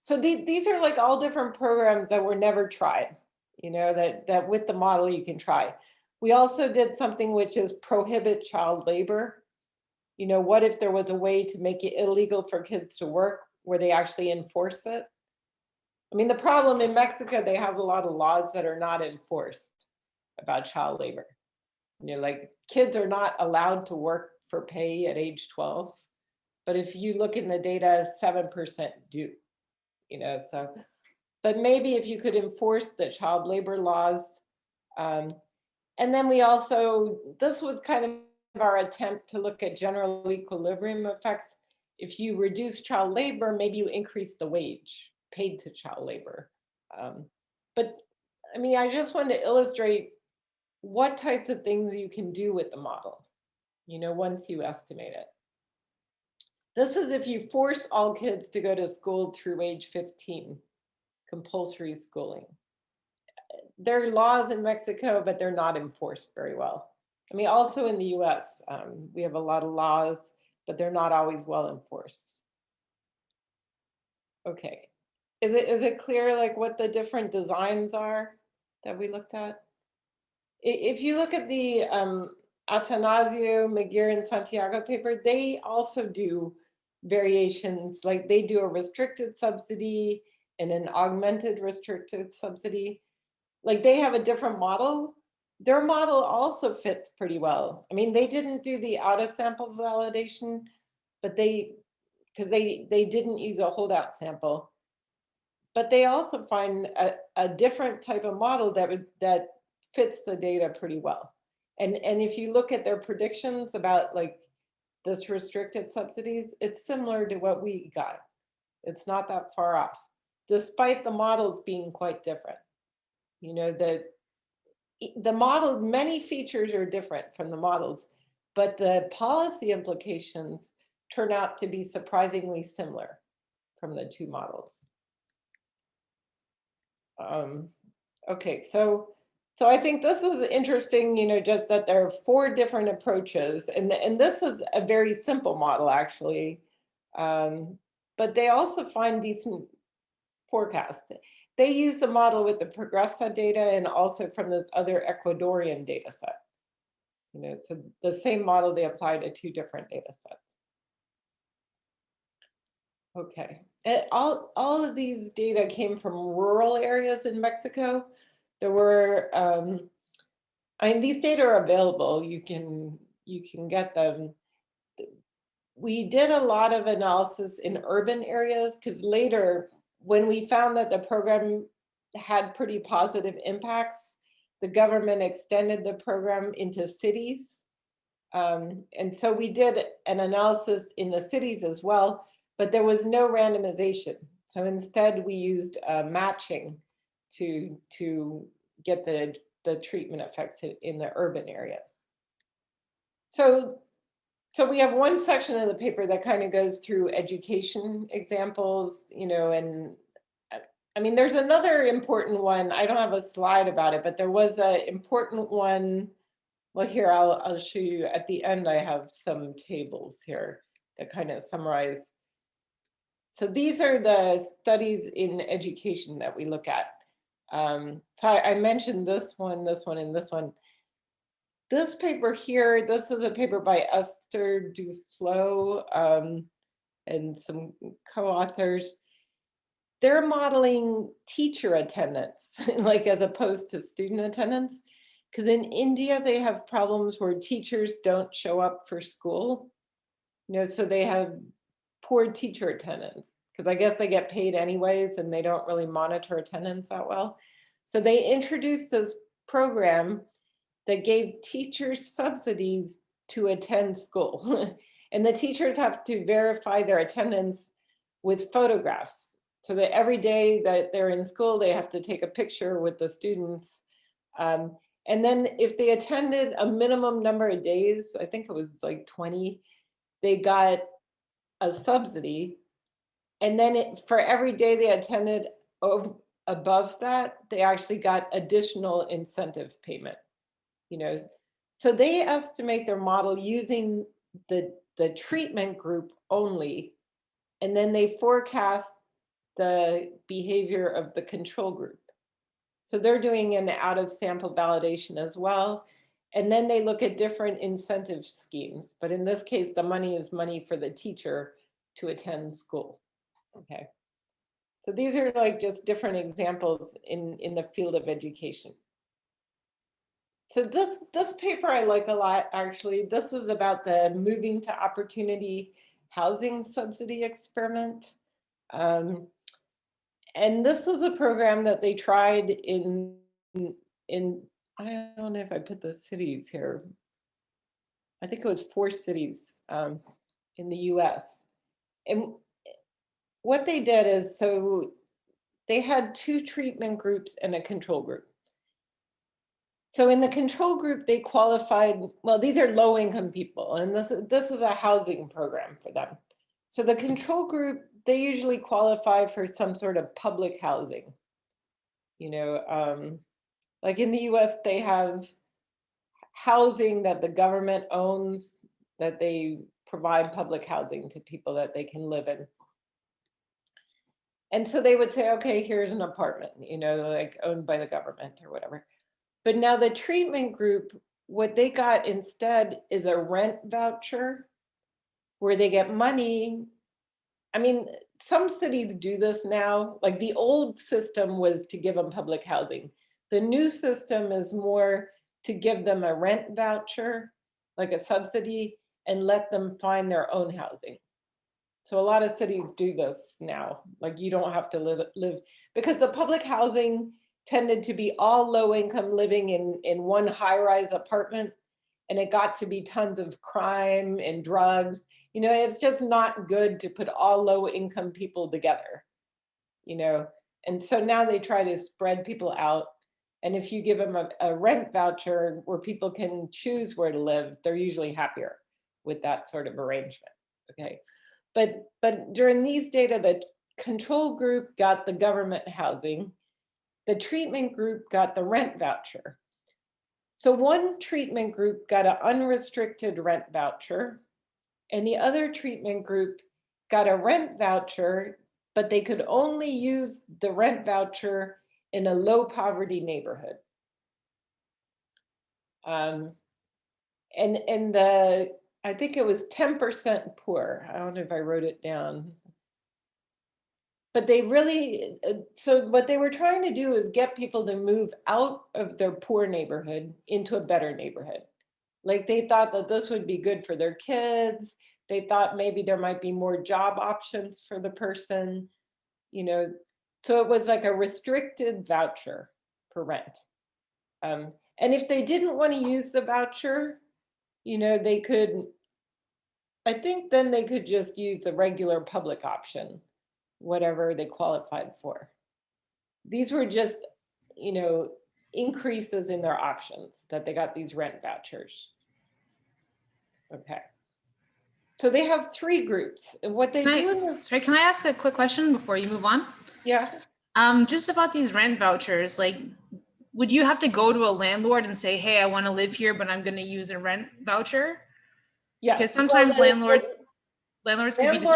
So these are like all different programs that were never tried, you know, that with the model you can try. We also did something which is prohibit child labor. You know, what if there was a way to make it illegal for kids to work where they actually enforce it? I mean, the problem in Mexico, they have a lot of laws that are not enforced about child labor. You know, like kids are not allowed to work for pay at age 12. But if you look in the data, 7% do, you know, so, but maybe if you could enforce the child labor laws. And then we also, this was kind of our attempt to look at general equilibrium effects. If you reduce child labor, maybe you increase the wage paid to child labor. But I mean, I just wanted to illustrate what types of things you can do with the model, you know, once you estimate it. This is if you force all kids to go to school through age 15, compulsory schooling. There are laws in Mexico, but they're not enforced very well. I mean, also in the US, we have a lot of laws, but they're not always well enforced. Okay, is it clear like what the different designs are that we looked at? If you look at the Atanasio, McGear, and Santiago paper, they also do variations, like they do a restricted subsidy and an augmented restricted subsidy. Like they have a different model. Their model also fits pretty well. I mean, they didn't do the out of sample validation, but because they didn't use a holdout sample. But they also find a different type of model that fits the data pretty well. And if you look at their predictions about like this restricted subsidies, it's similar to what we got. It's not that far off, despite the models being quite different. You know, the model, many features are different from the models, but the policy implications turn out to be surprisingly similar from the two models. Okay, so I think this is interesting, you know, just that there are 4 different approaches, and this is a very simple model actually, but they also find decent forecasts. They use the model with the Progressa data and also from this other Ecuadorian data set. You know, so the same model they apply to 2 different data sets. Okay, and all of these data came from rural areas in Mexico. There were, I mean, these data are available. You can get them. We did a lot of analysis in urban areas because later, when we found that the program had pretty positive impacts, the government extended the program into cities. And so we did an analysis in the cities as well, but there was no randomization. So instead we used matching to get the treatment effects in the urban areas. So we have one section of the paper that kind of goes through education examples, you know, and I mean, there's another important one. I don't have a slide about it, but there was an important one. Well, here, I'll show you at the end. I have some tables here that kind of summarize. So these are the studies in education that we look at. So I mentioned this one, and this one. This paper here, this is a paper by Esther Duflo and some co-authors. They're modeling teacher attendance, like as opposed to student attendance. Because in India, they have problems where teachers don't show up for school. You know, so they have poor teacher attendance, because I guess they get paid anyways and they don't really monitor attendance that well. So they introduced this program that gave teachers subsidies to attend school. And the teachers have to verify their attendance with photographs. So that every day that they're in school, they have to take a picture with the students. And then if they attended a minimum number of days, I think it was like 20, they got a subsidy. And then for every day they attended above that, they actually got additional incentive payment. You know, so they estimate their model using the treatment group only, and then they forecast the behavior of the control group. So they're doing an out of sample validation as well. And then they look at different incentive schemes. But in this case, the money is money for the teacher to attend school. Okay. So these are like just different examples in the field of education. So this paper I like a lot, actually. This is about the moving to opportunity housing subsidy experiment. And this was a program that they tried in I don't know if I put the cities here. I think it was 4 cities in the US. And what they did is, so they had 2 treatment groups and a control group. So in the control group, they qualified, well, these are low income people, and this is a housing program for them. So the control group, they usually qualify for some sort of public housing. You know, like in the US, they have housing that the government owns, that they provide public housing to people that they can live in. And so they would say, okay, here's an apartment, you know, like owned by the government or whatever. But now the treatment group, what they got instead is a rent voucher where they get money. I mean, some cities do this now. Like the old system was to give them public housing. The new system is more to give them a rent voucher, like a subsidy, and let them find their own housing. So a lot of cities do this now. Like you don't have to live because the public housing tended to be all low income living in one high-rise apartment, and it got to be tons of crime and drugs. You know, it's just not good to put all low income people together, you know. And so now they try to spread people out. And if you give them a rent voucher where people can choose where to live, they're usually happier with that sort of arrangement, okay? But during these data, the control group got the government housing. The treatment group got the rent voucher. So one treatment group got an unrestricted rent voucher, and the other treatment group got a rent voucher, but they could only use the rent voucher in a low poverty neighborhood. And I think it was 10% poor. I don't know if I wrote it down. But they really, so what they were trying to do is get people to move out of their poor neighborhood into a better neighborhood. Like they thought that this would be good for their kids. They thought maybe there might be more job options for the person, you know. So it was like a restricted voucher for rent. And if they didn't want to use the voucher, you know, they could, I think then they could just use the regular public option, whatever they qualified for. These were just, you know, increases in their options that they got these rent vouchers. Okay. So they have 3 groups. And what they do is, Sorry, can I ask a quick question before you move on? yeah. Just about these rent vouchers, like, would you have to go to a landlord and say, hey, I want to live here, but I'm going to use a rent voucher? Yeah. Because sometimes landlords can be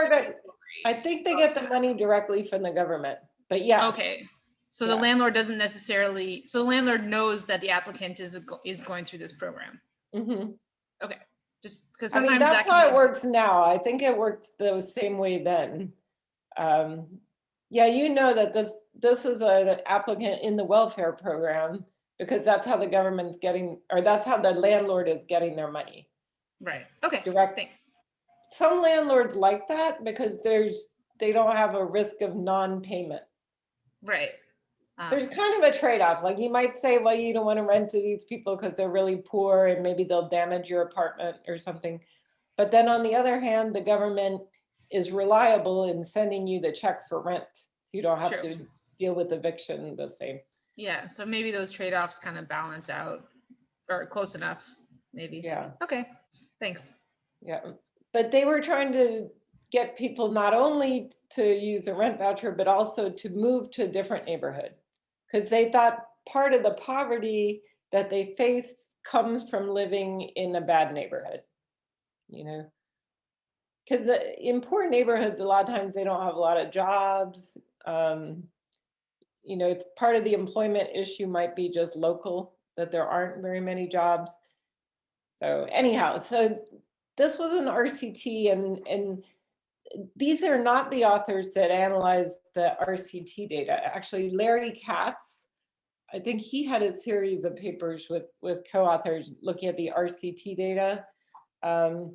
I think they get the money directly from the government, but yeah. Okay. So Yeah. the landlord doesn't necessarily, so the landlord knows that the applicant is going through this program. Mm-hmm. Okay. Just because I mean, sometimes that's how it works now. I think it worked the same way then. Yeah, you know that this is an applicant in the welfare program because that's how the government's getting, or that's how the landlord is getting their money. Right. Okay. Direct. Thanks. Some landlords like that because they don't have a risk of non-payment. Right. There's kind of a trade-off. Like you might say, well, you don't want to rent to these people because they're really poor and maybe they'll damage your apartment or something. But then on the other hand, the government is reliable in sending you the check for rent. So you don't have to deal with eviction the same. Yeah. So maybe those trade-offs kind of balance out or close enough, maybe. Yeah. Okay. Thanks. Yeah. But they were trying to get people not only to use a rent voucher, but also to move to a different neighborhood. Because they thought part of the poverty that they face comes from living in a bad neighborhood, you know? Because in poor neighborhoods, a lot of times they don't have a lot of jobs. You know, it's part of the employment issue might be just local, that there aren't very many jobs. So anyhow, so this was an RCT and these are not the authors that analyzed the RCT data. Actually, Larry Katz, I think he had a series of papers with co-authors looking at the RCT data. Yeah,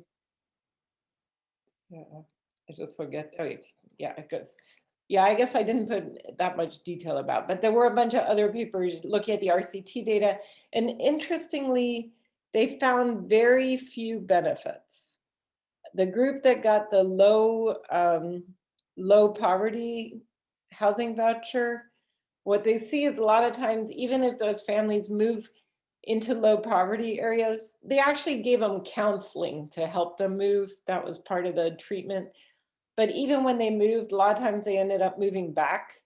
I just forget. Oh, yeah, it goes. Yeah, I guess I didn't put that much detail about, but there were a bunch of other papers looking at the RCT data. And interestingly, they found very few benefits. The group that got the low poverty housing voucher, what they see is a lot of times, even if those families move into low poverty areas, they actually gave them counseling to help them move. That was part of the treatment. But even when they moved, a lot of times they ended up moving back,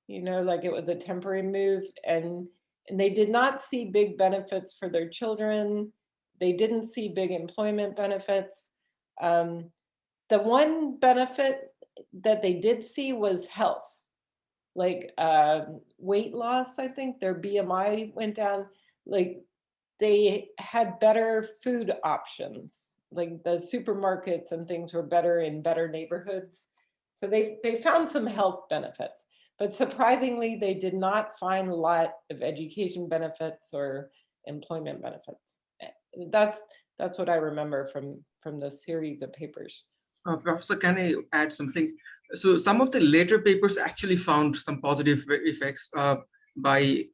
you know, like it was a temporary move, and they did not see big benefits for their children. They didn't see big employment benefits. The one benefit that they did see was health, like weight loss. I think their BMI went down. Like they had better food options, like the supermarkets and things were better in better neighborhoods. So they found some health benefits, but surprisingly, they did not find a lot of education benefits or employment benefits. That's what I remember from the series of papers. Professor, can I add something? So some of the later papers actually found some positive effects by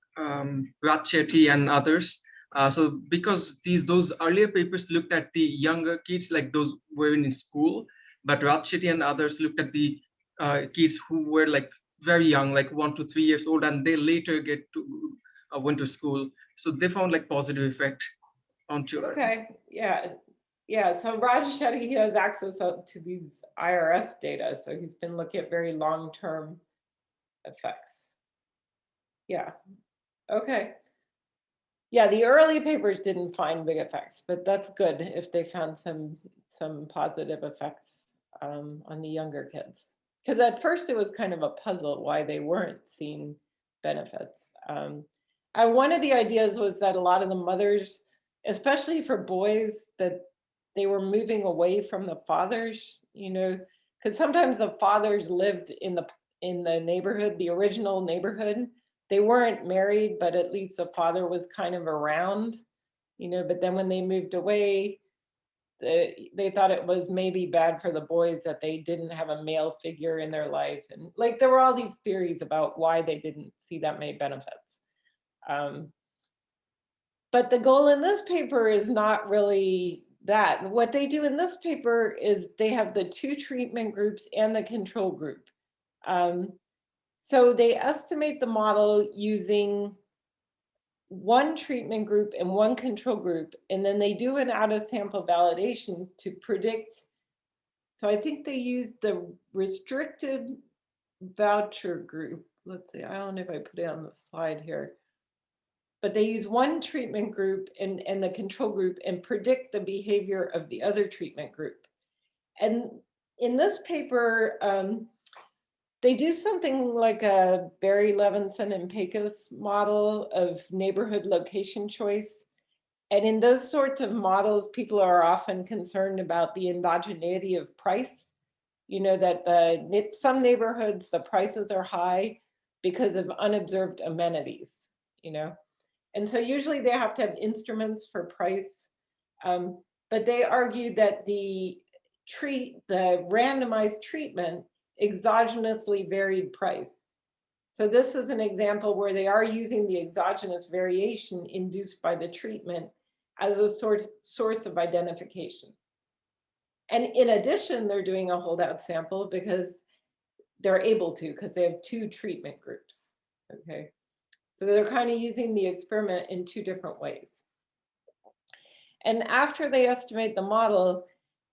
Ratchetti and others. So because those earlier papers looked at the younger kids, like those who were in school, but Ratchetti and others looked at the kids who were like very young, like 1 to 3 years old, and they later went to school. So they found like positive effect on children. Okay, yeah. Yeah, so Raj Shetty, he has access to these IRS data, so he's been looking at very long-term effects. Yeah, okay. Yeah, the early papers didn't find big effects, but that's good if they found some positive effects on the younger kids. Because at first it was kind of a puzzle why they weren't seeing benefits. One of the ideas was that a lot of the mothers, especially for boys, that they were moving away from the fathers, you know, because sometimes the fathers lived in the neighborhood, the original neighborhood. They weren't married, but at least the father was kind of around, you know, but then when they moved away, they thought it was maybe bad for the boys that they didn't have a male figure in their life. And like, there were all these theories about why they didn't see that many benefits. But the goal in this paper is not really that. What they do in this paper is they have the 2 treatment groups and the control group. So they estimate the model using 1 treatment group and 1 control group, and then they do an out-of-sample validation to predict. So I think they use the restricted voucher group. Let's see, I don't know if I put it on the slide here. But they use 1 treatment group and the control group and predict the behavior of the other treatment group. And in this paper, they do something like a Berry, Levinson, and Pecos model of neighborhood location choice. And in those sorts of models, people are often concerned about the endogeneity of price. You know, that some neighborhoods, the prices are high because of unobserved amenities, you know. And so usually they have to have instruments for price. But they argue that the randomized treatment exogenously varied price. So this is an example where they are using the exogenous variation induced by the treatment as a source of identification. And in addition, they're doing a holdout sample because they're able to, because they have 2 treatment groups, okay? So they're kind of using the experiment in 2 different ways. And after they estimate the model,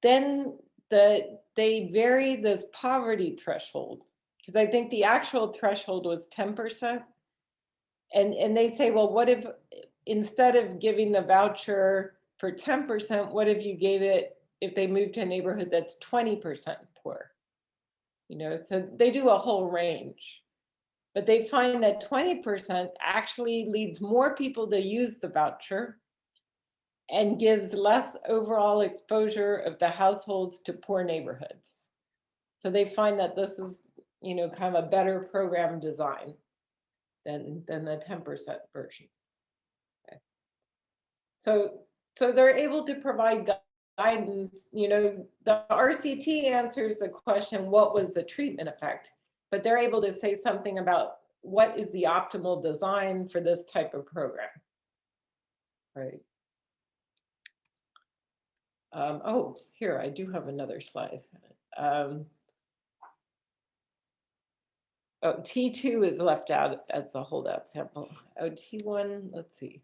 then they vary this poverty threshold, because I think the actual threshold was 10%. And they say, well, what if instead of giving the voucher for 10%, what if you gave it if they move to a neighborhood that's 20% poor? You know, so they do a whole range. But they find that 20% actually leads more people to use the voucher and gives less overall exposure of the households to poor neighborhoods. So they find that this is, you know, kind of a better program design than the 10% version. Okay. So they're able to provide guidance. You know, the RCT answers the question, what was the treatment effect? But they're able to say something about what is the optimal design for this type of program, right? Oh, here, I do have another slide. Oh, T2 is left out as a holdout sample. Oh, T1, let's see.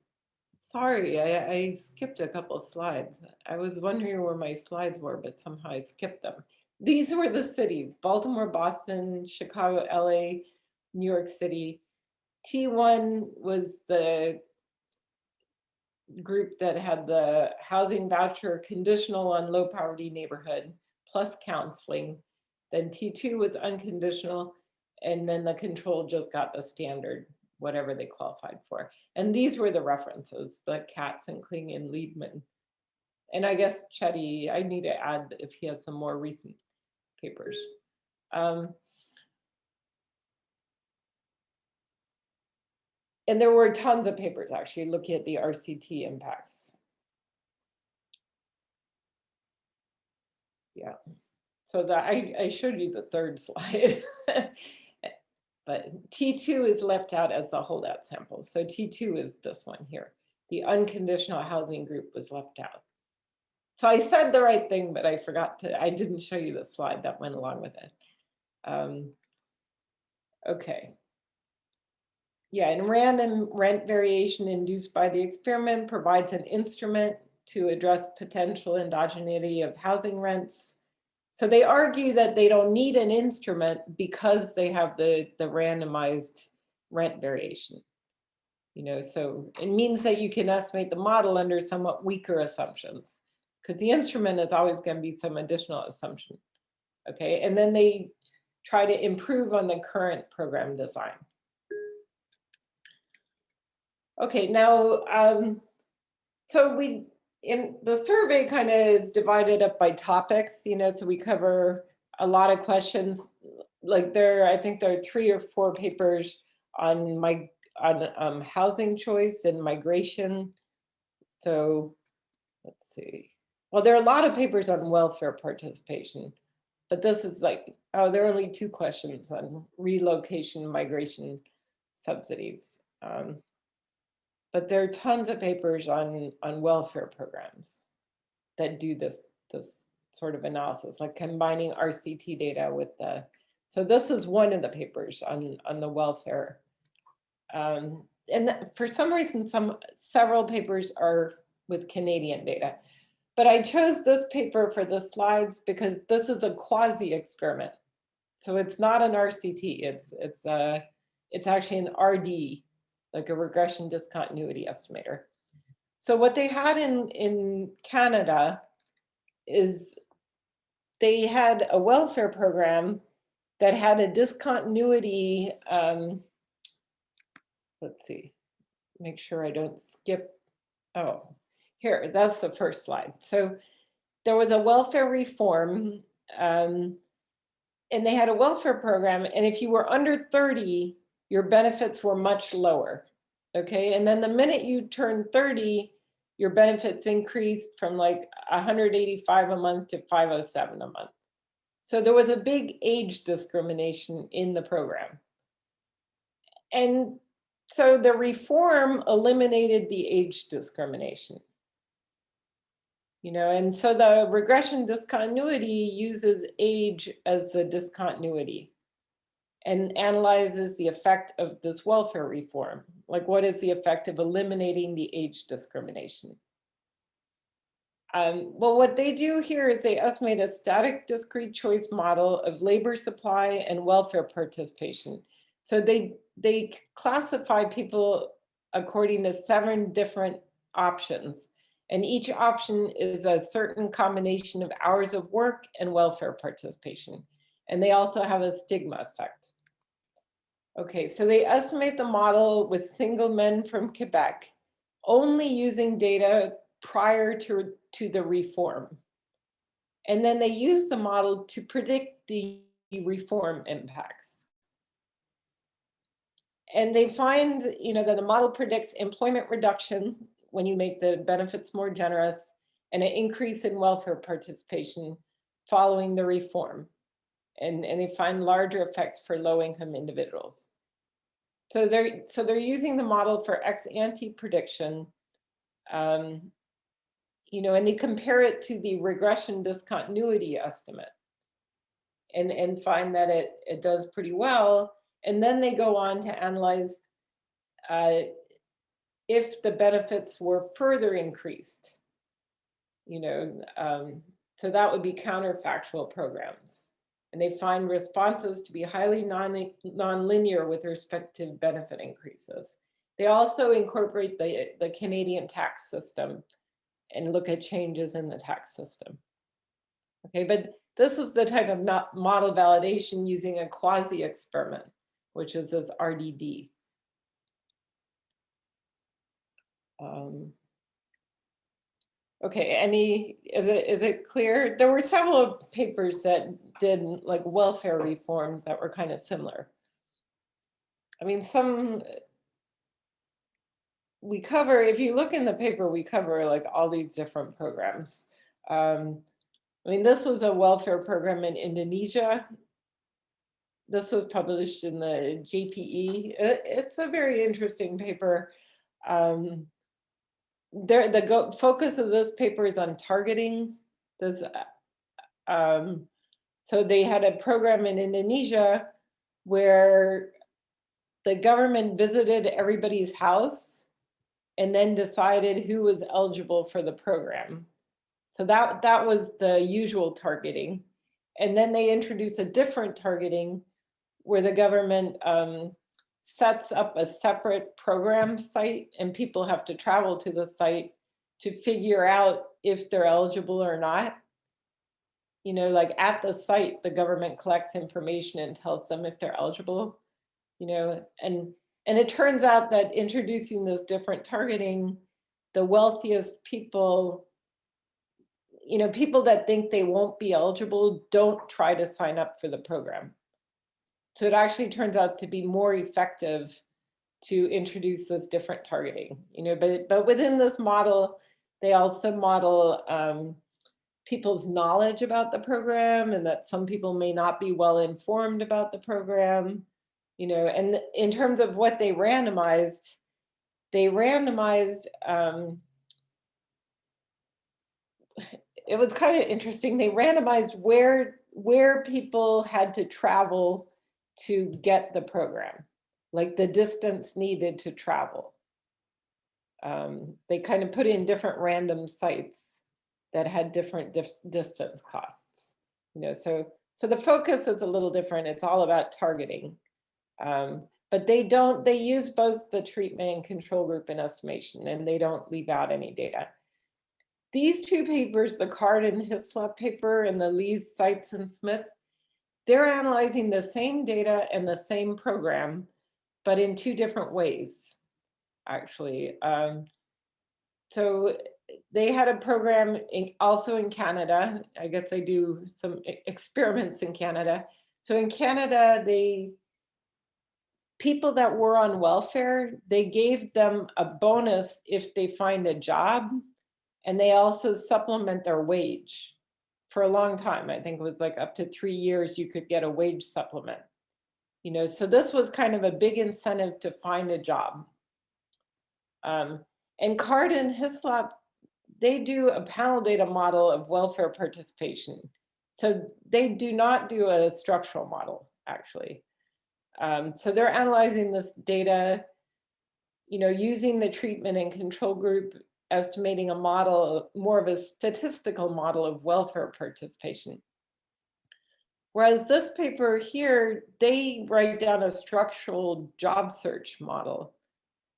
Sorry, I skipped a couple of slides. I was wondering where my slides were, but somehow I skipped them. These were the cities: Baltimore, Boston, Chicago, LA, New York City. T1 was the group that had the housing voucher conditional on low poverty neighborhood plus counseling. Then T2 was unconditional, and then the control just got the standard, whatever they qualified for. And these were the references, the Katz and Kling and Liebman. And I guess Chetty, I need to add if he has some more recent papers. And there were tons of papers actually looking at the RCT impacts. Yeah, so that I showed you the 3rd slide. But T2 is left out as the holdout sample. So T2 is this one here. The unconditional housing group was left out. So I said the right thing, but I forgot to, I didn't show you the slide that went along with it. Okay. Yeah, and random rent variation induced by the experiment provides an instrument to address potential endogeneity of housing rents. So they argue that they don't need an instrument because they have the randomized rent variation. You know, so it means that you can estimate the model under somewhat weaker assumptions, because the instrument is always going to be some additional assumption. Okay, and then they try to improve on the current program design. Okay, now, so in the survey kind of is divided up by topics, you know, so we cover a lot of questions. Like I think there are 3 or 4 papers on housing choice and migration. So let's see. Well, there are a lot of papers on welfare participation, but this is like, oh, there are only 2 questions on relocation, migration subsidies. But there are tons of papers on welfare programs. that do this sort of analysis, like combining RCT data with the, so this is one of the papers on the welfare. And for some reason, several papers are with Canadian data. But I chose this paper for the slides because this is a quasi experiment. So it's not an RCT, it's actually an RD, like a regression discontinuity estimator. So what they had in Canada is they had a welfare program that had a discontinuity, let's see, make sure I don't skip, oh, here, that's the first slide. So there was a welfare reform, and they had a welfare program, and if you were under 30, your benefits were much lower, okay? And then the minute you turned 30, your benefits increased from like 185 a month to 507 a month. So there was a big age discrimination in the program. And so the reform eliminated the age discrimination. You know, and so the regression discontinuity uses age as the discontinuity and analyzes the effect of this welfare reform. Like, what is the effect of eliminating the age discrimination? Well, what they do here is they estimate a static discrete choice model of labor supply and welfare participation. So they classify people according to 7 different options. And each option is a certain combination of hours of work and welfare participation. And they also have a stigma effect. Okay, so they estimate the model with single men from Quebec, only using data prior to the reform. And then they use the model to predict the reform impacts. And they find, you know, that the model predicts employment reduction when you make the benefits more generous, and an increase in welfare participation following the reform. And they find larger effects for low-income individuals. So they're using the model for ex-ante prediction, you know, and they compare it to the regression discontinuity estimate, and find that it does pretty well. And then they go on to analyze if the benefits were further increased, you know, so that would be counterfactual programs. And they find responses to be highly non-linear with respect to benefit increases. They also incorporate the Canadian tax system and look at changes in the tax system. Okay, but this is the type of model validation using a quasi experiment, which is this RDD. Okay, is it clear? There were several papers that did like welfare reforms that were kind of similar. I mean, some we cover, if you look in the paper, we cover like all these different programs. I mean, this was a welfare program in Indonesia. This was published in the JPE. It's a very interesting paper. The focus of this paper is on targeting. This, so they had a program in Indonesia where the government visited everybody's house and then decided who was eligible for the program. So that was the usual targeting. And then they introduced a different targeting where the government sets up a separate program site and people have to travel to the site to figure out if they're eligible or not. You know, like at the site, the government collects information and tells them if they're eligible, you know, and it turns out that introducing this different targeting, the wealthiest people, you know, people that think they won't be eligible don't try to sign up for the program. So it actually turns out to be more effective to introduce this different targeting, you know, but within this model, they also model people's knowledge about the program and that some people may not be well informed about the program, you know, and in terms of what they randomized it was kind of interesting. They randomized where people had to travel to get the program, like the distance needed to travel. They kind of put in different random sites that had different distance costs. You know, so the focus is a little different. It's all about targeting. But they use both the treatment and control group in estimation, and they don't leave out any data. These two papers, the Card and Hislop paper and the Lee, Seitz, and Smith, they're analyzing the same data and the same program, but in two different ways, actually. So they had a program also in Canada. I guess they do some experiments in Canada. So in Canada, people that were on welfare, they gave them a bonus if they find a job, and they also supplement their wage for a long time. I think it was like up to 3 years you could get a wage supplement. You know, so this was kind of a big incentive to find a job. And Card and Hislop, they do a panel data model of welfare participation. So they do not do a structural model, actually. So they're analyzing this data, you know, using the treatment and control group, estimating a model, more of a statistical model of welfare participation. Whereas this paper here, they write down a structural job search model,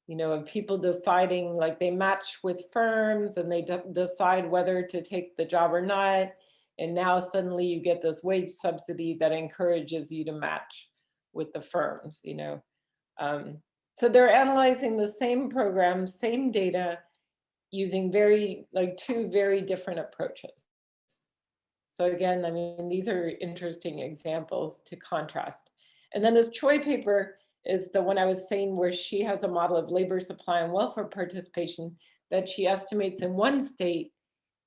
you know, of people deciding, like they match with firms and they decide whether to take the job or not. And now suddenly you get this wage subsidy that encourages you to match with the firms, you know. So they're analyzing the same program, same data, using two very different approaches. So again, I mean, these are interesting examples to contrast. And then this Choi paper is the one I was saying, where she has a model of labor supply and welfare participation that she estimates in one state,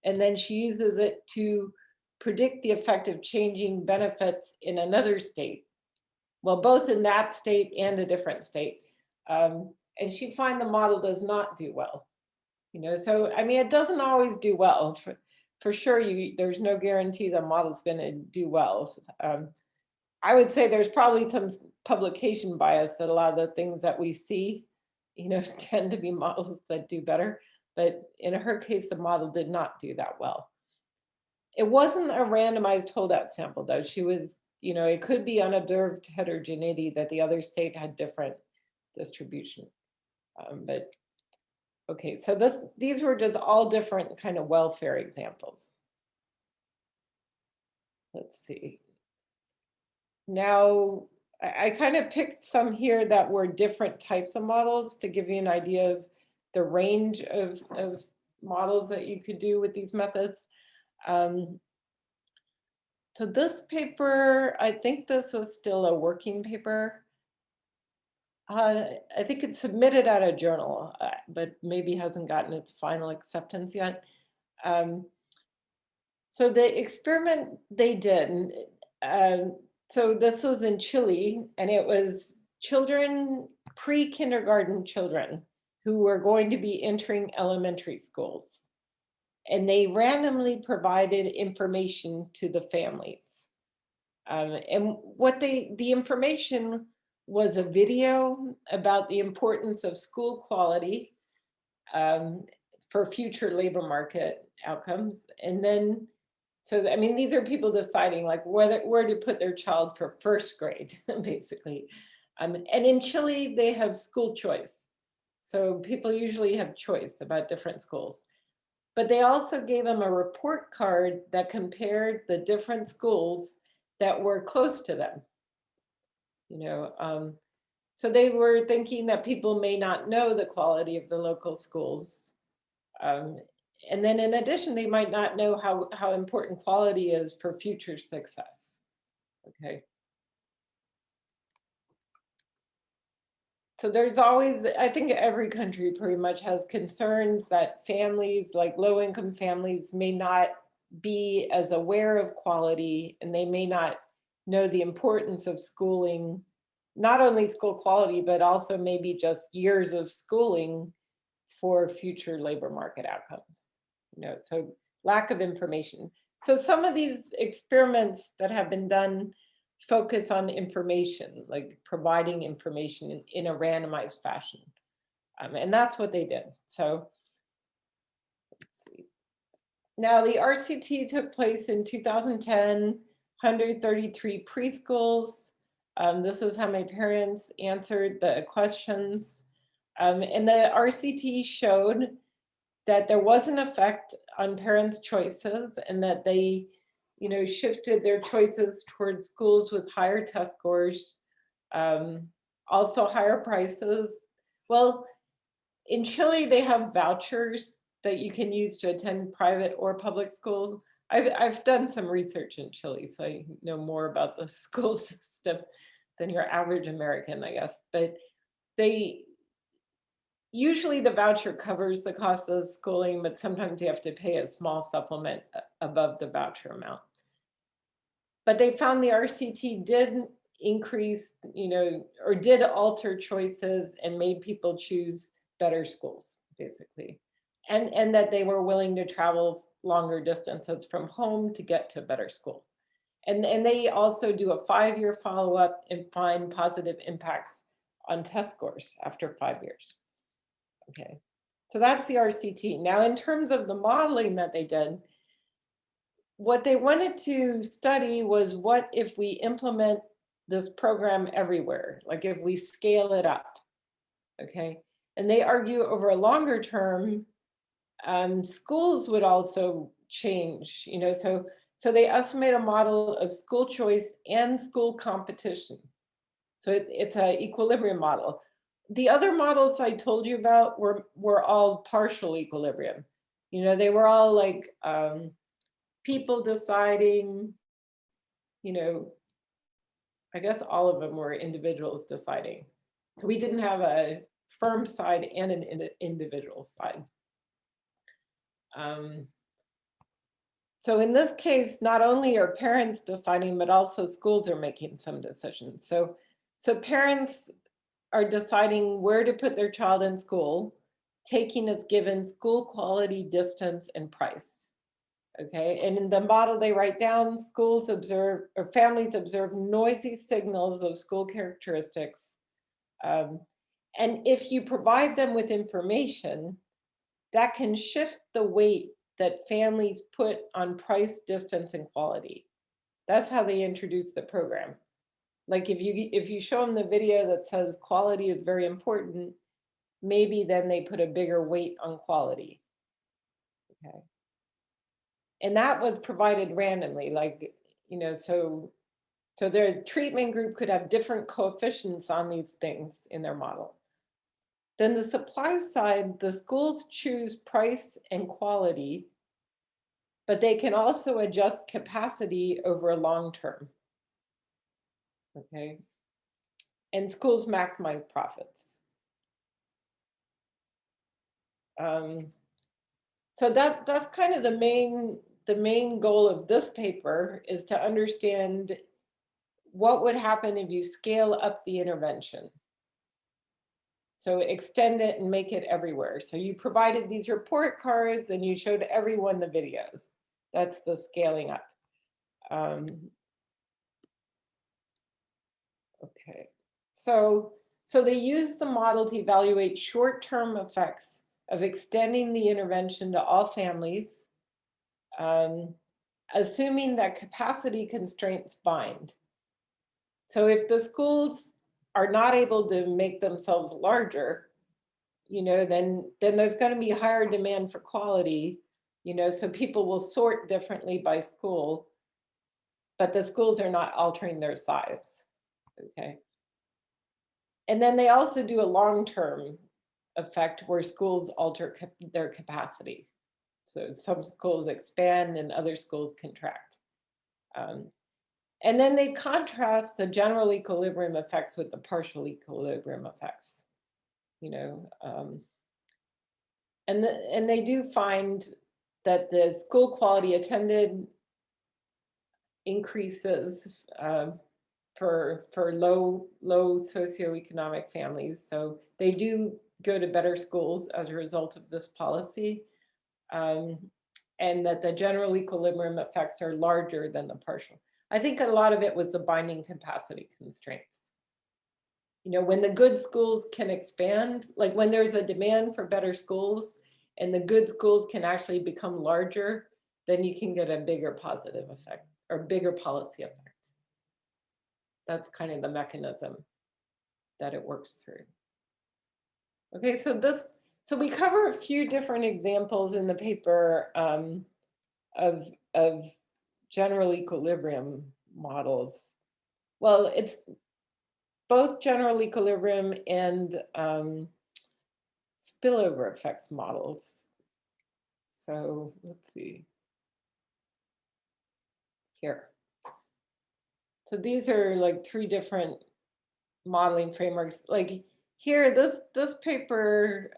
and then she uses it to predict the effect of changing benefits in another state. Well, both in that state and a different state. And she finds the model does not do well. You know, so I mean, it doesn't always do well. For sure, there's no guarantee the model's going to do well. I would say there's probably some publication bias that a lot of the things that we see, you know, tend to be models that do better. But in her case, the model did not do that well. It wasn't a randomized holdout sample, though. She was, you know, it could be unobserved heterogeneity that the other state had different distribution. But okay, so these were just all different kind of welfare examples. Let's see. Now, I kind of picked some here that were different types of models to give you an idea of the range of models that you could do with these methods. So this paper, I think this is still a working paper. I think it's submitted at a journal, but maybe hasn't gotten its final acceptance yet. So the experiment they did, so this was in Chile, and it was children, pre-kindergarten children, who were going to be entering elementary schools. And they randomly provided information to the families. And what the information was a video about the importance of school quality for future labor market outcomes. And then, so I mean, these are people deciding like where to put their child for first grade, basically. And in Chile, they have school choice. So people usually have choice about different schools. But they also gave them a report card that compared the different schools that were close to them. You know, so they were thinking that people may not know the quality of the local schools. And then in addition, they might not know how important quality is for future success. Okay. So there's always, I think every country pretty much has concerns that families, like low-income families, may not be as aware of quality, and they may not know the importance of schooling, not only school quality, but also maybe just years of schooling for future labor market outcomes. You know, so lack of information. So some of these experiments that have been done focus on information, like providing information in a randomized fashion. And that's what they did. So let's see. Now the RCT took place in 2010, 133 preschools. This is how my parents answered the questions. And the RCT showed that there was an effect on parents' choices and that they, you know, shifted their choices towards schools with higher test scores, also higher prices. Well, in Chile, they have vouchers that you can use to attend private or public schools. I've done some research in Chile, so I know more about the school system than your average American, I guess. But usually the voucher covers the cost of the schooling, but sometimes you have to pay a small supplement above the voucher amount. But they found the RCT did increase, you know, or did alter choices and made people choose better schools, basically. And that they were willing to travel longer distances from home to get to a better school. And they also do a 5-year follow-up and find positive impacts on test scores after 5 years. Okay, so that's the RCT. Now, in terms of the modeling that they did, what they wanted to study was what if we implement this program everywhere, like if we scale it up, okay? And they argue over a longer term, schools would also change, you know, so they estimate a model of school choice and school competition. So it's an equilibrium model. The other models I told you about were all partial equilibrium. You know, they were all like people deciding, you know, I guess all of them were individuals deciding. So we didn't have a firm side and an individual side. So in this case, not only are parents deciding, but also schools are making some decisions. So parents are deciding where to put their child in school, taking as given school quality, distance, and price. Okay, and in the model they write down, schools observe, or families observe noisy signals of school characteristics. And if you provide them with information, that can shift the weight that families put on price, distance, and quality. That's how they introduce the program. Like if you show them the video that says quality is very important, maybe then they put a bigger weight on quality. Okay. And that was provided randomly, like, you know, so their treatment group could have different coefficients on these things in their model. Then the supply side, the schools choose price and quality, but they can also adjust capacity over a long term. Okay. And schools maximize profits. So that's kind of the main goal of this paper, is to understand what would happen if you scale up the intervention. So extend it and make it everywhere. So you provided these report cards and you showed everyone the videos. That's the scaling up. Okay, so they use the model to evaluate short-term effects of extending the intervention to all families, assuming that capacity constraints bind. So if the schools are not able to make themselves larger, you know, then there's going to be higher demand for quality, you know, so people will sort differently by school, but the schools are not altering their size. Okay. And then they also do a long-term effect where schools alter their capacity. So some schools expand and other schools contract. And then they contrast the general equilibrium effects with the partial equilibrium effects, you know. And they do find that the school quality attended increases for low socioeconomic families. So they do go to better schools as a result of this policy. and that the general equilibrium effects are larger than the partial. I think a lot of it was the binding capacity constraints. You know, when the good schools can expand, like when there's a demand for better schools and the good schools can actually become larger, then you can get a bigger positive effect or bigger policy effect. That's kind of the mechanism that it works through. Okay, so we cover a few different examples in the paper of general equilibrium models. Well, it's both general equilibrium and spillover effects models. So let's see here. So these are like 3 different modeling frameworks. Like here, this paper,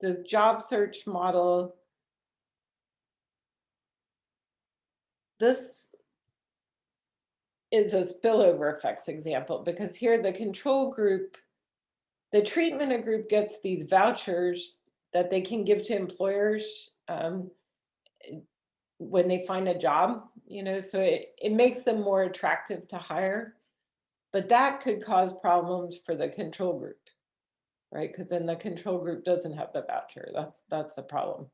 this job search model, this is a spillover effects example, because here the control group, the treatment group gets these vouchers that they can give to employers when they find a job, you know, so it makes them more attractive to hire. But that could cause problems for the control group, right? Because then the control group doesn't have the voucher. That's the problem.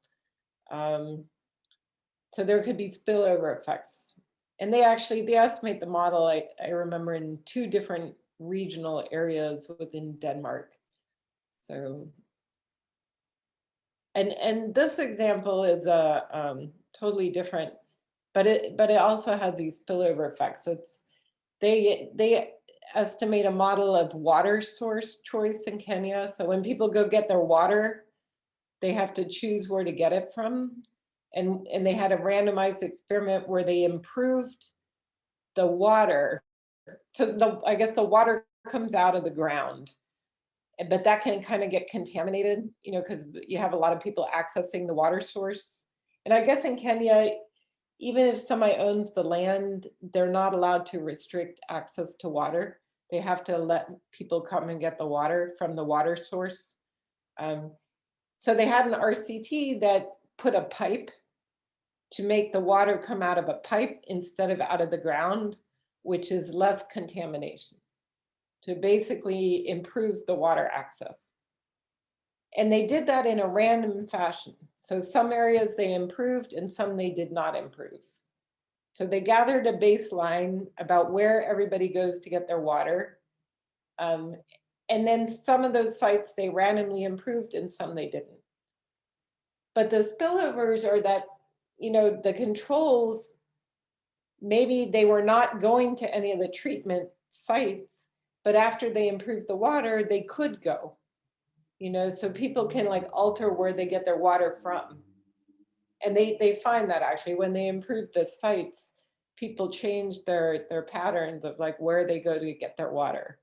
So there could be spillover effects. And they estimate the model, I remember, in 2 different regional areas within Denmark. So, and this example is a totally different, but it also has these spillover effects. They estimate a model of water source choice in Kenya. So when people go get their water, they have to choose where to get it from. And they had a randomized experiment where they improved the water. So I guess the water comes out of the ground, but that can kind of get contaminated, you know, because you have a lot of people accessing the water source. And I guess in Kenya, even if somebody owns the land, they're not allowed to restrict access to water. They have to let people come and get the water from the water source. So they had an RCT that put a pipe to make the water come out of a pipe instead of out of the ground, which is less contamination, to basically improve the water access. And they did that in a random fashion. So some areas they improved and some they did not improve. So they gathered a baseline about where everybody goes to get their water. And then some of those sites they randomly improved and some they didn't. But the spillovers are that, you know, the controls, maybe they were not going to any of the treatment sites, but after they improved the water, they could go. You know, so people can like alter where they get their water from. And they find that actually when they improve the sites, people change their patterns of like where they go to get their water.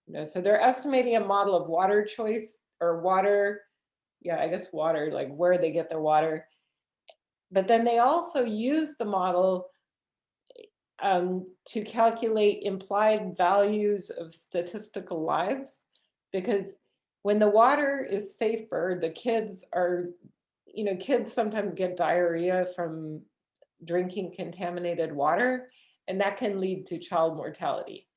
You know, so they're estimating a model of water choice or water, yeah, I guess water, like where they get their water. But then they also use the model to calculate implied values of statistical lives, because when the water is safer, the kids are, you know, kids sometimes get diarrhea from drinking contaminated water, and that can lead to child mortality.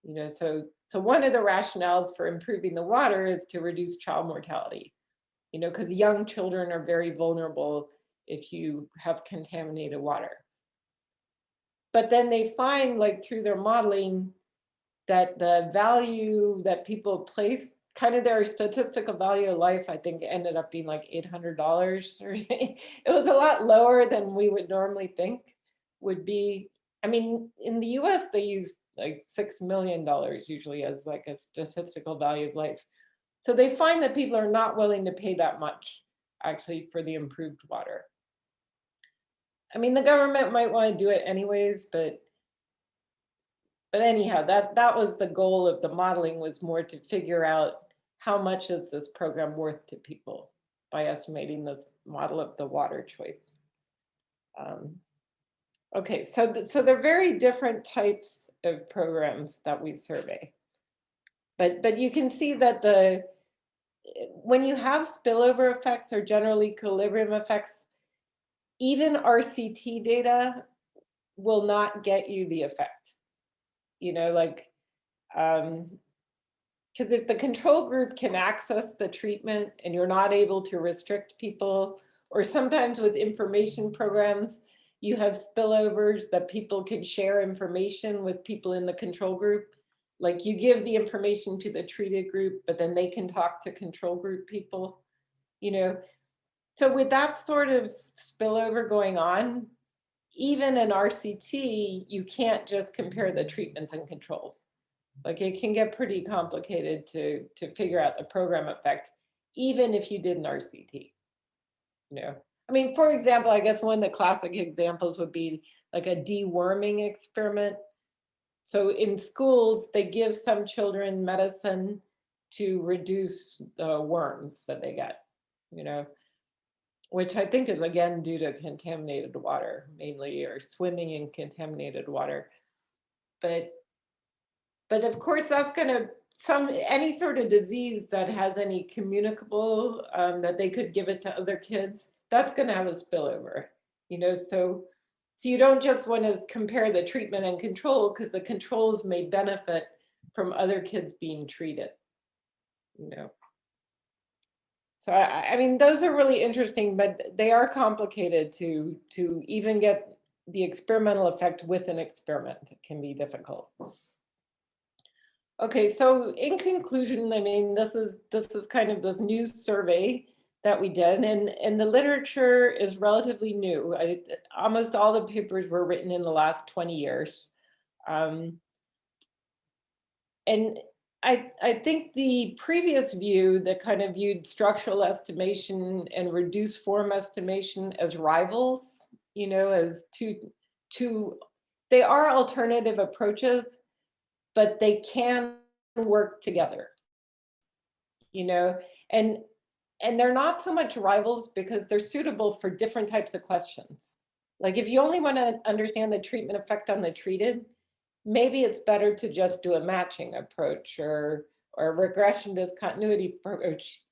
You know, so one of the rationales for improving the water is to reduce child mortality, you know, because young children are very vulnerable if you have contaminated water. But then they find, like through their modeling, that the value that people place, kind of their statistical value of life, I think ended up being like $800. It was a lot lower than we would normally think would be. I mean, in the US, they use like $6 million usually as like a statistical value of life. So they find that people are not willing to pay that much actually for the improved water. I mean, the government might want to do it anyways, but anyhow, that was the goal of the modeling, was more to figure out how much is this program worth to people by estimating this model of the water choice. Okay, so they're very different types of programs that we survey. But you can see that when you have spillover effects or general equilibrium effects, even RCT data will not get you the effect. You know, like, because if the control group can access the treatment and you're not able to restrict people, or sometimes with information programs, you have spillovers that people can share information with people in the control group. Like you give the information to the treated group, but then they can talk to control group people, you know. So with that sort of spillover going on, even in RCT, you can't just compare the treatments and controls. Like it can get pretty complicated to figure out the program effect, even if you did an RCT. You know, I mean, for example, I guess one of the classic examples would be like a deworming experiment. So in schools, they give some children medicine to reduce the worms that they get, you know, which I think is again due to contaminated water mainly, or swimming in contaminated water. But of course, that's going to, any sort of disease that has any communicable, that they could give it to other kids, that's going to have a spillover, you know. So you don't just want to compare the treatment and control, because the controls may benefit from other kids being treated, you know. So I mean, those are really interesting, but they are complicated to even get the experimental effect with an experiment. It can be difficult. Okay, so in conclusion, I mean, this is kind of this new survey that we did, and the literature is relatively new. Almost all the papers were written in the last 20 years. And I think the previous view that kind of viewed structural estimation and reduced form estimation as rivals, you know, as they are alternative approaches, but they can work together, you know, and they're not so much rivals because they're suitable for different types of questions. Like if you only want to understand the treatment effect on the treated, maybe it's better to just do a matching approach or a regression discontinuity approach,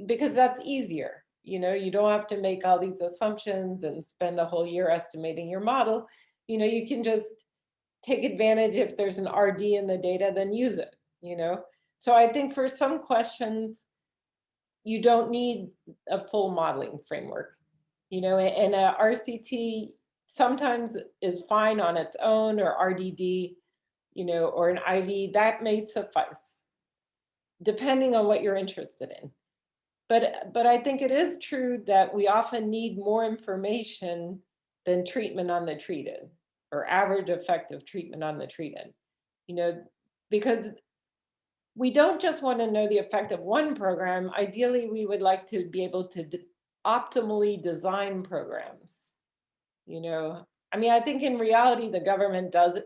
because that's easier. You know, you don't have to make all these assumptions and spend a whole year estimating your model. You know, you can just take advantage. If there's an RD in the data, then use it, you know. So I think for some questions, you don't need a full modeling framework, you know, and a RCT sometimes is fine on its own, or RDD, you know, or an IV, that may suffice, depending on what you're interested in. But I think it is true that we often need more information than treatment on the treated, or average effective treatment on the treated, you know, because we don't just want to know the effect of one program. Ideally, we would like to be able to optimally design programs, you know. I mean, I think in reality, the government does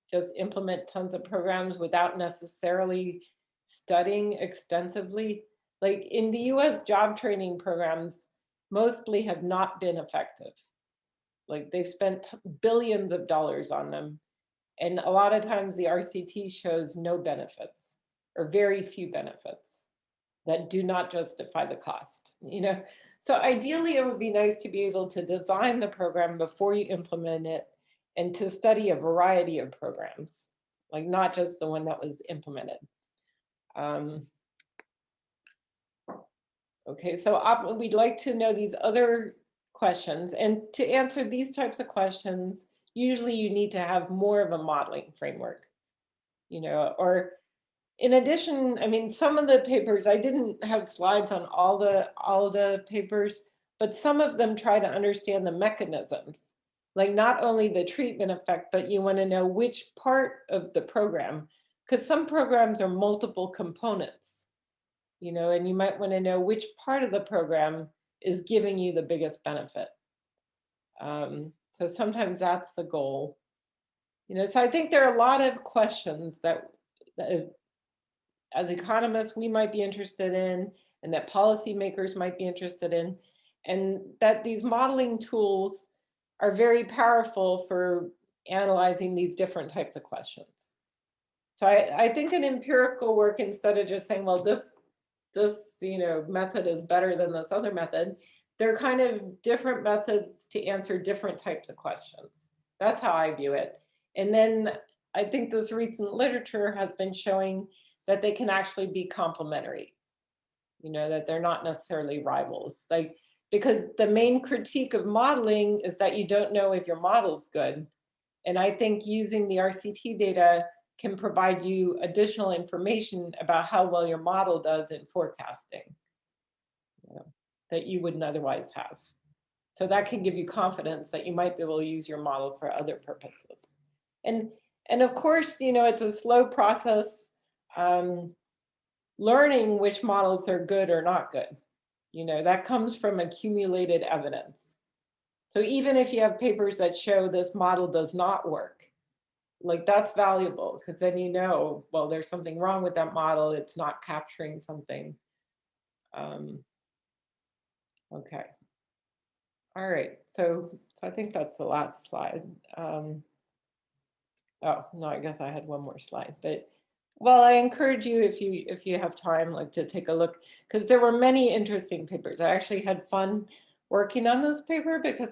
just implement tons of programs without necessarily studying extensively. Like in the US, job training programs mostly have not been effective. Like they've spent billions of dollars on them. And a lot of times the RCT shows no benefits, or very few benefits that do not justify the cost, you know? So ideally it would be nice to be able to design the program before you implement it, and to study a variety of programs, like not just the one that was implemented. Okay, so we'd like to know these other questions, and to answer these types of questions, usually you need to have more of a modeling framework, you know, or in addition, I mean, some of the papers, I didn't have slides on all the papers, but some of them try to understand the mechanisms, like not only the treatment effect, but you want to know which part of the program, because some programs are multiple components, you know, and you might want to know which part of the program is giving you the biggest benefit. So sometimes that's the goal, you know. So I think there are a lot of questions that as economists we might be interested in, and that policymakers might be interested in, and that these modeling tools are very powerful for analyzing these different types of questions. So I think an empirical work, instead of just saying, well, this you know method is better than this other method, they're kind of different methods to answer different types of questions. That's how I view it. And then I think this recent literature has been showing that they can actually be complementary, you know, that they're not necessarily rivals. Like, because the main critique of modeling is that you don't know if your model's good. And I think using the RCT data can provide you additional information about how well your model does in forecasting, you know, that you wouldn't otherwise have. So that can give you confidence that you might be able to use your model for other purposes. And of course, you know, it's a slow process, learning which models are good or not good. You know, that comes from accumulated evidence. So even if you have papers that show this model does not work, like that's valuable, because then you know, well, there's something wrong with that model. It's not capturing something. Okay. All right. So I think that's the last slide. Oh, no, I guess I had one more slide, but well, I encourage you if you have time, like to take a look, because there were many interesting papers. I actually had fun working on this paper because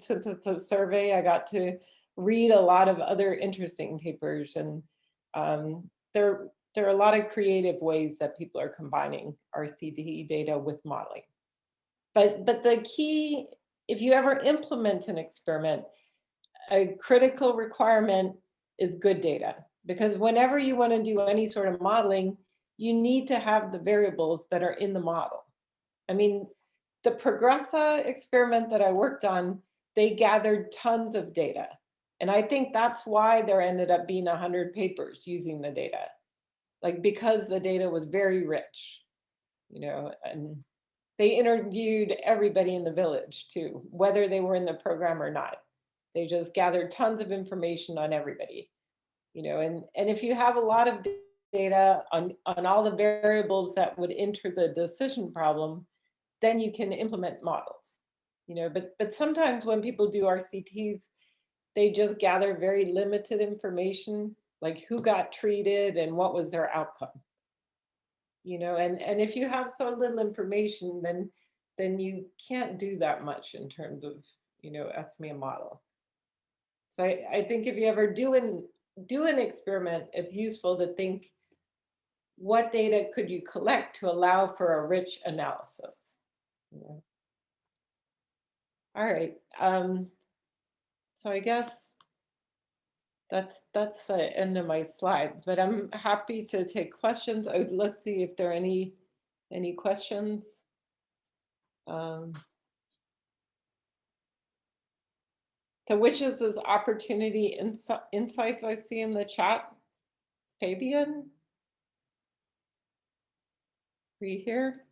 since it's a survey, I got to read a lot of other interesting papers, and there are a lot of creative ways that people are combining RCT data with modeling. But the key, if you ever implement an experiment, a critical requirement is good data, because whenever you want to do any sort of modeling, you need to have the variables that are in the model. I mean, the Progressa experiment that I worked on, they gathered tons of data. And I think that's why there ended up being 100 papers using the data, like because the data was very rich, you know, and they interviewed everybody in the village too, whether they were in the program or not. They just gathered tons of information on everybody, you know, and if you have a lot of data on all the variables that would enter the decision problem, then you can implement models, you know, but sometimes when people do RCTs, they just gather very limited information, like who got treated and what was their outcome, you know, and if you have so little information, then you can't do that much in terms of, you know, estimate a model. So I think if you ever do an experiment, it's useful to think, what data could you collect to allow for a rich analysis? Yeah. All right. So I guess that's the end of my slides, but I'm happy to take questions. Let's see if there are any questions. So which is this opportunity insights I see in the chat? Fabian? Are you here?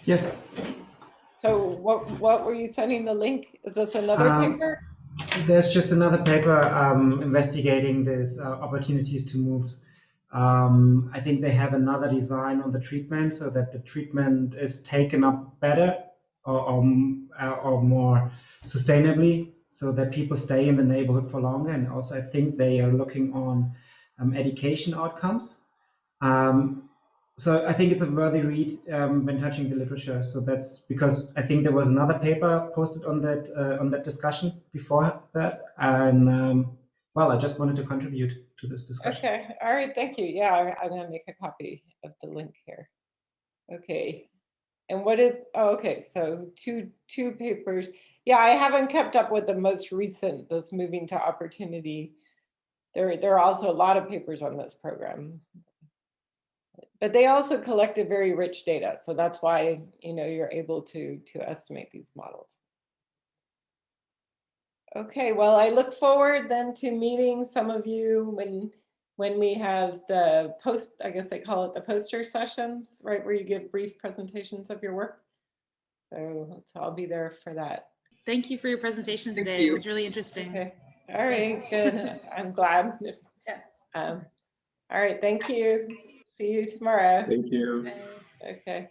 Yes. So what were you sending the link? Is this another paper? There's just another paper investigating these opportunities to moves. I think they have another design on the treatment so that the treatment is taken up better or more sustainably, so that people stay in the neighborhood for longer. And also I think they are looking on education outcomes. So I think it's a worthy read when touching the literature. So that's because I think there was another paper posted on that discussion before that, and well, I just wanted to contribute to this discussion. Okay, all right, thank you. Yeah, I'm gonna make a copy of the link here. Okay, and what is? Oh, okay, so two papers. Yeah, I haven't kept up with the most recent. This moving to opportunity. There are also a lot of papers on this program. But they also collected very rich data, so that's why, you know, you're able to estimate these models. Okay, well, I look forward then to meeting some of you when we have the I guess they call it the poster sessions, right, where you give brief presentations of your work. So I'll be there for that. Thank you for your presentation today. It was really interesting. Okay, all right, good. I'm glad. Yeah. All right, thank you. See you tomorrow. Thank you. Bye. Okay.